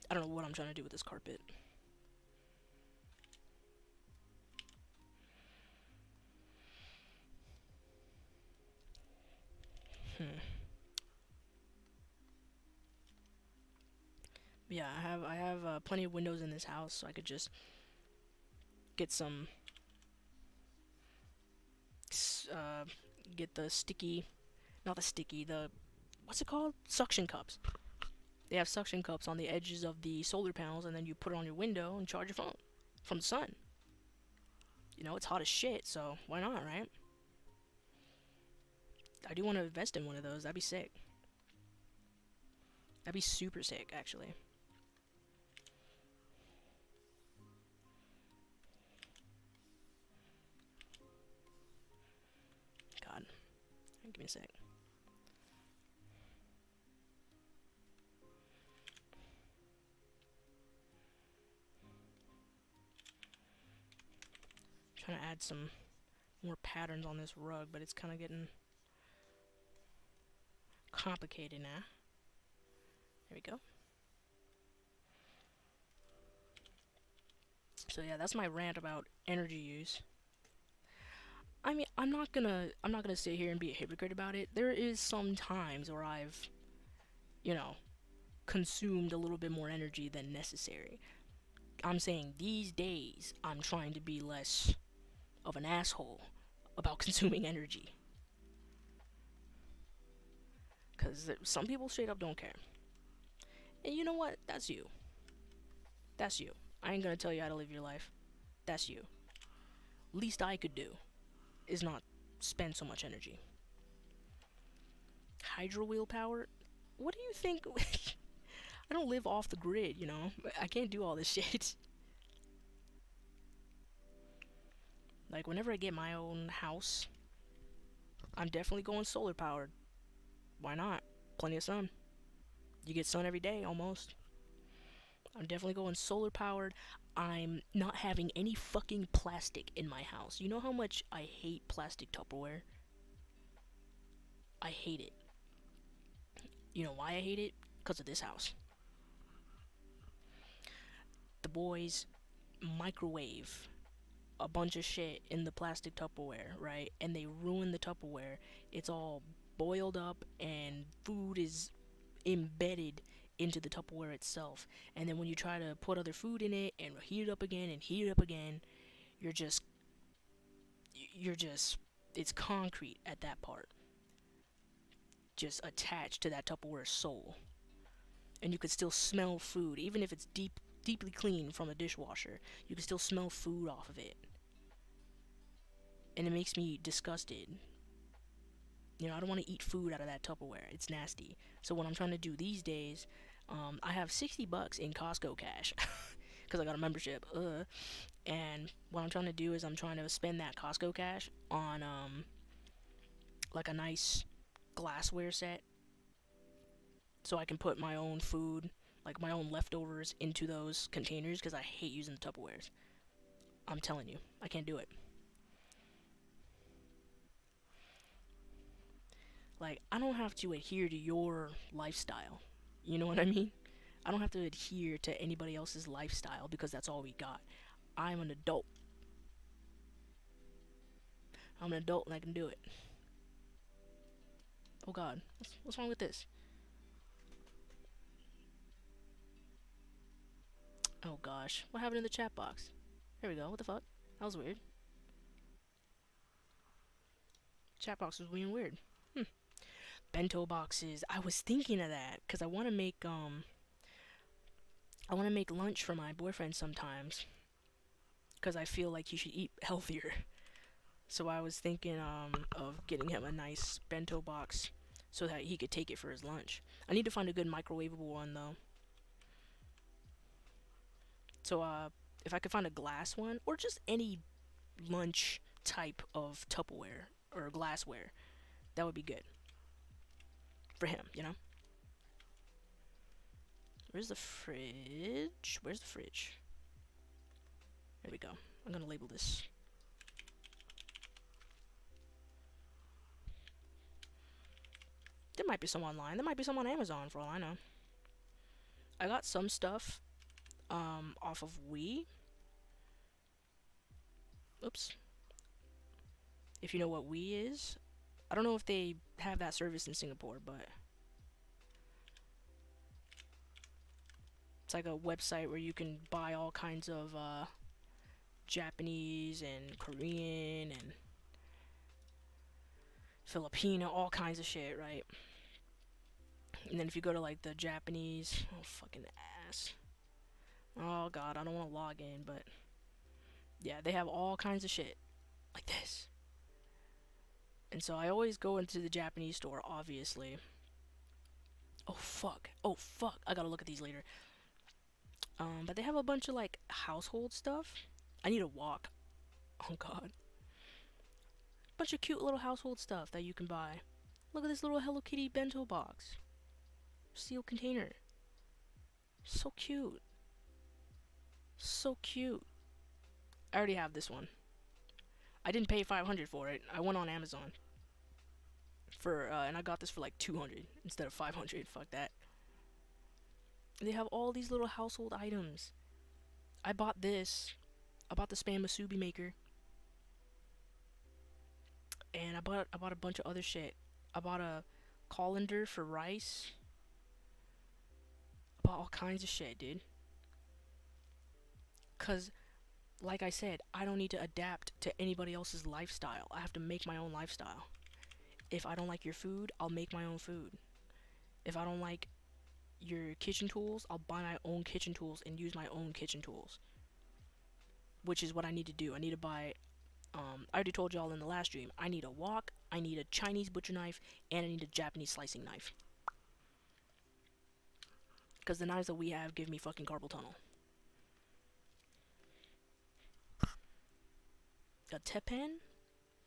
I don't know what I'm trying to do with this carpet. Hmm. Yeah, I have plenty of windows in this house, so I could just get some uh get the sticky, not the sticky, the what's it called? Suction cups. They have suction cups on the edges of the solar panels, and then you put it on your window and charge your phone from the sun. You know, it's hot as shit, so why not, right? I do want to invest in one of those. That'd be sick. That'd be super sick, actually. God. Give me a sec. Trying to add some more patterns on this rug, but it's kind of getting complicated now. There we go. So yeah, that's my rant about energy use. I mean, I'm not gonna sit here and be a hypocrite about it. There is some times where I've, you know, consumed a little bit more energy than necessary. I'm saying these days I'm trying to be less of an asshole about consuming energy. Because some people straight up don't care. And you know what? That's you. That's you. I ain't gonna tell you how to live your life. That's you. Least I could do is not spend so much energy. Hydro wheel power? What do you think? I don't live off the grid, you know? I can't do all this shit. Like, whenever I get my own house, I'm definitely going solar powered. Why not? Plenty of sun. You get sun every day, almost. I'm definitely going solar powered. I'm not having any fucking plastic in my house. You know how much I hate plastic Tupperware? I hate it. You know why I hate it? Because of this house. The boys microwave a bunch of shit in the plastic Tupperware, right? And they ruin the Tupperware. It's all boiled up and food is embedded into the Tupperware itself. And then when you try to put other food in it and heat it up again and heat it up again, you're just it's concrete at that part. Just attached to that Tupperware soul. And you could still smell food, even if it's deeply clean from a dishwasher. You can still smell food off of it. And it makes me disgusted. You know, I don't want to eat food out of that Tupperware. It's nasty. So what I'm trying to do these days, I have $60 in Costco cash because I got a membership. And what I'm trying to do is I'm trying to spend that Costco cash on like a nice glassware set, so I can put my own food, like my own leftovers, into those containers because I hate using the Tupperwares. I'm telling you, I can't do it. Like, I don't have to adhere to your lifestyle. You know what I mean? I don't have to adhere to anybody else's lifestyle because that's all we got. I'm an adult. I'm an adult and I can do it. Oh god, what's wrong with this? Oh gosh, what happened in the chat box? There we go, what the fuck? That was weird. Chat box was being weird. Bento boxes. I was thinking of that because I want to make lunch for my boyfriend sometimes because I feel like he should eat healthier. So I was thinking of getting him a nice bento box so that he could take it for his lunch. I need to find a good microwavable one though. So if I could find a glass one or just any lunch type of Tupperware or glassware, that would be good for him, you know? Where's the fridge? Where's the fridge? There we go. I'm gonna label this. There might be some online. There might be some on Amazon for all I know. I got some stuff off of Wii. Oops. If you know what Wii is. I don't know if they have that service in Singapore, but it's like a website where you can buy all kinds of Japanese and Korean and Filipino, all kinds of shit, right? And then if you go to like the Japanese, oh fucking ass. Oh god, I don't want to log in, but yeah, they have all kinds of shit like this. And so I always go into the Japanese store, obviously. Oh fuck. Oh fuck. I gotta look at these later. But they have a bunch of like household stuff. I need a walk. Oh god. Bunch of cute little household stuff that you can buy. Look at this little Hello Kitty bento box. Steel container. So cute. So cute. I already have this one. I didn't pay 500 for it. I went on Amazon for and I got this for like 200 instead of 500. Fuck that. They have all these little household items. I bought this. I bought the Spam Musubi maker. And I bought a bunch of other shit. I bought a colander for rice. I bought all kinds of shit, dude. Cause like I said, I don't need to adapt to anybody else's lifestyle. I have to make my own lifestyle. If I don't like your food, I'll make my own food. If I don't like your kitchen tools, I'll buy my own kitchen tools and use my own kitchen tools. Which is what I need to do. I need to buy, I already told y'all in the last stream, I need a wok, I need a Chinese butcher knife, and I need a Japanese slicing knife. Because the knives that we have give me fucking carpal tunnel. A teppan?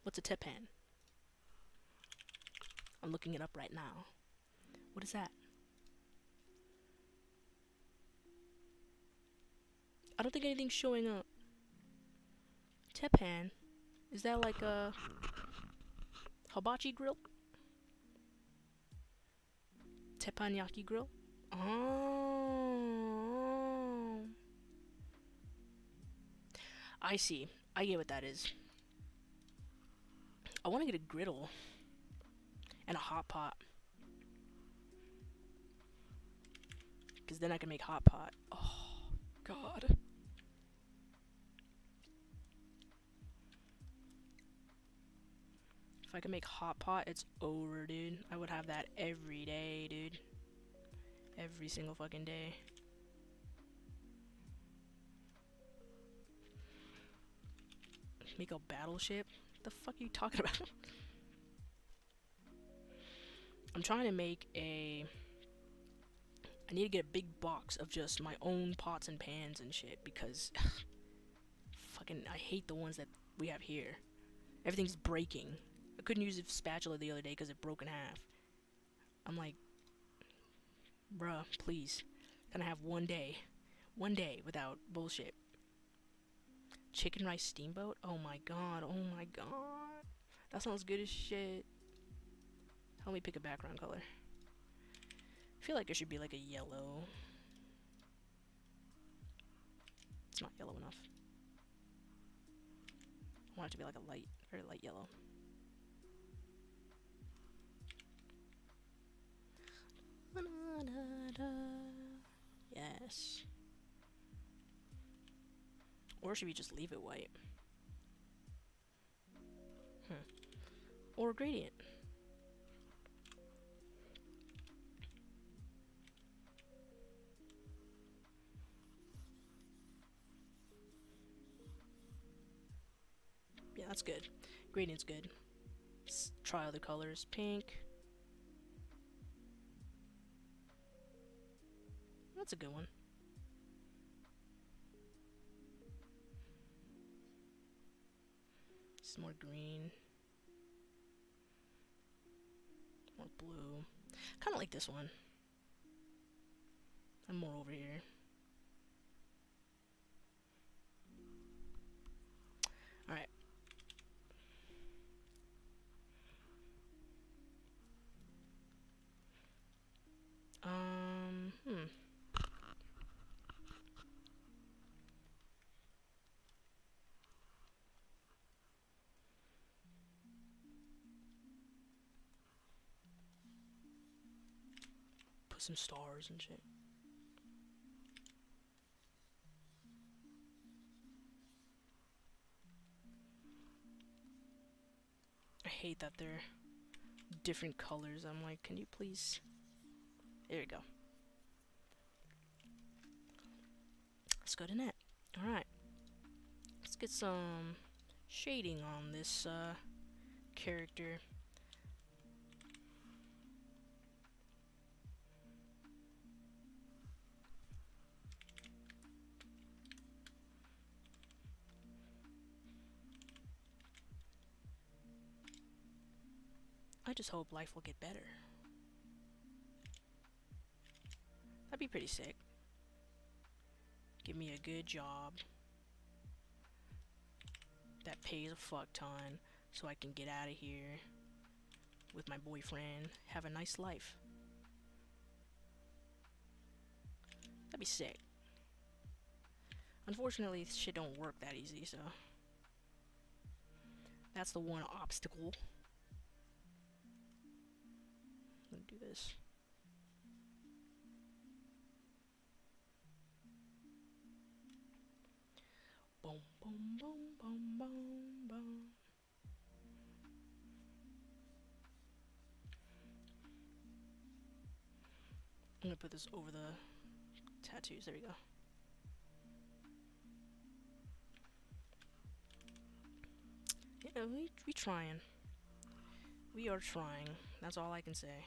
What's a teppan? I'm looking it up right now. What is that? I don't think anything's showing up. Teppan? Is that like a hibachi grill? Teppanyaki grill? Oh. I see. I get what that is. I want to get a griddle. And a hot pot. Because then I can make hot pot. Oh, God. If I can make hot pot, it's over, dude. I would have that every day, dude. Every single fucking day. Make a battleship? What the fuck are you talking about? I'm trying to make a... I need to get a big box of just my own pots and pans and shit because... fucking, I hate the ones that we have here. Everything's breaking. I couldn't use a spatula the other day because it broke in half. I'm like... Bruh, please. Can I have one day without bullshit? Chicken rice steamboat? Oh my god, oh my god. That sounds good as shit. Help me pick a background color. I feel like it should be like a yellow. It's not yellow enough. I want it to be like a light, very light yellow. Yes. Or should we just leave it white? Or gradient. Yeah, that's good. Gradient's good. Let's try other colors. Pink. That's a good one. Some more green. More blue. Kind of like this one. And more over here. Alright. Put some stars and shit. I hate that they're different colors. I'm like, can you please There we go. Let's go to net. Alright. Let's get some shading on this character. I just hope life will get better. That'd be pretty sick. Give me a good job that pays a fuck ton so I can get out of here with my boyfriend, have a nice life. That'd be sick. Unfortunately, shit don't work that easy, so that's the one obstacle. I'm gonna do this. Boom, boom, boom, boom, boom, boom. I'm gonna put this over the tattoos. There we go. Yeah, we trying. We are trying. That's all I can say.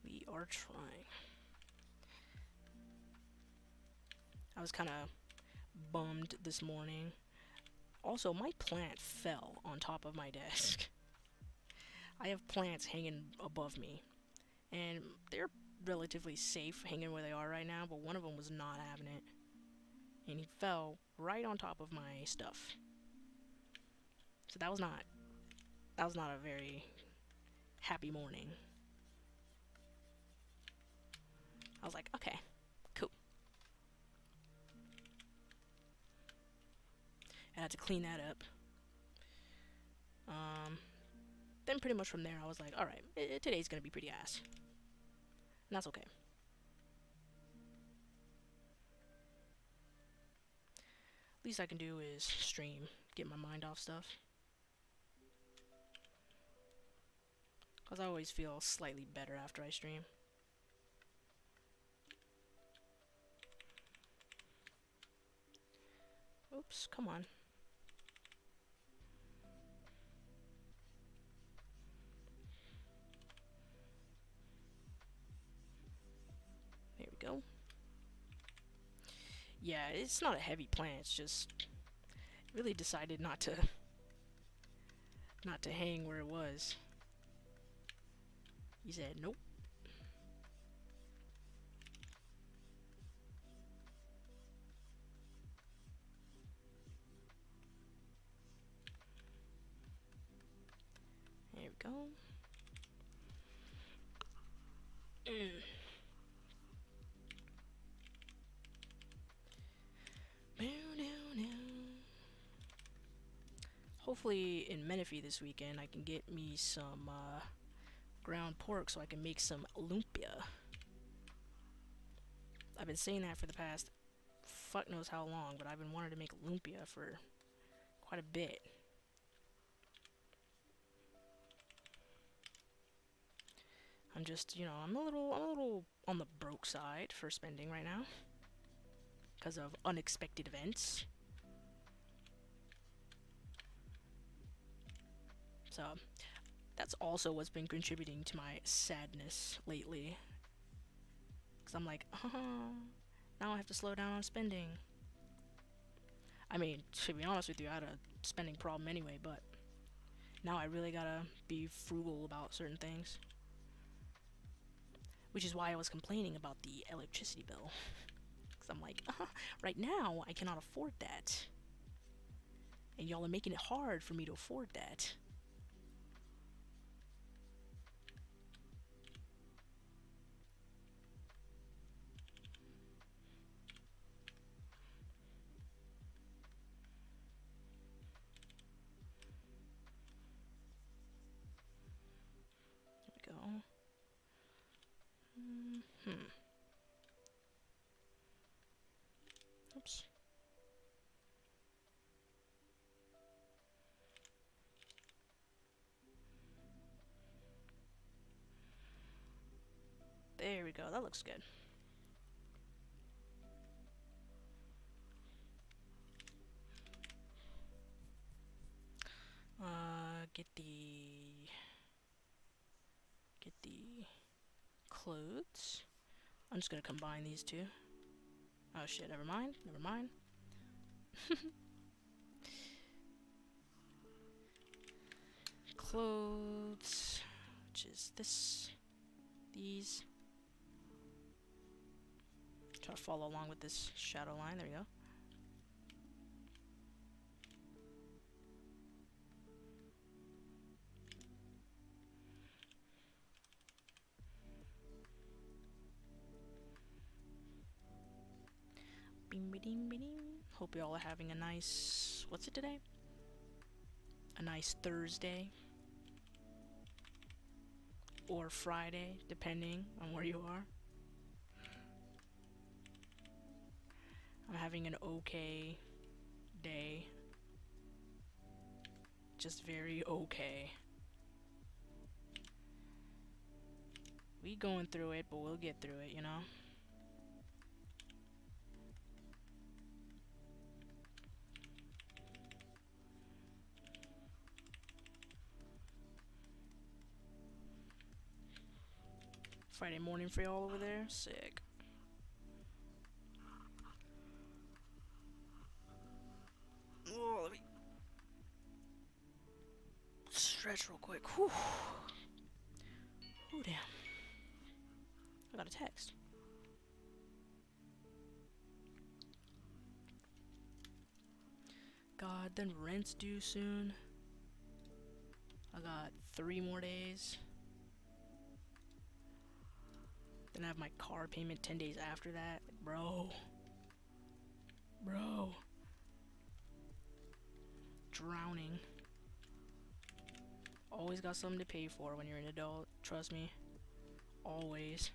We are trying. I was kind of bummed this morning. Also, my plant fell on top of my desk. I have plants hanging above me, and they're relatively safe hanging where they are right now, but one of them was not having it, and he fell right on top of my stuff. So that was not a very happy morning. I was like, okay, cool. I had to clean that up. Then pretty much from there, I was like, alright, today's gonna be pretty ass. And that's okay. Least I can do is stream, get my mind off stuff. Because I always feel slightly better after I stream. Oops, come on. There we go. Yeah, it's not a heavy plant, it's just really decided not to hang where it was. He said nope. There we go. Hopefully in Menifee this weekend I can get me some ground pork so I can make some lumpia. I've been saying that for the past fuck knows how long, but I've been wanting to make lumpia for quite a bit. I'm just, you know, I'm a little on the broke side for spending right now because of unexpected events. So that's also what's been contributing to my sadness lately. Because I'm like, now I have to slow down on spending. I mean, to be honest with you, I had a spending problem anyway, but now I really gotta be frugal about certain things. Which is why I was complaining about the electricity bill. Because I'm like, right now I cannot afford that. And y'all are making it hard for me to afford that. There we go. That looks good. Get the clothes. I'm just gonna combine these two. Oh shit, never mind. Never mind. Clothes, which is these. Try to follow along with this shadow line. There we go. Hope y'all are having a nice, what's it today? A nice Thursday. Or Friday, depending on where you are. I'm having an okay day. Just very okay. We going through it, but we'll get through it, you know? Friday morning for y'all over there? Sick. Oh, let me stretch real quick. Whew. Oh, damn. I got a text. God, then rent's due soon. I got 3 more days. Then I have my car payment 10 days after that. Bro. Drowning. Always got something to pay for when you're an adult. Trust me. Always.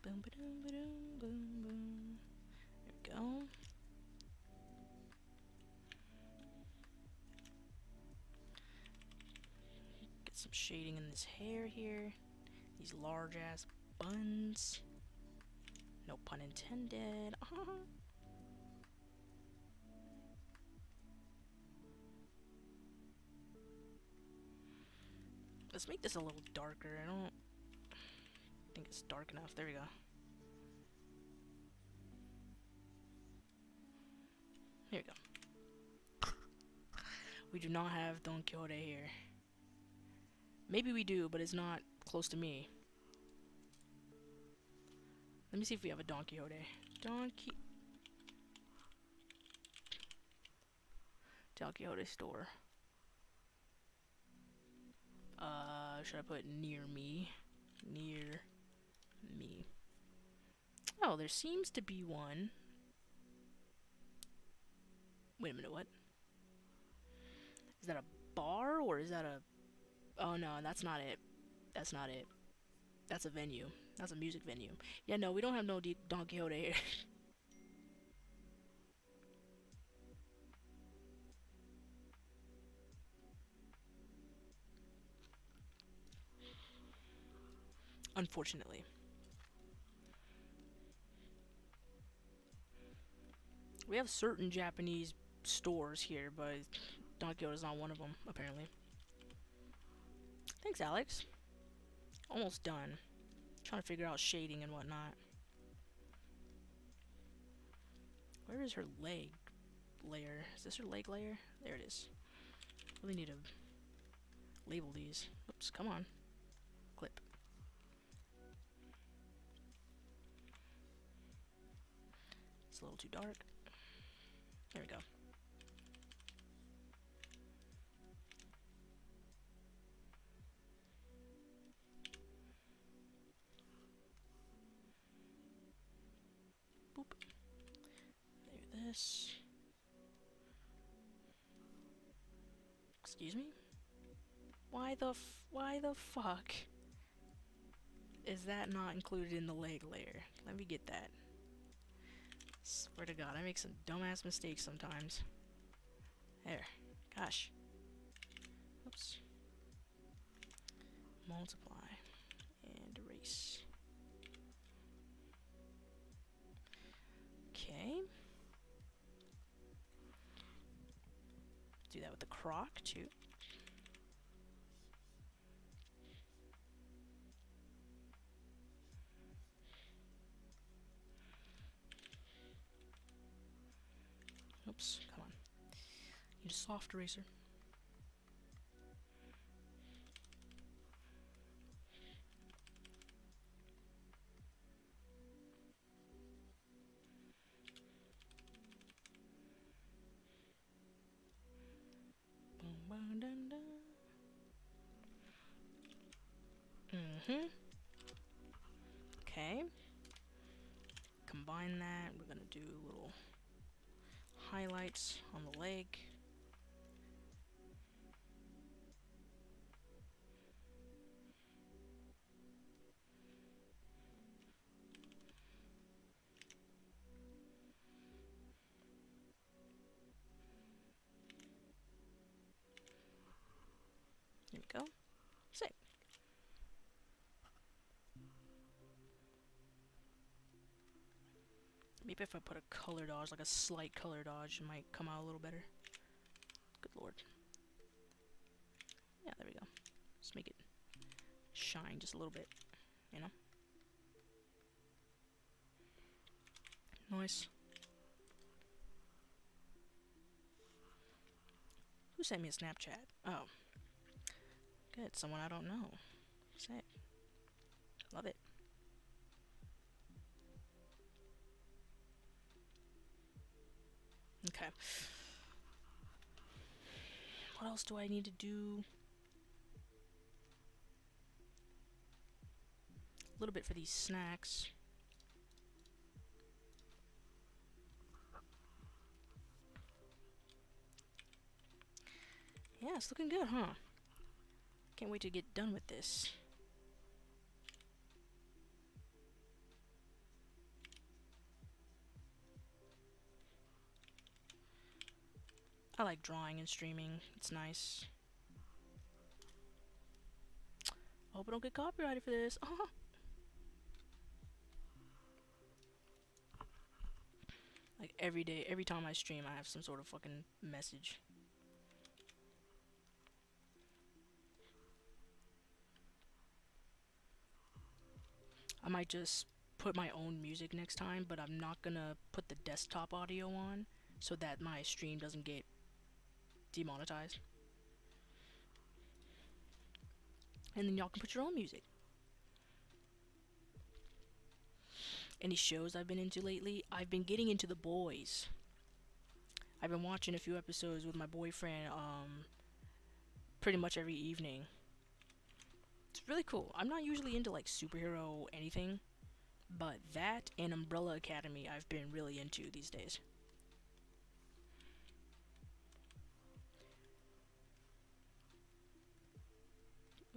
Boom, ba-doom, ba-doom, boom, boom. There we go. Get some shading in this hair here. These large ass buns. No pun intended. Let's make this a little darker. I don't think it's dark enough. There we go. Here we go. We do not have Don Quixote here. Maybe we do, but it's not close to me. Let me see if we have a Don Quixote. Don Quixote store. Should I put near me? Near me. Oh, there seems to be one. Wait a minute, what? Is that a bar or is that a... Oh no, that's not it. That's not it. That's a venue. That's a music venue. Yeah, no, we don't have no Don Quixote here. Unfortunately. We have certain Japanese stores here, but Don Quixote's not one of them, apparently. Thanks, Alex. Almost done. Trying to figure out shading and whatnot. Where is her leg layer? Is this her leg layer? There it is. Really need to label these. Oops, come on. Clip. It's a little too dark. There we go. Boop. There, this. Excuse me? Why the fuck is that not included in the leg layer? Let me get that. Swear to God, I make some dumbass mistakes sometimes. There. Gosh. Oops. Multiply. And erase. Okay. Do that with the croc, too. Oops, come on. Need a soft eraser. Okay. Combine that. We're gonna do little highlights on the leg. There we go. Sick. Maybe if I put a color dodge, like a slight color dodge, it might come out a little better. Good lord. Yeah, there we go. Just make it shine just a little bit, you know? Nice. Who sent me a Snapchat? Oh. Good, someone I don't know. Sick. Love it. Okay. What else do I need to do? A little bit for these snacks. Yeah, it's looking good, huh? Can't wait to get done with this. I like drawing and streaming. It's nice. I hope I don't get copyrighted for this. Like every day, every time I stream, I have some sort of fucking message. I might just put my own music next time, but I'm not gonna put the desktop audio on so that my stream doesn't get demonetized. And then y'all can put your own music. Any shows I've been into lately? I've been getting into The Boys. I've been watching a few episodes with my boyfriend, pretty much every evening. It's really cool. I'm not usually into like superhero anything, but that and Umbrella Academy I've been really into these days.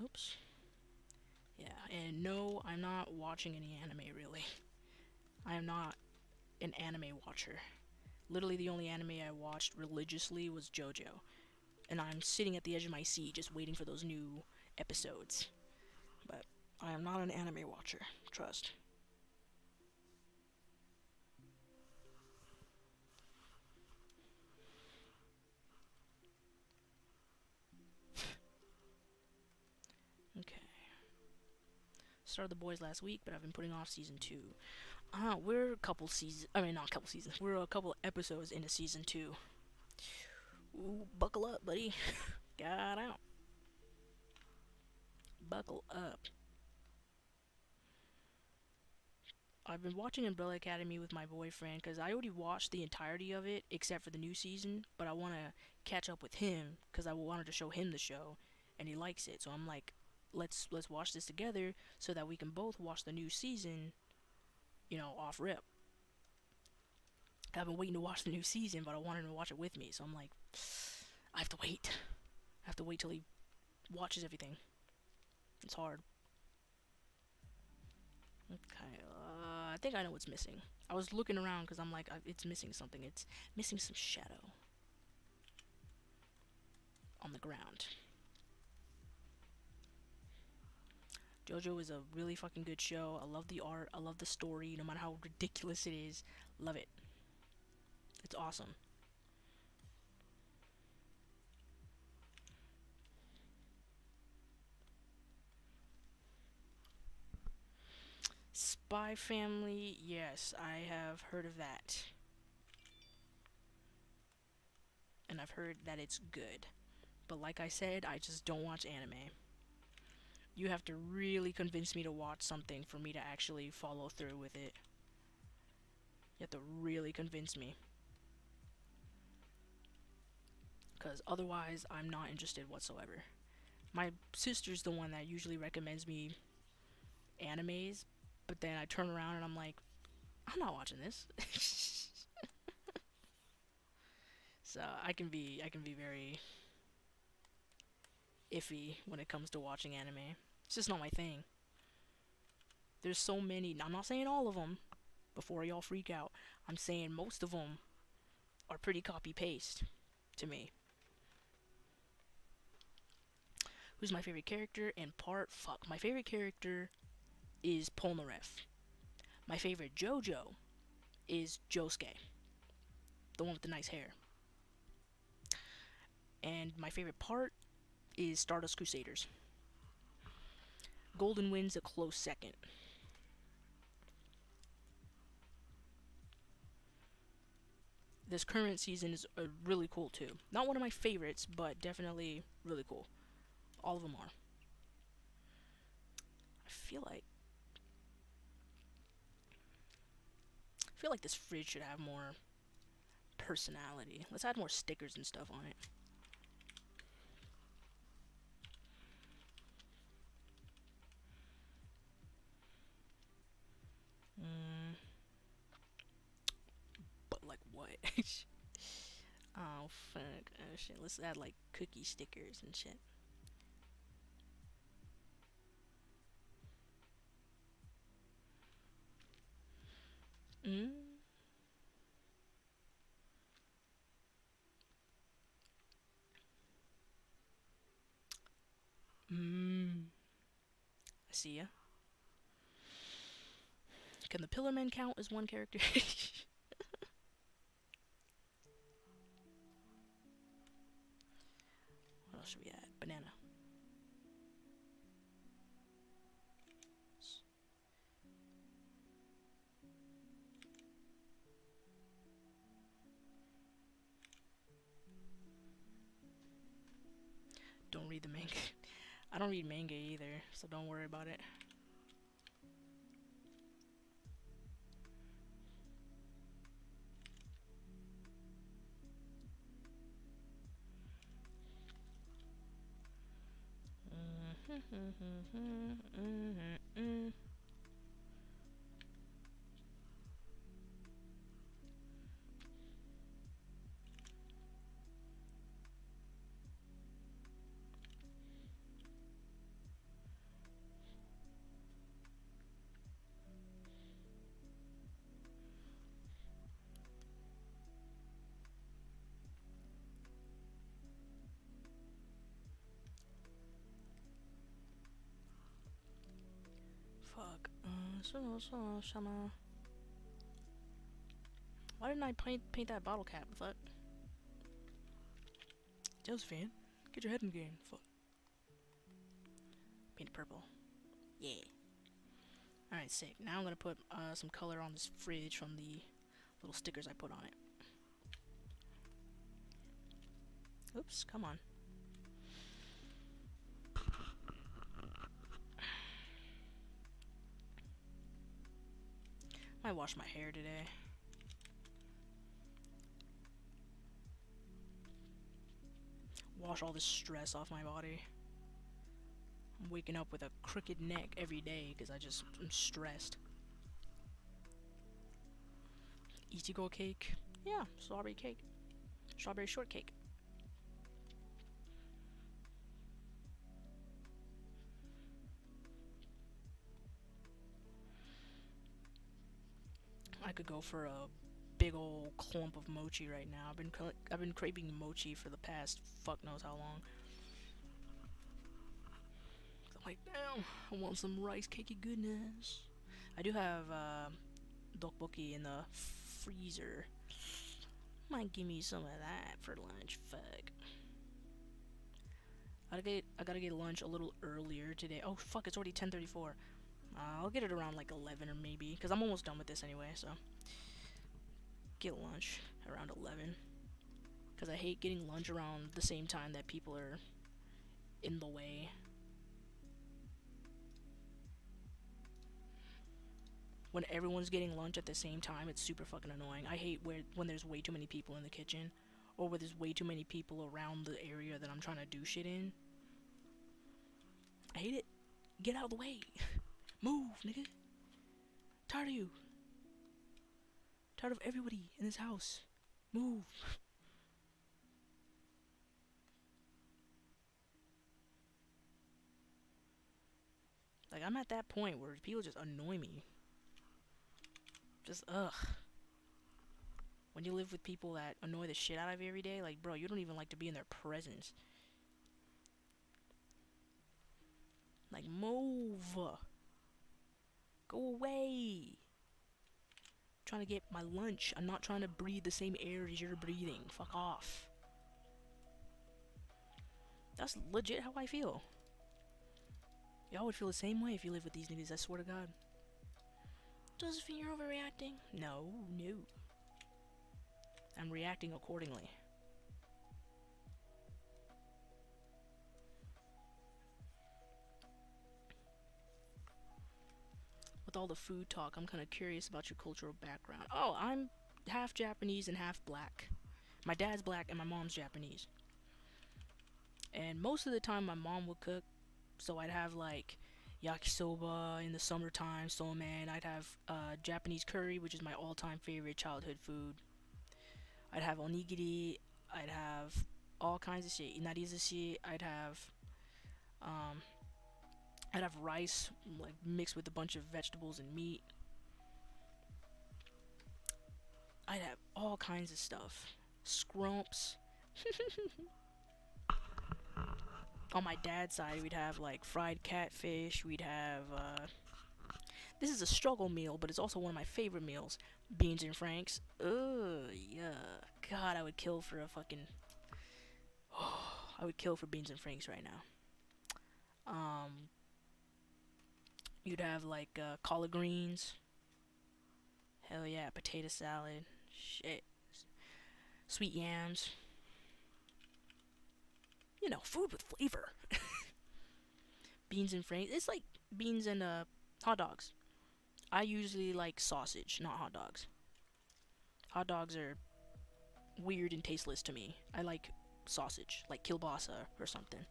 Oops. Yeah, and no, I'm not watching any anime really. I am not an anime watcher. Literally, the only anime I watched religiously was JoJo. And I'm sitting at the edge of my seat just waiting for those new episodes. But I am not an anime watcher, trust. Okay. Started The Boys last week, but I've been putting off season 2. We're a couple seasons. I mean, not a couple seasons. We're a couple episodes into season 2. Ooh, buckle up, buddy. Got out. Buckle up. I've been watching Umbrella Academy with my boyfriend because I already watched the entirety of it except for the new season, but I want to catch up with him because I wanted to show him the show, and he likes it. So I'm like, let's watch this together so that we can both watch the new season, off rip. I've been waiting to watch the new season, but I wanted him to watch it with me, so I'm like, I have to wait. I have to wait till he watches everything. It's hard. Okay, I think I know what's missing. I was looking around because I'm like, it's missing something. It's missing some shadow on the ground. JoJo is a really fucking good show. I love the art. I love the story, no matter how ridiculous it is. Love it. It's awesome. Spy Family, yes, I have heard of that. And I've heard that it's good. But like I said, I just don't watch anime. You have to really convince me to watch something for me to actually follow through with it. You have to really convince me. Because otherwise, I'm not interested whatsoever. My sister's the one that usually recommends me animes, but then I turn around and I'm like, I'm not watching this. So I can be very iffy when it comes to watching anime. It's just not my thing. There's so many. I'm not saying all of them. Before y'all freak out, I'm saying most of them are pretty copy paste to me. Who's my favorite character and part? Fuck. My favorite character is Polnareff. My favorite JoJo is Josuke, the one with the nice hair. And my favorite part is Stardust Crusaders. Golden Wind's a close second. This current season is really cool too. Not one of my favorites, but definitely really cool. All of them are. I feel like this fridge should have more personality. Let's add more stickers and stuff on it. But like what? Oh fuck. Oh shit. Let's add like cookie stickers and shit. Mm. Mm. I see ya. Can the Pillarmen count as one character? What else should we add? Banana. Don't read the manga. I don't read manga either, so don't worry about it. Fuck. Why didn't I paint that bottle cap? Fuck. Josephine, get your head in the game. Fuck. Paint it purple. Yeah. Alright, sick. Now I'm gonna put some color on this fridge from the little stickers I put on it. Oops, come on. I washed my hair today. Wash all this stress off my body. I'm waking up with a crooked neck every day because I'm stressed. Ichigo cake? Yeah, strawberry cake. Strawberry shortcake. could go for a big old clump of mochi right now. I've been craving mochi for the past fuck knows how long. I'm like, damn, I want some rice cakey goodness. I do have dokboki in the freezer. Might give me some of that for lunch. Fuck. I gotta get lunch a little earlier today. Oh fuck, it's already 10:34. I'll get it around like 11 or maybe, cause I'm almost done with this anyway. So get lunch around 11, cause I hate getting lunch around the same time that people are in the way. When everyone's getting lunch at the same time, it's super fucking annoying. I hate when there's way too many people in the kitchen, or where there's way too many people around the area that I'm trying to do shit in. I hate it. Get out of the way. Move, nigga. Tired of you. Tired of everybody in this house. Move. Like, I'm at that point where people just annoy me. Just, ugh. When you live with people that annoy the shit out of you every day, like, bro, you don't even like to be in their presence. Like, move. Go away. I'm trying to get my lunch. I'm not trying to breathe the same air as you're breathing. Fuck off. That's legit how I feel. Y'all would feel the same way if you live with these niggas, I swear to God. Josephine, you're overreacting. No. I'm reacting accordingly. With all the food talk, I'm kind of curious about your cultural background. Oh, I'm half Japanese and half black. My dad's black and my mom's Japanese. And most of the time my mom would cook, so I'd have like yakisoba in the summertime, somen. I'd have Japanese curry, which is my all-time favorite childhood food. I'd have onigiri. I'd have all kinds of shit. Inarizushi. Um, I'd have rice like mixed with a bunch of vegetables and meat. I'd have all kinds of stuff. Scrumps. On my dad's side, we'd have like fried catfish. We'd have this is a struggle meal, but it's also one of my favorite meals. Beans and Franks. Ugh, yeah. God, I would kill for a fucking. I would kill for beans and Franks right now. You'd have like collard greens. Hell yeah, potato salad. Shit. Sweet yams. You know, food with flavor. Beans and Franks. It's like beans and hot dogs. I usually like sausage, not hot dogs. Hot dogs are weird and tasteless to me. I like sausage, like kielbasa or something.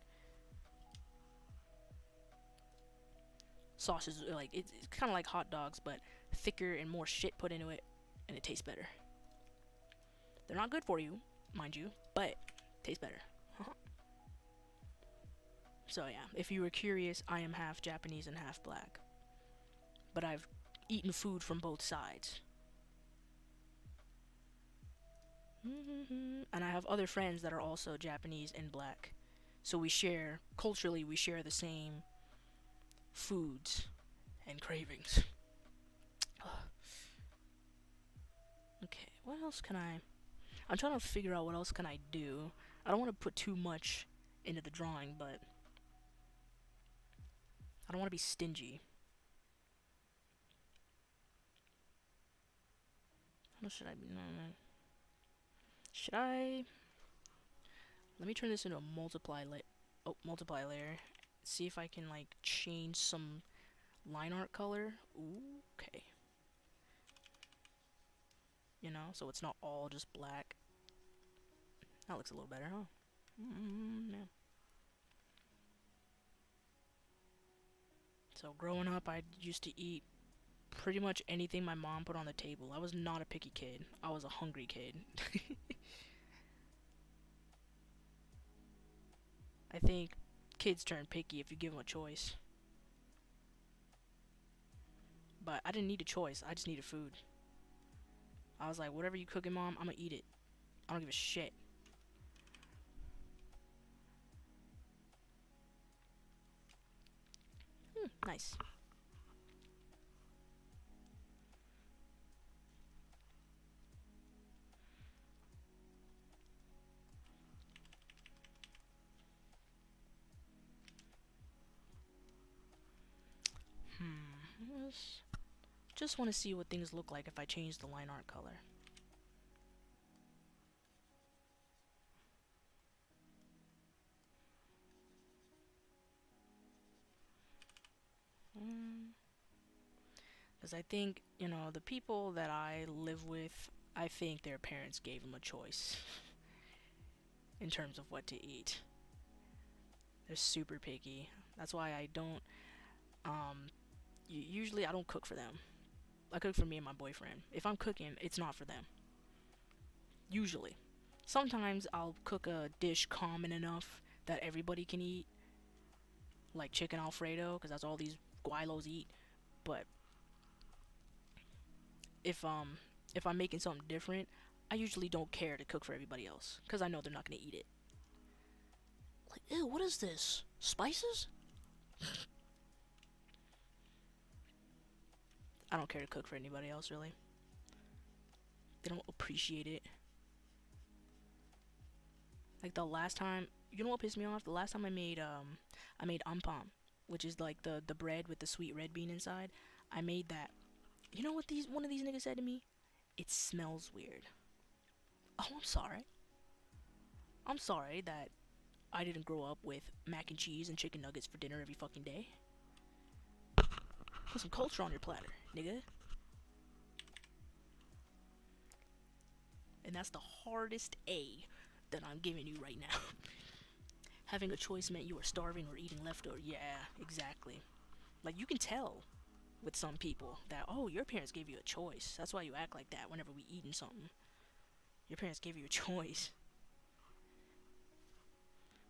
Sausage, like it's kind of like hot dogs, but thicker and more shit put into it, and it tastes better. They're not good for you, mind you, but taste better. So yeah, if you were curious, I am half Japanese and half black. But I've eaten food from both sides. And I have other friends that are also Japanese and black. So culturally, we share the same foods and cravings. Okay, what else can I'm trying to figure out what else can I do. I don't want to put too much into the drawing, but I don't want to be stingy. What should I be? No. Should I? Let me turn this into a multiply layer. See if I can like change some line art color. Ooh, okay. You know, so it's not all just black. That looks a little better, huh? Yeah. So growing up, I used to eat pretty much anything my mom put on the table. I was not a picky kid. I was a hungry kid. I think kids turn picky if you give them a choice. But I didn't need a choice. I just needed food. I was like, whatever you cooking, Mom, I'm gonna eat it. I don't give a shit. Nice. Yes. Just want to see what things look like if I change the line art color. Because I think, you know, the people that I live with, I think their parents gave them a choice in terms of what to eat. They're super picky. That's why I don't, um, usually I don't cook for them. I cook for me and my boyfriend. If I'm cooking, it's not for them. Usually. Sometimes I'll cook a dish common enough that everybody can eat, like chicken Alfredo, because that's all these guaylos eat. But if um if I'm making something different, I usually don't care to cook for everybody else because I know they're not gonna eat it. Like, ew, what is this? Spices? I don't care to cook for anybody else really. They don't appreciate it. Like the last time, you know what pissed me off? The last time I made ampam, which is like the bread with the sweet red bean inside. I made that. You know what these one of these niggas said to me? It smells weird. Oh, I'm sorry. I'm sorry that I didn't grow up with mac and cheese and chicken nuggets for dinner every fucking day. Put some culture on your platter, nigga. And that's the hardest A that I'm giving you right now. Having a choice meant you were starving or eating leftover. Yeah, exactly. Like you can tell with some people that, oh, your parents gave you a choice. That's why you act like that whenever we eating something. Your parents gave you a choice.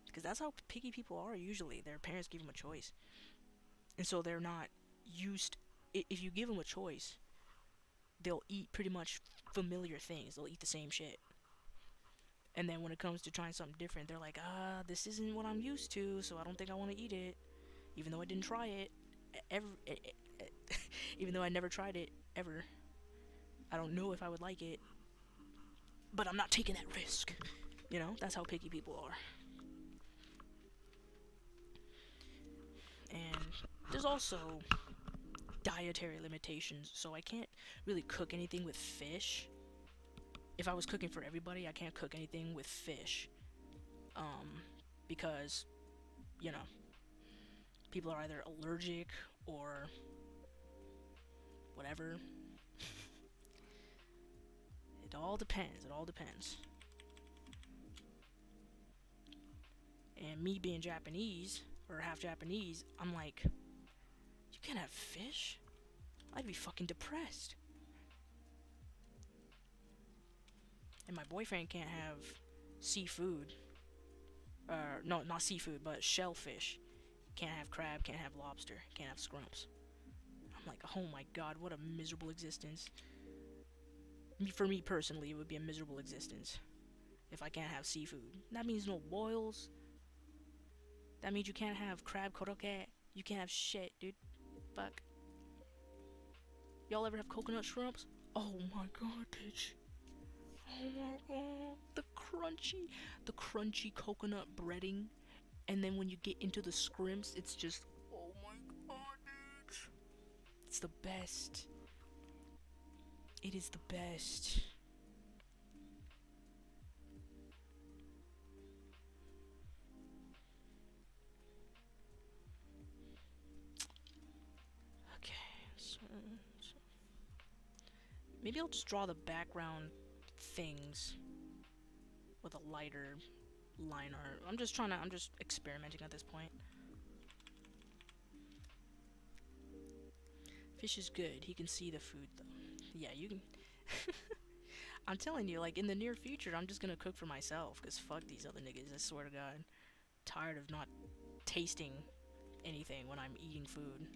Because that's how picky people are usually. Their parents give them a choice. And so they're not used. If you give them a choice, they'll eat pretty much familiar things. They'll eat the same shit. And then when it comes to trying something different, they're like, this isn't what I'm used to, so I don't think I want to eat it. Even though I didn't try it. Ever, even though I never tried it, ever. I don't know if I would like it. But I'm not taking that risk. You know, that's how picky people are. And there's also dietary limitations, so I can't really cook anything with fish. If I was cooking for everybody, I can't cook anything with fish. Because, you know, people are either allergic or whatever. It all depends. It all depends. And me being Japanese, or half Japanese, I'm like, you can't have fish? I'd be fucking depressed. And my boyfriend can't have seafood. No, not seafood, but shellfish. Can't have crab, can't have lobster, can't have scrumps. I'm like, oh my god, what a miserable existence. For me personally, it would be a miserable existence if I can't have seafood. That means no boils. That means you can't have crab koroke. You can't have shit, dude. Fuck. Y'all ever have coconut shrimps? Oh my god, bitch. Oh my god. The crunchy coconut breading. And then when you get into the scrimps, it's just, oh my god, bitch. It's the best. It is the best. Okay, so maybe I'll just draw the background things with a lighter line art. I'm just experimenting at this point. Fish is good. He can see the food though. Yeah, you can. I'm telling you, like in the near future, I'm just gonna cook for myself. Cause fuck these other niggas. I swear to God, tired of not tasting anything when I'm eating food.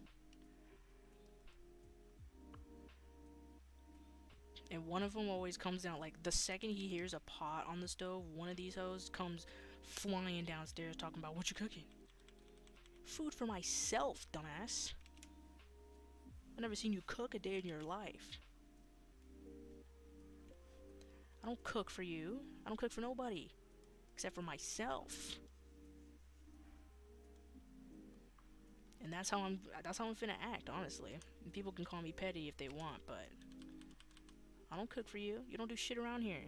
And one of them always comes down, like, the second he hears a pot on the stove, one of these hoes comes flying downstairs talking about, what you cooking? Food for myself, dumbass. I've never seen you cook a day in your life. I don't cook for you. I don't cook for nobody. Except for myself. And that's how I'm finna act, honestly. And people can call me petty if they want, but I don't cook for you. You don't do shit around here.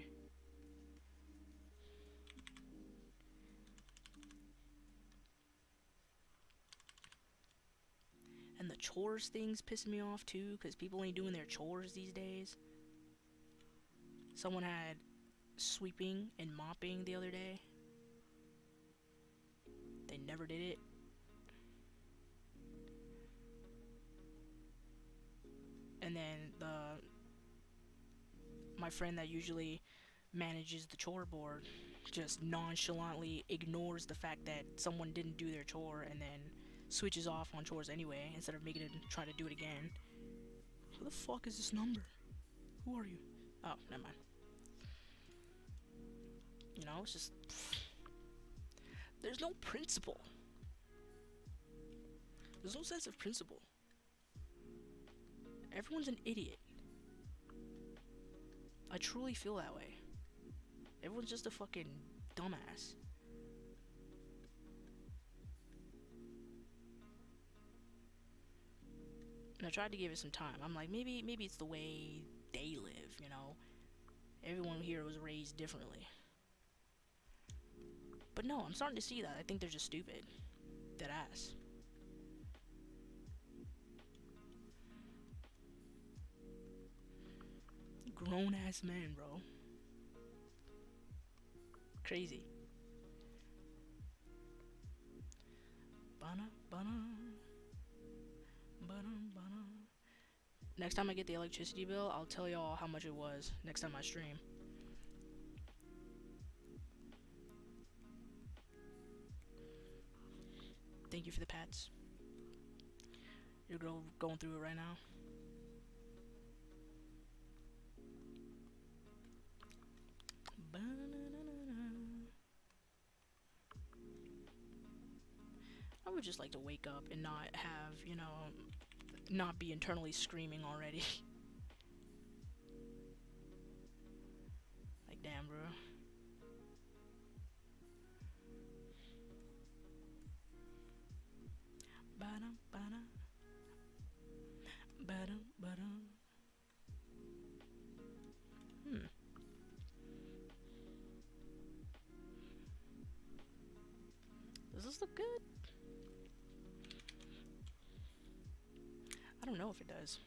And the chores thing's pissing me off too, because people ain't doing their chores these days. Someone had sweeping and mopping the other day. They never did it. And then my friend that usually manages the chore board just nonchalantly ignores the fact that someone didn't do their chore and then switches off on chores anyway instead of making it try to do it again. Who the fuck is this number? Who are you? Oh, never mind. You know, it's just there's no principle. There's no sense of principle. Everyone's an idiot. I truly feel that way. Everyone's just a fucking dumbass. And I tried to give it some time. I'm like, maybe it's the way they live, you know? Everyone here was raised differently. But no, I'm starting to see that. I think they're just stupid. Dead ass. Grown ass men, bro. Crazy. Bana, bana. Bana, bana. Next time I get the electricity bill, I'll tell y'all how much it was next time I stream. Thank you for the pats. Your girl going through it right now. I would just like to wake up and not have, you know, not be internally screaming already. Like, damn, bro. Ba-dum, ba-dum. Ba-dum, ba-dum. Does this look good? I don't know if it does.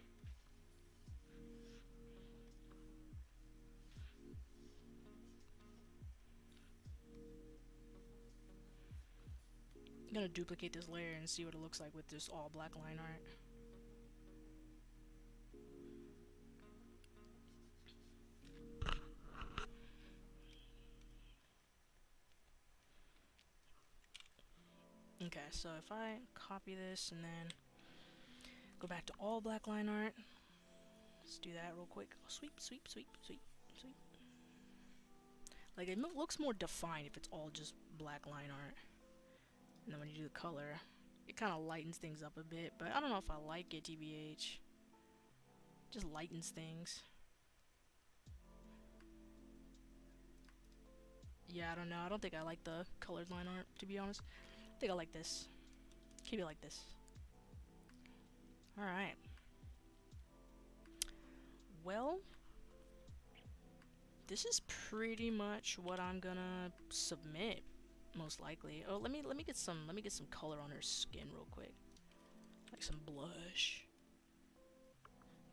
I'm gonna duplicate this layer and see what it looks like with this all black line art. Okay, so if I copy this and then go back to all black line art, let's do that real quick. Oh, sweep, sweep, sweep, sweep, sweep. Like, it looks more defined if it's all just black line art. And then when you do the color, it kind of lightens things up a bit, but I don't know if I like it, TBH. Just lightens things. Yeah, I don't know. I don't think I like the colored line art, to be honest. I think I like this. Keep it like this. Alright. Well, this is pretty much what I'm gonna submit, most likely. Oh, let me get some color on her skin real quick. Like some blush.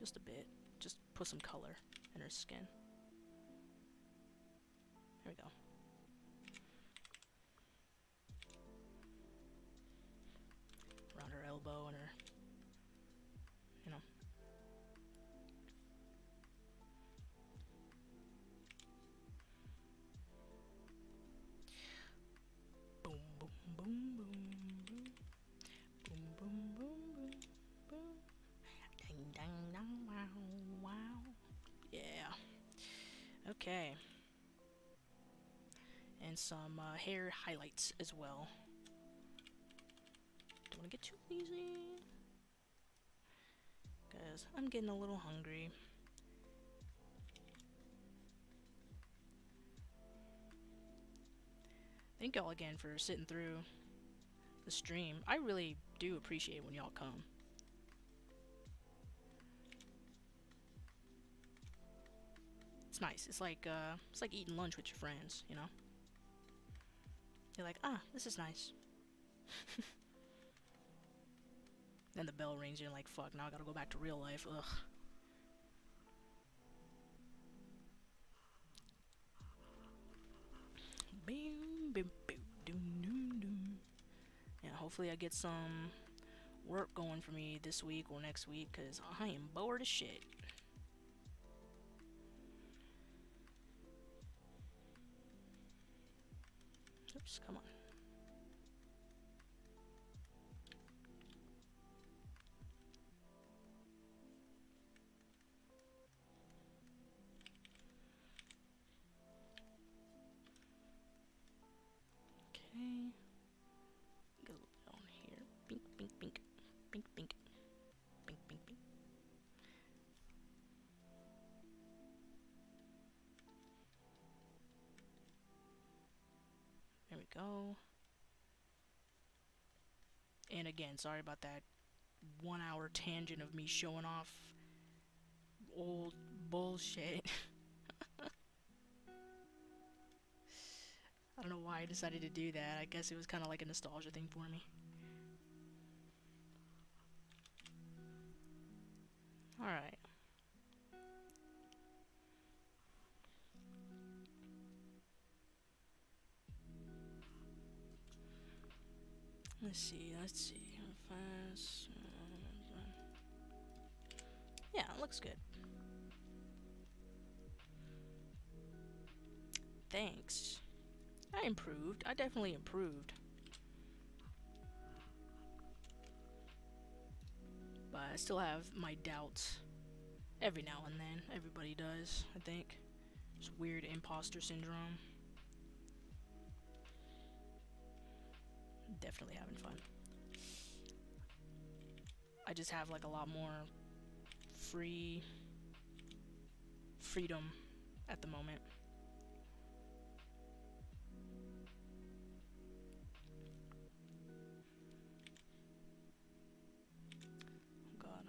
Just a bit. Just put some color in her skin. There we go. Around her elbow and her, you know. Boom, boom, boom, boom, boom. Boom, boom, boom, boom, boom. Dang, dang, dang, wow, wow. Yeah. Okay. And some hair highlights as well. Don't want to get too lazy. Because I'm getting a little hungry. Thank y'all again for sitting through the stream. I really do appreciate when y'all come. It's nice. It's like eating lunch with your friends, you know? You're like, ah, this is nice. Then the bell rings, you're like, fuck, now I gotta go back to real life. Ugh. Yeah, hopefully I get some work going for me this week or next week, because I am bored as shit. Oops, come on. Okay. Get a little bit on here. Pink, pink, pink. Pink, pink. Pink, pink, pink. There we go. And again, sorry about that 1 hour tangent of me showing off old bullshit. I don't know why I decided to do that. I guess it was kind of like a nostalgia thing for me. Alright. Let's see. Fast. Yeah, it looks good. Thanks. I improved. I definitely improved. But I still have my doubts. Every now and then. Everybody does, I think. It's weird imposter syndrome. Definitely having fun. I just have like a lot more freedom at the moment. Oh God.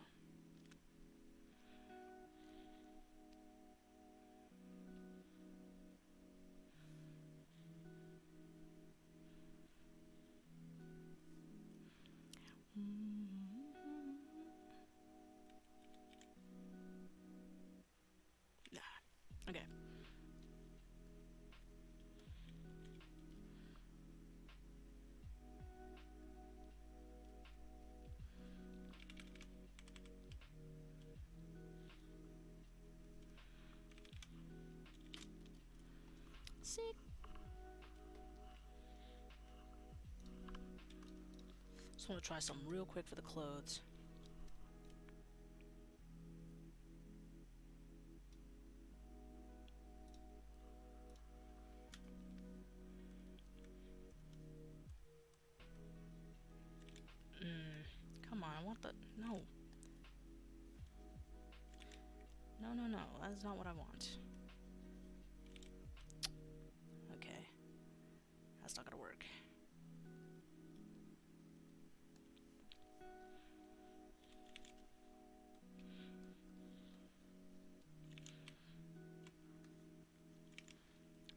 Okay. Sick. Just want to try something real quick for the clothes. Come on, I want the... No. No. That's not what I want. Okay. That's not gonna work.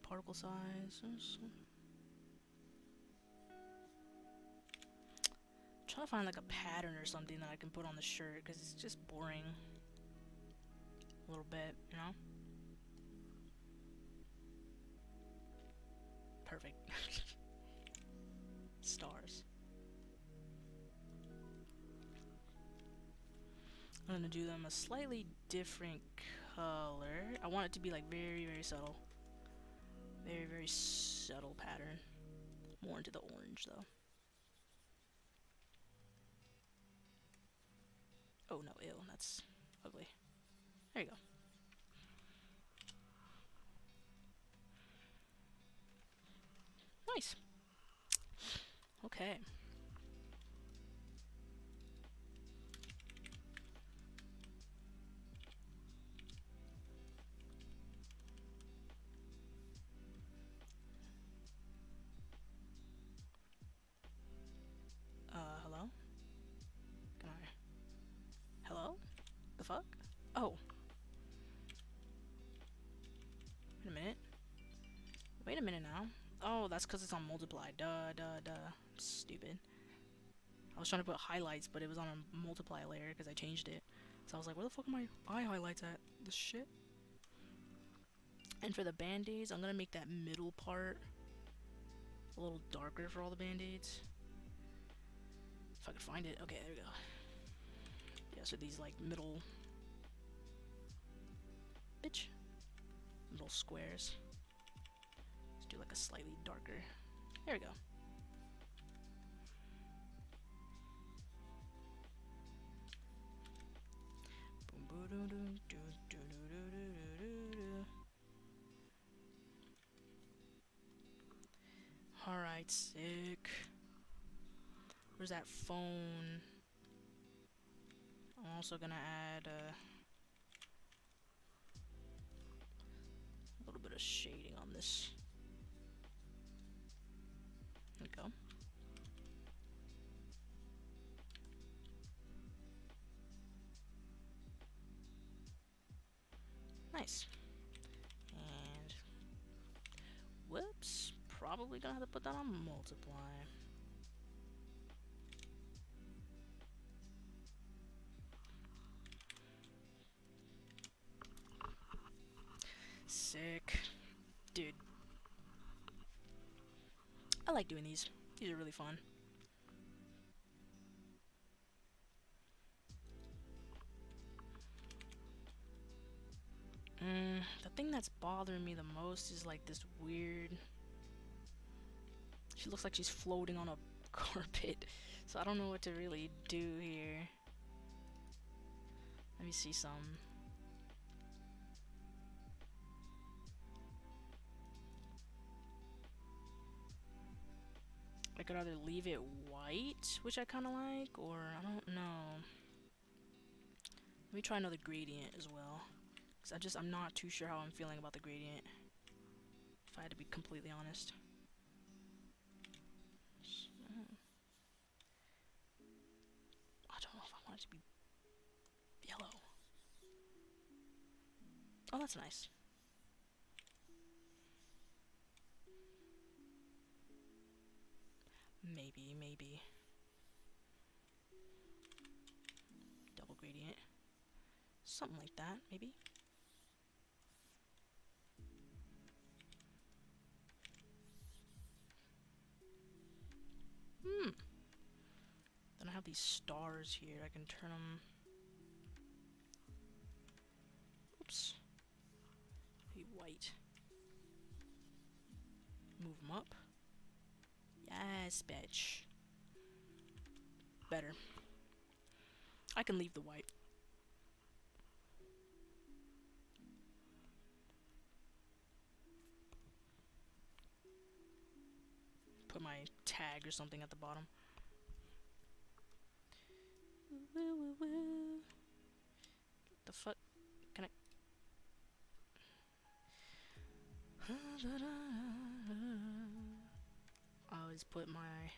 Particle size. Trying to find like a pattern or something that I can put on the shirt, because it's just boring. A little bit, you know? Perfect. Stars. I'm gonna do them a slightly different color. I want it to be like very, very subtle. Very, very subtle pattern. More into the orange though. Oh no, ew, that's ugly. There you go. Nice. Okay. Hello? Can I... Hello? The fuck? Oh. Wait a minute. Wait a minute now. Oh, that's because it's on multiply. Duh, duh, duh. Stupid. I was trying to put highlights, but it was on a multiply layer because I changed it. So I was like, where the fuck are my eye highlights at? This shit? And for the band-aids, I'm gonna make that middle part a little darker for all the band-aids. If I could find it. Okay, there we go. Yeah, so these like middle... Bitch. Middle squares. Let's do like a slightly darker. There we go. Alright, sick. Where's that phone? I'm also gonna add a little bit of shading on this. There we go. Nice. And whoops, probably gonna have to put that on multiply. Sick. Dude. I like doing these. These are really fun. The thing that's bothering me the most is like this weird... She looks like she's floating on a carpet. So I don't know what to really do here. Let me see some. I could either leave it white, which I kind of like, or I don't know. Let me try another gradient as well. Because I'm not too sure how I'm feeling about the gradient. If I had to be completely honest. I don't know if I want it to be yellow. Oh, that's nice. Maybe. Double gradient. Something like that, maybe. Then I have these stars here. I can turn them... Oops. Maybe white. Move them up. Yes, bitch. Better. I can leave the white. Put my tag or something at the bottom. The fuck? Can I always put my...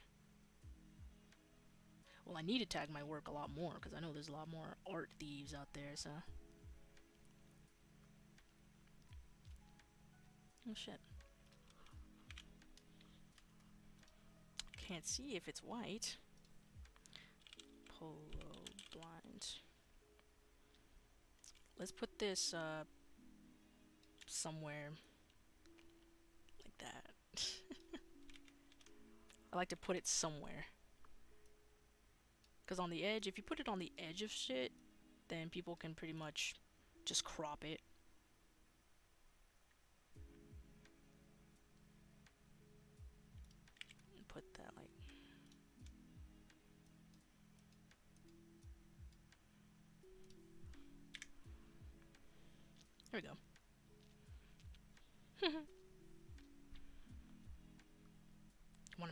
Well, I need to tag my work a lot more, because I know there's a lot more art thieves out there, so... Oh shit. Can't see if it's white. Polo blind. Let's put this, somewhere like that. I like to put it somewhere. Because on the edge, if you put it on the edge of shit, then people can pretty much just crop it. And put that like... There we go.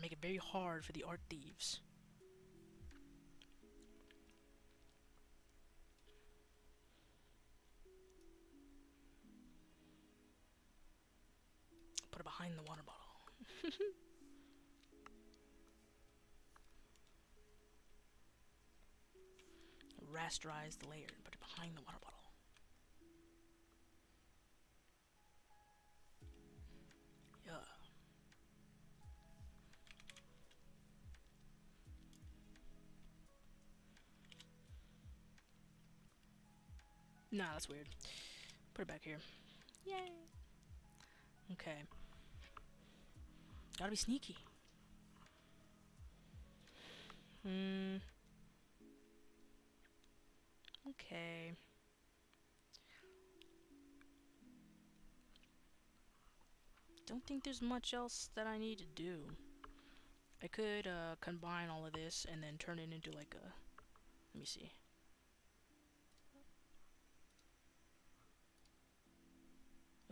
make it very hard for the art thieves. Put it behind the water bottle. Rasterize the layer and put it behind the water bottle. Yeah. Nah, that's weird. Put it back here. Yay! Okay. Gotta be sneaky. Okay. Don't think there's much else that I need to do. I could combine all of this and then turn it into like a... Let me see.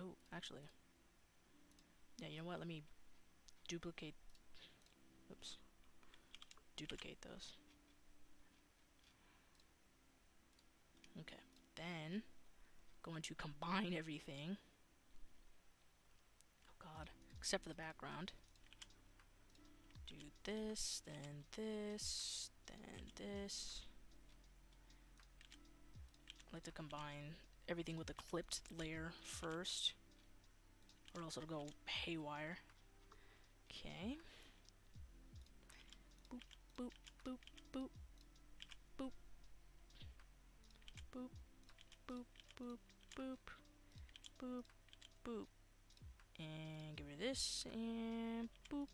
Oh, actually. Yeah, you know what? Let me duplicate... Oops. Duplicate those. Okay. Then, going to combine everything. Oh god. Except for the background. Do this, then this, then this. I like to combine everything with a clipped layer first, or else it'll go haywire. Okay. Boop, boop, boop, boop, boop, boop, boop, boop, boop, boop, boop. And get rid of this, and boop.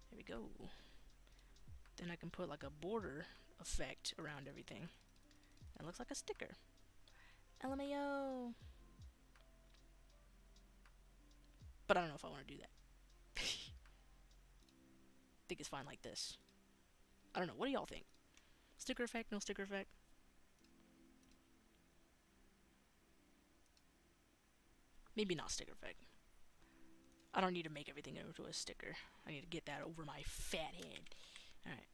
There we go. Then I can put like a border effect around everything. It looks like a sticker. LMAO! But I don't know if I want to do that. Think it's fine like this. I don't know. What do y'all think? Sticker effect? No sticker effect? Maybe not sticker effect. I don't need to make everything into a sticker. I need to get that over my fat head. Alright.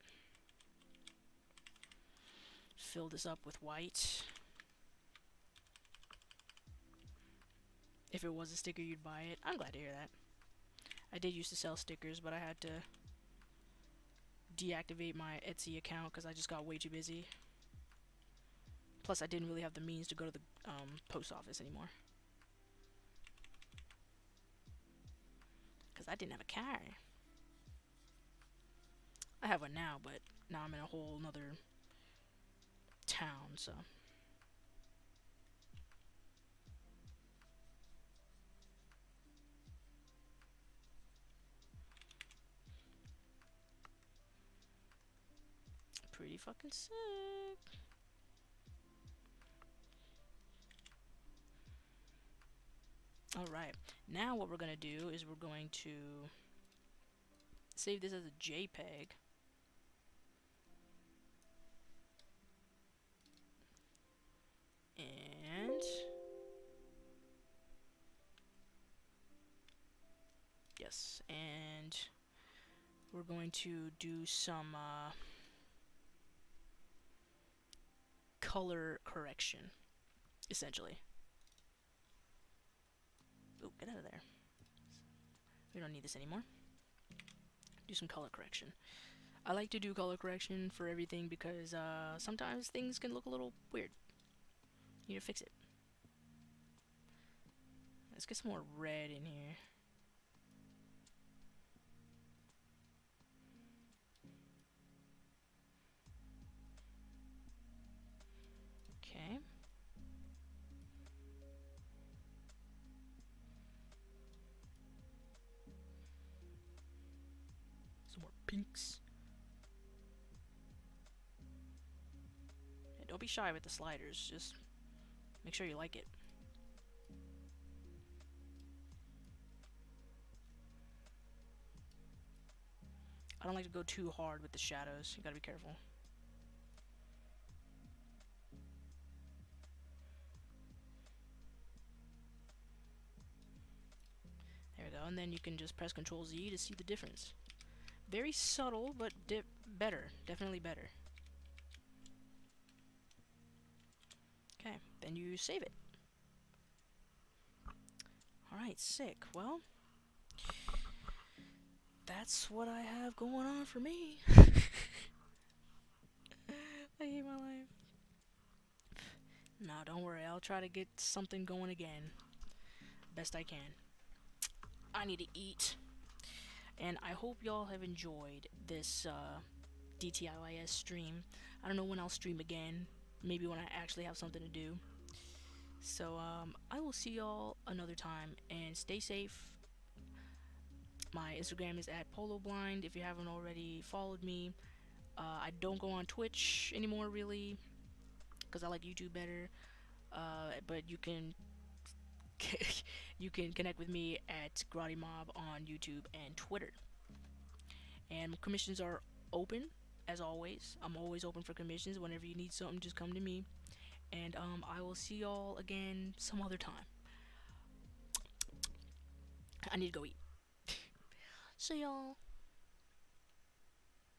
Fill this up with white. If it was a sticker, you'd buy it. I'm glad to hear that. I did used to sell stickers, but I had to deactivate my Etsy account because I just got way too busy. Plus, I didn't really have the means to go to the post office anymore. Because I didn't have a car. I have one now, but now I'm in a whole nother town, so... Pretty fucking sick. Alright, now what we're gonna do is we're going to save this as a JPEG. And yes, and we're going to do some color correction, essentially. Oh, get out of there. We don't need this anymore. Do some color correction. I like to do color correction for everything because sometimes things can look a little weird. You need to fix it. Let's get some more red in here. Okay. Some more pinks. Yeah, don't be shy with the sliders. Just make sure you like it. I don't like to go too hard with the shadows. You gotta be careful. There we go, and then you can just press Ctrl Z to see the difference. Very subtle, but better. Definitely better. Okay, then you save it. Alright, sick. Well, that's what I have going on for me. I hate my life. No, don't worry. I'll try to get something going again. Best I can. I need to eat. And I hope y'all have enjoyed this DTIYS stream. I don't know when I'll stream again. Maybe when I actually have something to do. So, I will see y'all another time. And stay safe. My Instagram is at PoloBlind. If you haven't already followed me. I don't go on Twitch anymore, really. Because I like YouTube better. But you can you can connect with me at Grotty Mob on YouTube and Twitter. And commissions are open, as always. I'm always open for commissions. Whenever you need something, just come to me. And I will see y'all again some other time. I need to go eat. See y'all.